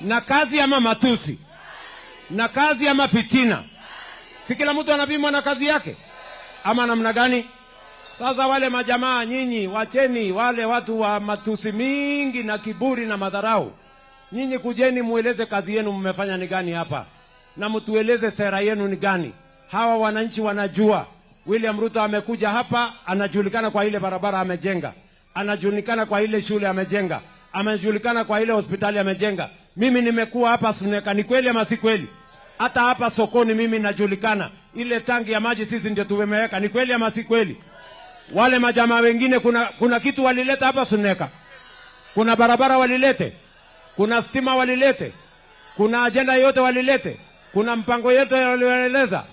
Na kazi ama matusi? Na kazi ama fitina? Si kila mtu anapimwa na kazi yake? Ama namna gani? Sasa wale majamaa nyinyi, wacheni wale watu wa matusi mingi na kiburi na madharau. Nyinyi kujeni mueleze kazi yenu mmefanya ni gani hapa. Na mtueleze sera yenu ni gani. Hawa wananchi wanajua. William Ruto amekuja hapa, anajulikana kwa ile barabara amejenga. Anajulikana kwa ile shule amejenga. Amejulikana kwa ile hospitali amejenga. Mimi nimekuwa hapa Suneka, ni kweli ama si kweli? Hata hapa sokoni mimi najulikana. Ile tangi ya maji sisi ndio tumeweka, ni kweli ama si kweli? Wale majamaa wengine kuna kitu walileta hapa Suneka. Kuna barabara walilete. Kuna stima walilete. Kuna ajenda yote walilete. Kuna mpango yote walieleza.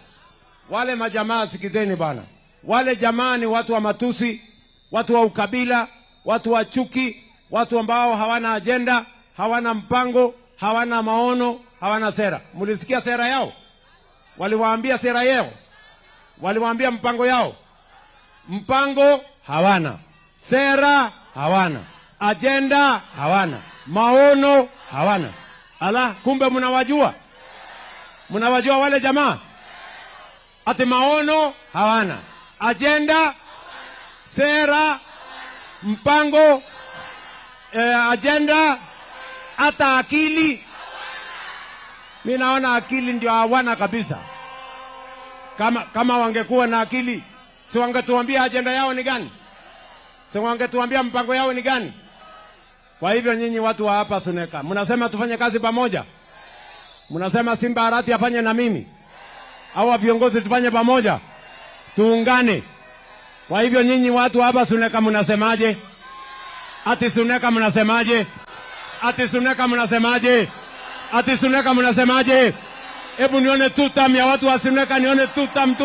Wale majamaa sikizeni bana. Wale jamaa ni watu wa matusi, watu wa ukabila, watu wa chuki, watu ambao hawana ajenda, hawana mpango, hawana maono, hawana sera. Mulisikia sera yao? Waliwaambia sera yao, waliwaambia mpango yao. Mpango hawana, sera hawana, agenda hawana, maono hawana. Ala, kumbe mnawajua, mnawajua wale jamaa. Ati maono hawana, agenda, sera, mpango, agenda, hata akili. Mimi naona akili ndio hawana kabisa. Kama wangekuwa na akili, si wangetuambia agenda yao ni gani? Si wangetuambia mpango yao ni gani? Kwa hivyo nyinyi watu wa hapa Suneka, mnasema tufanye kazi pamoja? Mnasema Simba Arati afanye na mimi? Au viongozi tufanye pamoja? Tuungane. Kwa hivyo nyinyi watu hapa Suneka mnasemaje? Ati Suneka mnasemaje? Ati Suneka mnasemaje? Ati Suneka mnasemaje? Hebu nione tutam ya watu wa Suneka, nione tutam.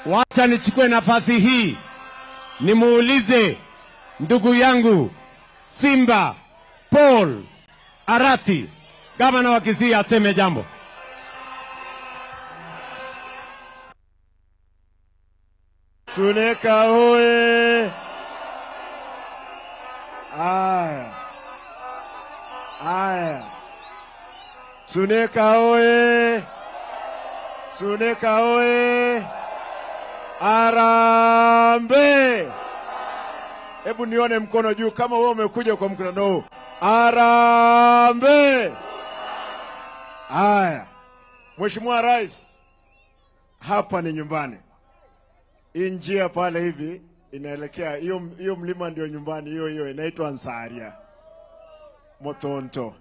Wacha nichukue nafasi hii nimuulize ndugu yangu Simba Paul Arati, gavana wa Kisii, aseme jambo. Suneka hoye! Aya. Suneka hoye! Suneka hoye! Arambe! Hebu nione mkono juu kama wewe umekuja kwa mkutano huu. Arambe! Aya. Mheshimiwa Rais, hapa ni nyumbani. Hii njia pale hivi inaelekea hiyo mlima ndio nyumbani, hiyo inaitwa Nsaria Motonto.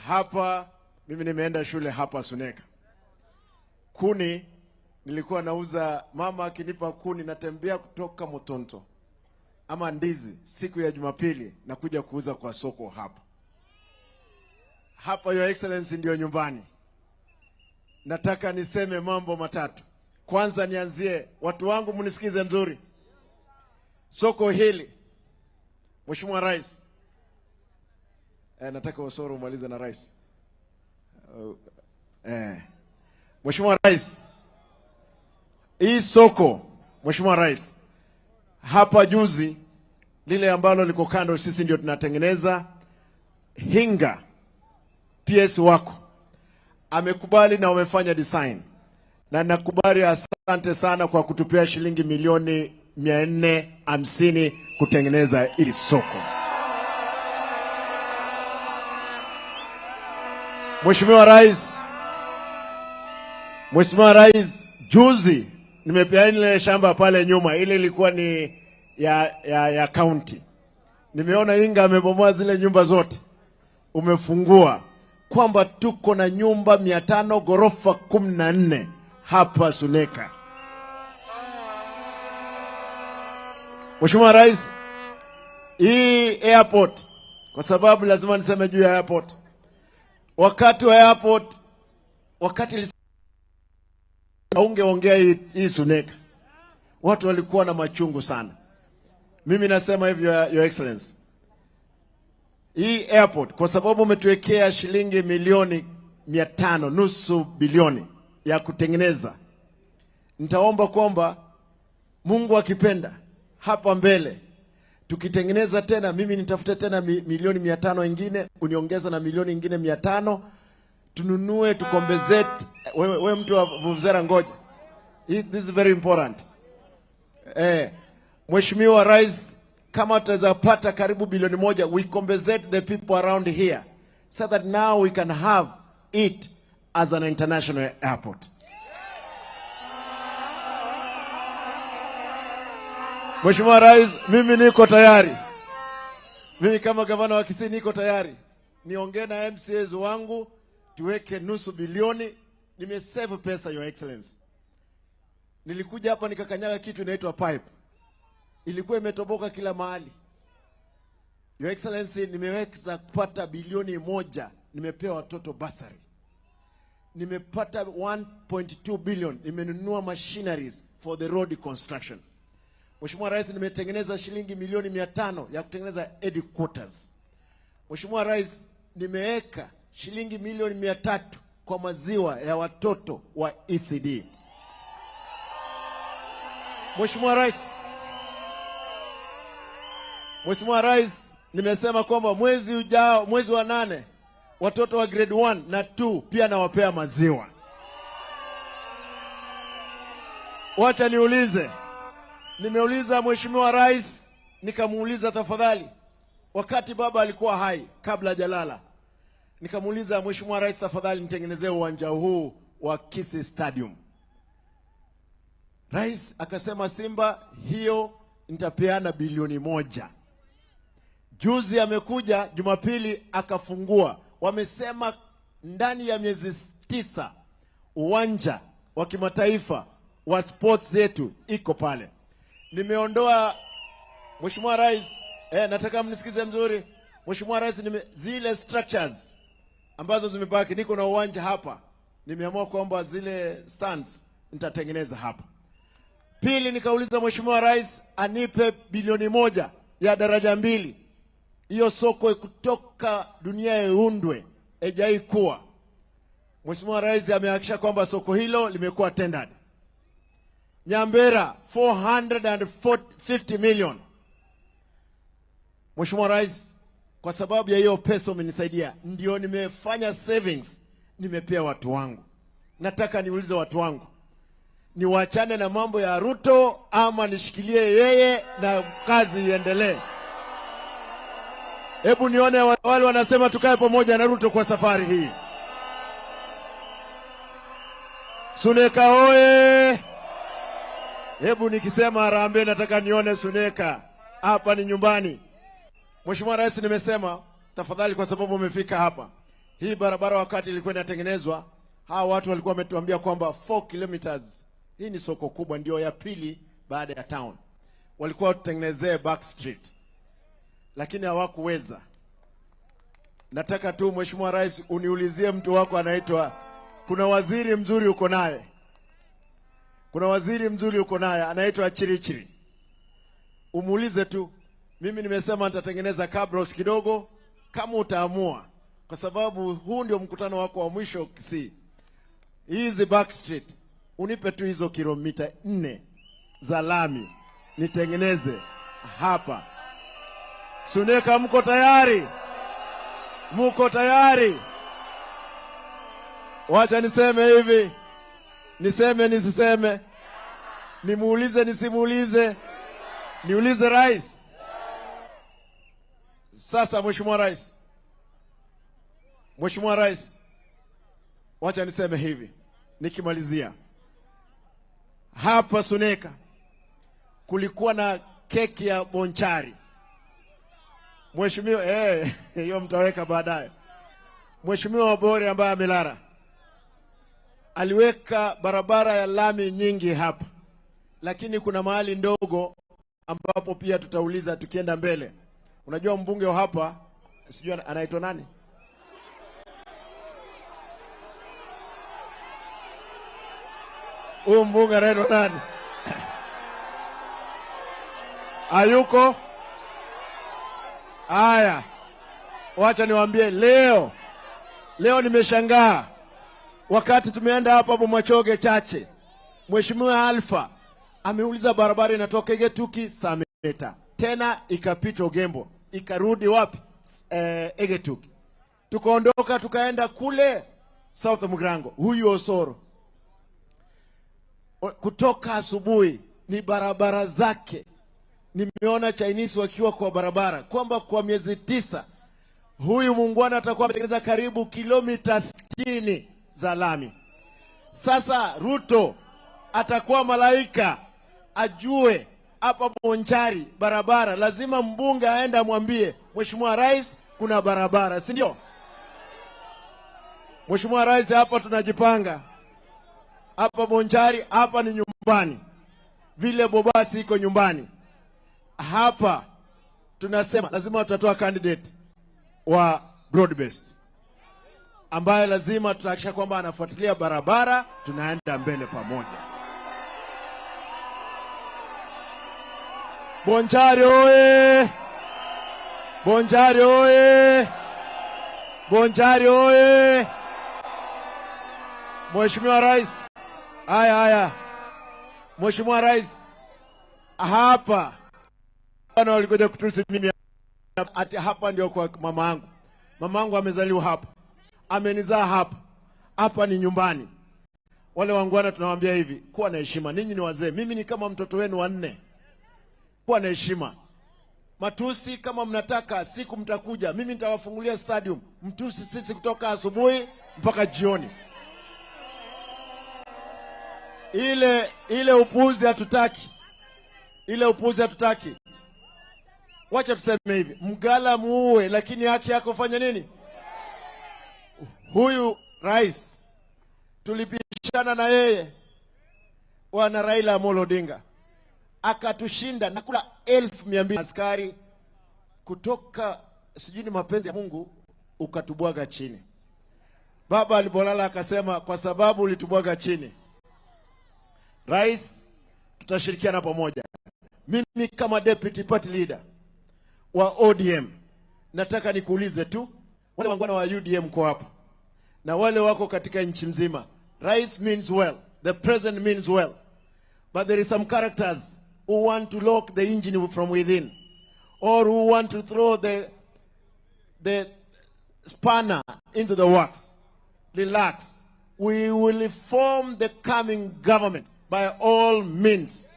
Hapa mimi nimeenda shule hapa Suneka. Kuni nilikuwa nauza, mama akinipa kuni natembea kutoka Motonto ama ndizi siku ya Jumapili na kuja kuuza kwa soko hapa. Hapa Your Excellency ndio nyumbani. Nataka niseme mambo matatu. Kwanza nianzie, watu wangu mnisikize nzuri. Soko hili, Mheshimiwa Rais, nataka Osoro umalize na Rais. Mheshimiwa Rais, hii soko, Mheshimiwa Rais, hapa juzi lile ambalo liko kando sisi ndio tunatengeneza. Hinga PS wako amekubali na wamefanya design, na nakubali, asante sana kwa kutupea shilingi milioni 450 kutengeneza hili soko. Mheshimiwa Rais, juzi nimepea ile shamba pale nyuma, ile ilikuwa ni ya county. Nimeona Inga amebomoa zile nyumba zote, umefungua kwamba tuko na nyumba 500 ghorofa 14 hapa Suneka. Mheshimiwa Rais, hii airport, kwa sababu lazima niseme juu ya airport. Wakati wa airport, wakati ungeongea hii Suneka, watu walikuwa na machungu sana. Mimi nasema hivyo, Your Excellency, hii airport kwa sababu umetuwekea shilingi milioni 500, nusu bilioni ya kutengeneza, nitaomba kwamba Mungu akipenda hapa mbele tukitengeneza tena, mimi nitafuta tena milioni 500 ingine, uniongeza na milioni ingine 500, tununue tukombezete. Wewe mtu wa Vuvuzera, ngoja, this is very important. Mheshimiwa Rais, kama tutaweza pata karibu bilioni 1, we compensate the people around here so that now we can have it as an international airport. Mheshimiwa Rais, mimi niko tayari. Mimi kama gavana wa Kisii niko tayari. Niongee na MCAs wangu tuweke nusu bilioni. Nimesave pesa, Your Excellency. Nilikuja hapa nikakanyaga kitu inaitwa pipe. Ilikuwa imetoboka kila mahali. Your Excellency, nimeweza kupata bilioni 1, nimepewa watoto basari. Nimepata 1.2 billion, nimenunua machineries for the road construction. Mheshimiwa Rais, nimetengeneza shilingi milioni 500 ya kutengeneza headquarters. Mheshimiwa Rais, nimeweka shilingi milioni 300 kwa maziwa ya watoto wa ECD. Mheshimiwa Rais, nimesema kwamba mwezi ujao, mwezi wa 8, watoto wa grade 1 na 2 pia nawapea maziwa. Wacha niulize. Nimeuliza Mheshimiwa Rais, nikamuuliza tafadhali, wakati baba alikuwa hai kabla hajalala, nikamuuliza Mheshimiwa Rais, tafadhali nitengenezee uwanja huu wa Kisii Stadium. Rais akasema Simba, hiyo nitapeana bilioni 1. Juzi amekuja Jumapili akafungua. Wamesema ndani ya miezi 9 uwanja wa kimataifa wa sports zetu iko pale. Nimeondoa Mheshimiwa Rais, nataka mnisikize mzuri. Mheshimiwa Rais, zile structures ambazo zimebaki, niko na uwanja hapa. Nimeamua kwamba zile stands nitatengeneza hapa. Pili, nikauliza Mheshimiwa Rais anipe bilioni 1 ya daraja 2. Hiyo soko kutoka dunia iundwe ejai kuwa. Mheshimiwa Rais amehakikisha kwamba soko hilo limekuwa tendered. Nyambera 450 million. Mheshimiwa Rais, kwa sababu ya hiyo pesa umenisaidia, ndio nimefanya savings, nimepea watu wangu. Nataka niulize watu wangu, niwachane na mambo ya Ruto ama nishikilie yeye na kazi iendelee? Hebu nione wale wanasema tukae pamoja na Ruto kwa safari hii. Suneka oye! Hebu nikisema Harambee nataka nione Suneka. Hapa ni nyumbani. Mheshimiwa Rais, nimesema tafadhali, kwa sababu umefika hapa. Hii barabara wakati ilikuwa inatengenezwa, hawa watu walikuwa wametuambia kwamba 4 kilometers. Hii ni soko kubwa, ndio ya pili baada ya town. Walikuwa tutengenezee back street, lakini hawakuweza. Nataka tu Mheshimiwa Rais uniulizie mtu wako anaitwa, kuna waziri mzuri uko naye. Kuna waziri mzuri uko naye anaitwa Chirichiri. Umuulize tu. Mimi nimesema nitatengeneza cabros kidogo kama utaamua, kwa sababu huu ndio mkutano wako wa mwisho Kisii. Hizi back street unipe tu hizo kilomita 4 za lami nitengeneze hapa. Suneka, mko tayari? Mko tayari? Wacha niseme hivi. Niseme nisiseme? Nimuulize nisimuulize? Niulize Rais? Sasa Mheshimiwa Rais, wacha niseme hivi nikimalizia. Hapa Suneka kulikuwa na keki ya bonchari. Mheshimiwa, hiyo mtaweka baadaye. Mheshimiwa Wabori ambaye amelara aliweka barabara ya lami nyingi hapa, lakini kuna mahali ndogo ambapo pia tutauliza tukienda mbele. Unajua mbunge wa hapa, sijui anaitwa nani? Huyu mbunge anaitwa nani? Hayuko? Aya, wacha niwaambie leo nimeshangaa. Wakati tumeenda hapa Bomachoge chache, Mheshimiwa Alpha ameuliza barabara inatoka Egetuki Sameta, tena ikapita Ogembo, ikarudi wapi? Egetuki. Tukaondoka tukaenda kule South Mugrango, huyu Osoro. Kutoka asubuhi ni barabara zake. Nimeona Chinese wakiwa kwa barabara kwamba kwa miezi 9 huyu muungwana atakuwa ametengeneza karibu kilomita 60 za lami. Sasa Ruto atakuwa malaika, ajue hapa Bonchari barabara, lazima mbunge aende amwambie Mheshimiwa Rais kuna barabara, si ndio? Mheshimiwa Rais, hapa tunajipanga. Hapa Bonchari, hapa ni nyumbani. Vile Bobasi iko nyumbani. Hapa tunasema lazima tutatoa candidate wa broad based, ambaye lazima tutahakikisha kwamba anafuatilia barabara, tunaenda mbele pamoja. Bonchari oye! Bonchari oye! Bonchari oye! Mheshimiwa Rais, haya. Mheshimiwa Rais, hapa bwana walikuja kutusi mimi ati hapa ndio kwa mama yangu. Mama yangu amezaliwa hapa. Amenizaa hapa. Hapa ni nyumbani. Wale wangwana tunawaambia hivi, kuwa na heshima. Ninyi ni wazee. Mimi ni kama mtoto wenu wa 4. Kuwa na heshima. Matusi kama mnataka siku mtakuja, mimi nitawafungulia stadium. Mtusi sisi kutoka asubuhi mpaka jioni. Ile upuzi hatutaki. Ile upuzi hatutaki. Wacha tuseme hivi, mgala muue lakini haki yako fanya nini? Huyu rais tulipishana na yeye wana Raila Amolo Odinga akatushinda na kula 1200 askari kutoka sijui ni mapenzi ya Mungu ukatubwaga chini. Baba alipolala akasema kwa sababu ulitubwaga chini, rais, tutashirikiana pamoja. Mimi kama deputy party leader wa ODM nataka nikuulize tu, wale wangwana wa UDM kwa hapa na wale wako katika nchi mzima, rais means well, the president means well, but there is some characters who want to lock the engine from within, or who want to throw the spanner into the works. Relax. We will form the coming government by all means.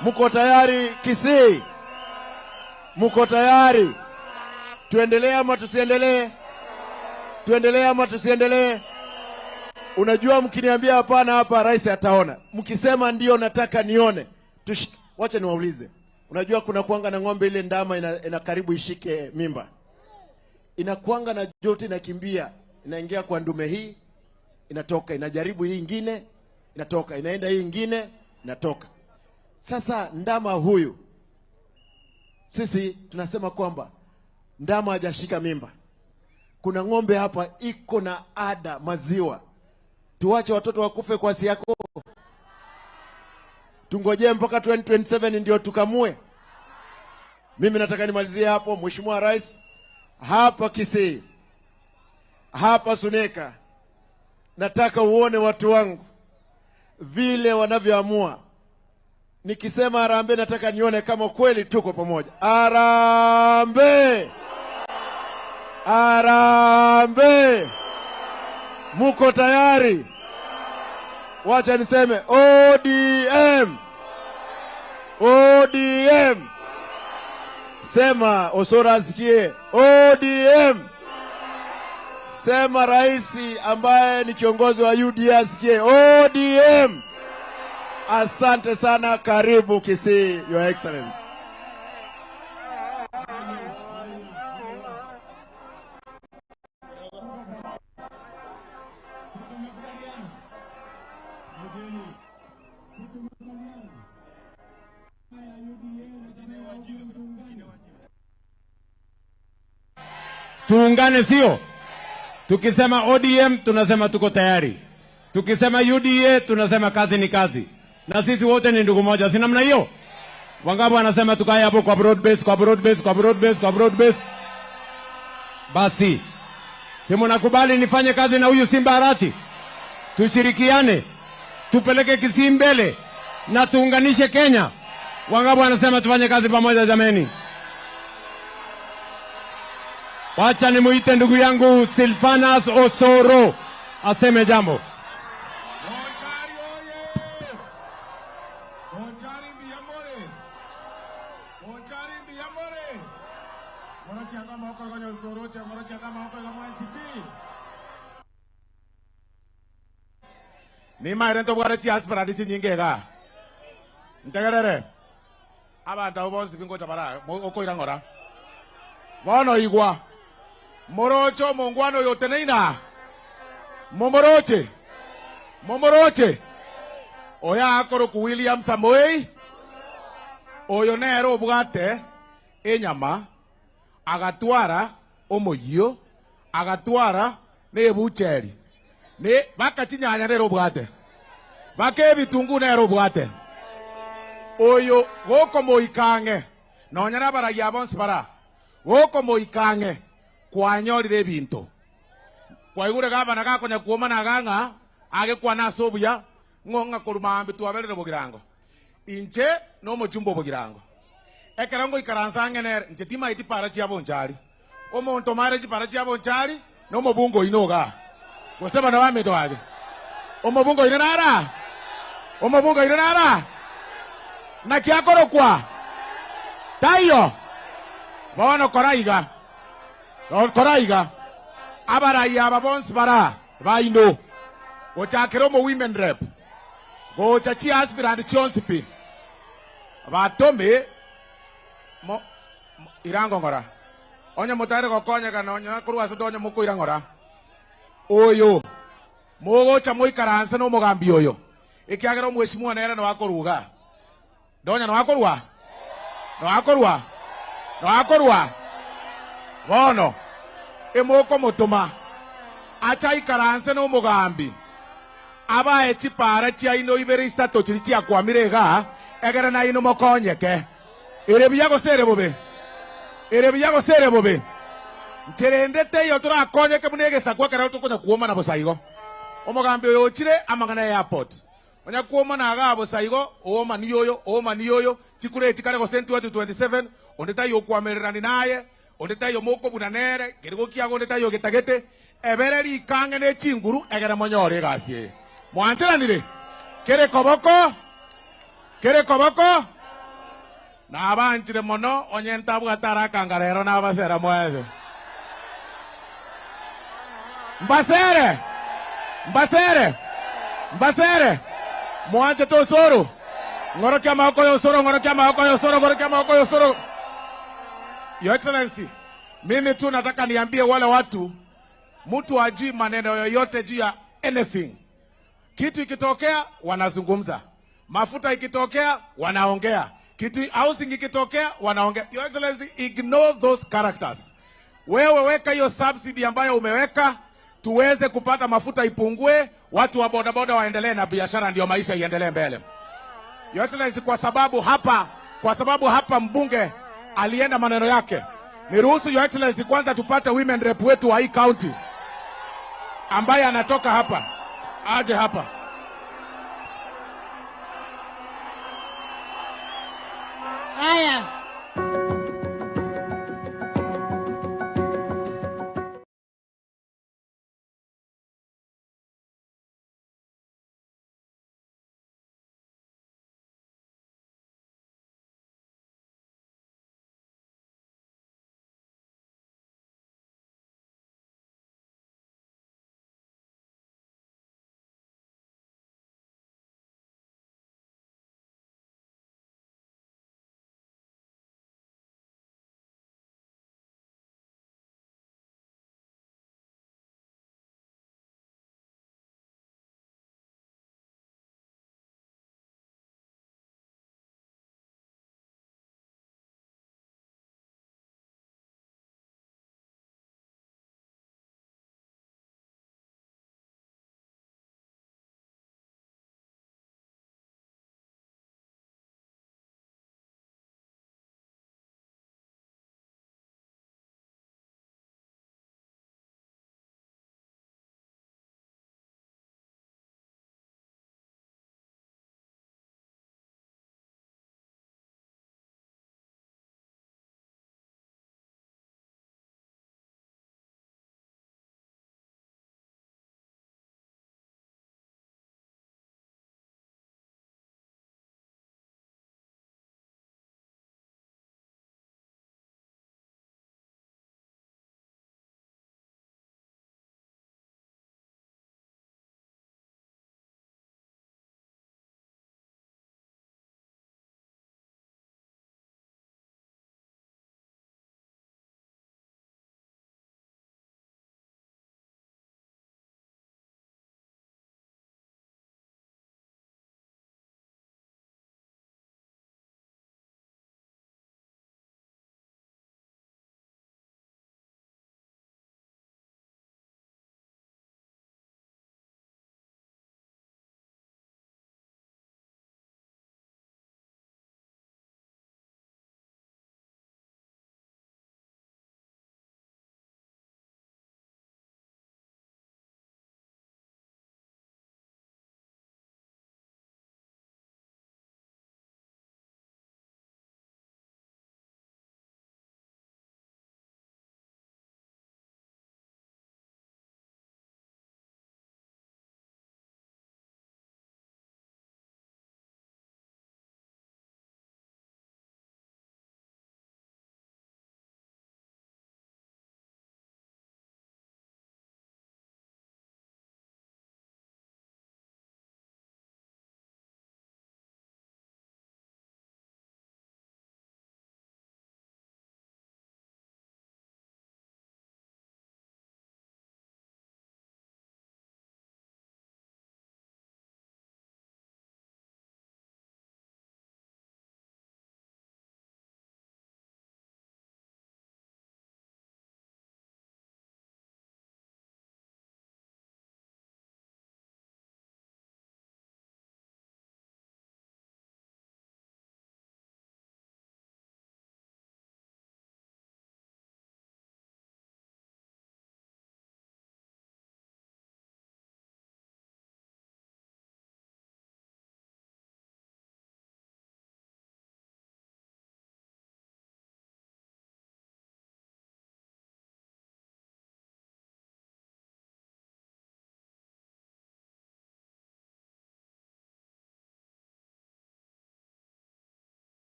Muko tayari Kisii? Muko tayari? Tuendelee ama tusiendelee? Tuendelee ama tusiendelee? Unajua mkiniambia hapana hapa rais ataona. Mkisema ndio nataka nione. Wacha niwaulize. Unajua kuna kuanga na ng'ombe ile ndama ina karibu ishike mimba. Inakuanga na joto inakimbia, inaingia kwa ndume hii, inatoka, inajaribu hii ingine, inatoka, inaenda hii ingine, inatoka. Sasa ndama huyu, sisi tunasema kwamba ndama hajashika mimba. Kuna ng'ombe hapa iko na ada maziwa. Tuwache watoto wakufe kwa si yako? Tungojee mpaka 2027 ndio tukamue? Mimi nataka nimalizie hapo. Mheshimiwa Rais, hapa Kisii, hapa Suneka, nataka uone watu wangu vile wanavyoamua. Nikisema harambee nataka nione kama kweli tuko pamoja. Harambee! Harambee! Muko tayari? Wacha niseme ODM! ODM! Sema Osora asikie. ODM! Sema rais ambaye ni kiongozi wa UDA asikie. ODM! Asante sana, karibu Kisii, Your Excellency. Tuungane sio? Tukisema ODM tunasema tuko tayari. Tukisema UDA tunasema kazi ni kazi. Na sisi wote ni ndugu moja. Si namna hiyo? Wangapi wanasema tukae hapo kwa broad base, kwa broad base, kwa broad base, kwa broad base? Basi. Si mnakubali nifanye kazi na huyu Simba Arati? Tushirikiane. Tupeleke Kisii mbele na tuunganishe Kenya. Wangapi wanasema tufanye kazi pamoja jameni? Wacha nimuite ndugu yangu Silvanus Osoro aseme jambo. Bonchari oye! Bonchari mbiyamore! Bonchari mbiyamore! Moroki akama hoko kwenye utoroche, moroki akama hoko kama NCP. Ni mairento bwarachi aspirantisi nyingega. Ntegerere. Abantu ubonsi bingo chabara, oko irangora. Bono igwa. Morocho mongwano yote neina. Momoroche. Momoroche. Oya akoro ku William Samoei. Oyo nero bwate enyama agatwara omoyio agatwara ne bucheri. Ne bakachinyanya nero bwate. Bake bitungu nero bwate. Oyo goko moikange. nonyara baragia bonsi bara goko moikange kwanyorire bintu kwaigure gabana gakonya kuoma na ganga age kwana sobuya ngonga kurumambi twaberere bogirango inche no mujumbo bogirango ekerango ikaransa ngene nche tima iti para chia bonchari omonto mare chi para chia bonchari no mobungo inoga goseba na bamedo age omobungo inara na kiakoro kwa tayo bono koraiga abaraya babons bara baino ochakero mo women rep go chachi aspirant chonsipi batome mo irango ngora onya motare gokonya kana onya kurwa sedonya muko irangora oyo mogo cha moikaranse no mugambi oyo ikiagero mweshimwa nera no akoruga donya no akorwa bono emoko motoma acha ikaranse no mugambi aba echipara chia ino ibere isato chiri akwamirega egera na ino mokonyeke erebiyago sere bobe ncherendete yo turakonyeke munege sakwa kara tukonya kuoma na bosaigo omugambi oyo chire amagana airport onya kuoma na aga bosaigo ooma niyoyo chikure chikare go 2027 ondeta yo kwamererani naye ondeta yo moko bunanere gerigo kiago ondeta yo getagete ebereri kange ne chinguru egera monyore gasie mwanteranire kere koboko na abanchire mono onye ntabwa tarakanga rero na basera mwezo mbasere mwanche to soro ngorokia maoko yo soro Your Excellency, mimi tu nataka niambie wale watu mtu ajui maneno yoyote juu ya anything. Kitu ikitokea wanazungumza, mafuta ikitokea wanaongea, kitu housing ikitokea wanaongea. Your Excellency, ignore those characters. Wewe weka hiyo subsidy ambayo umeweka tuweze kupata mafuta ipungue, watu wa bodaboda waendelee na biashara, ndio maisha iendelee mbele. Your Excellency, kwa sababu hapa mbunge alienda maneno yake, niruhusu Your Excellency kwanza tupate women rep wetu wa hii county ambaye anatoka hapa aje hapa. Haya.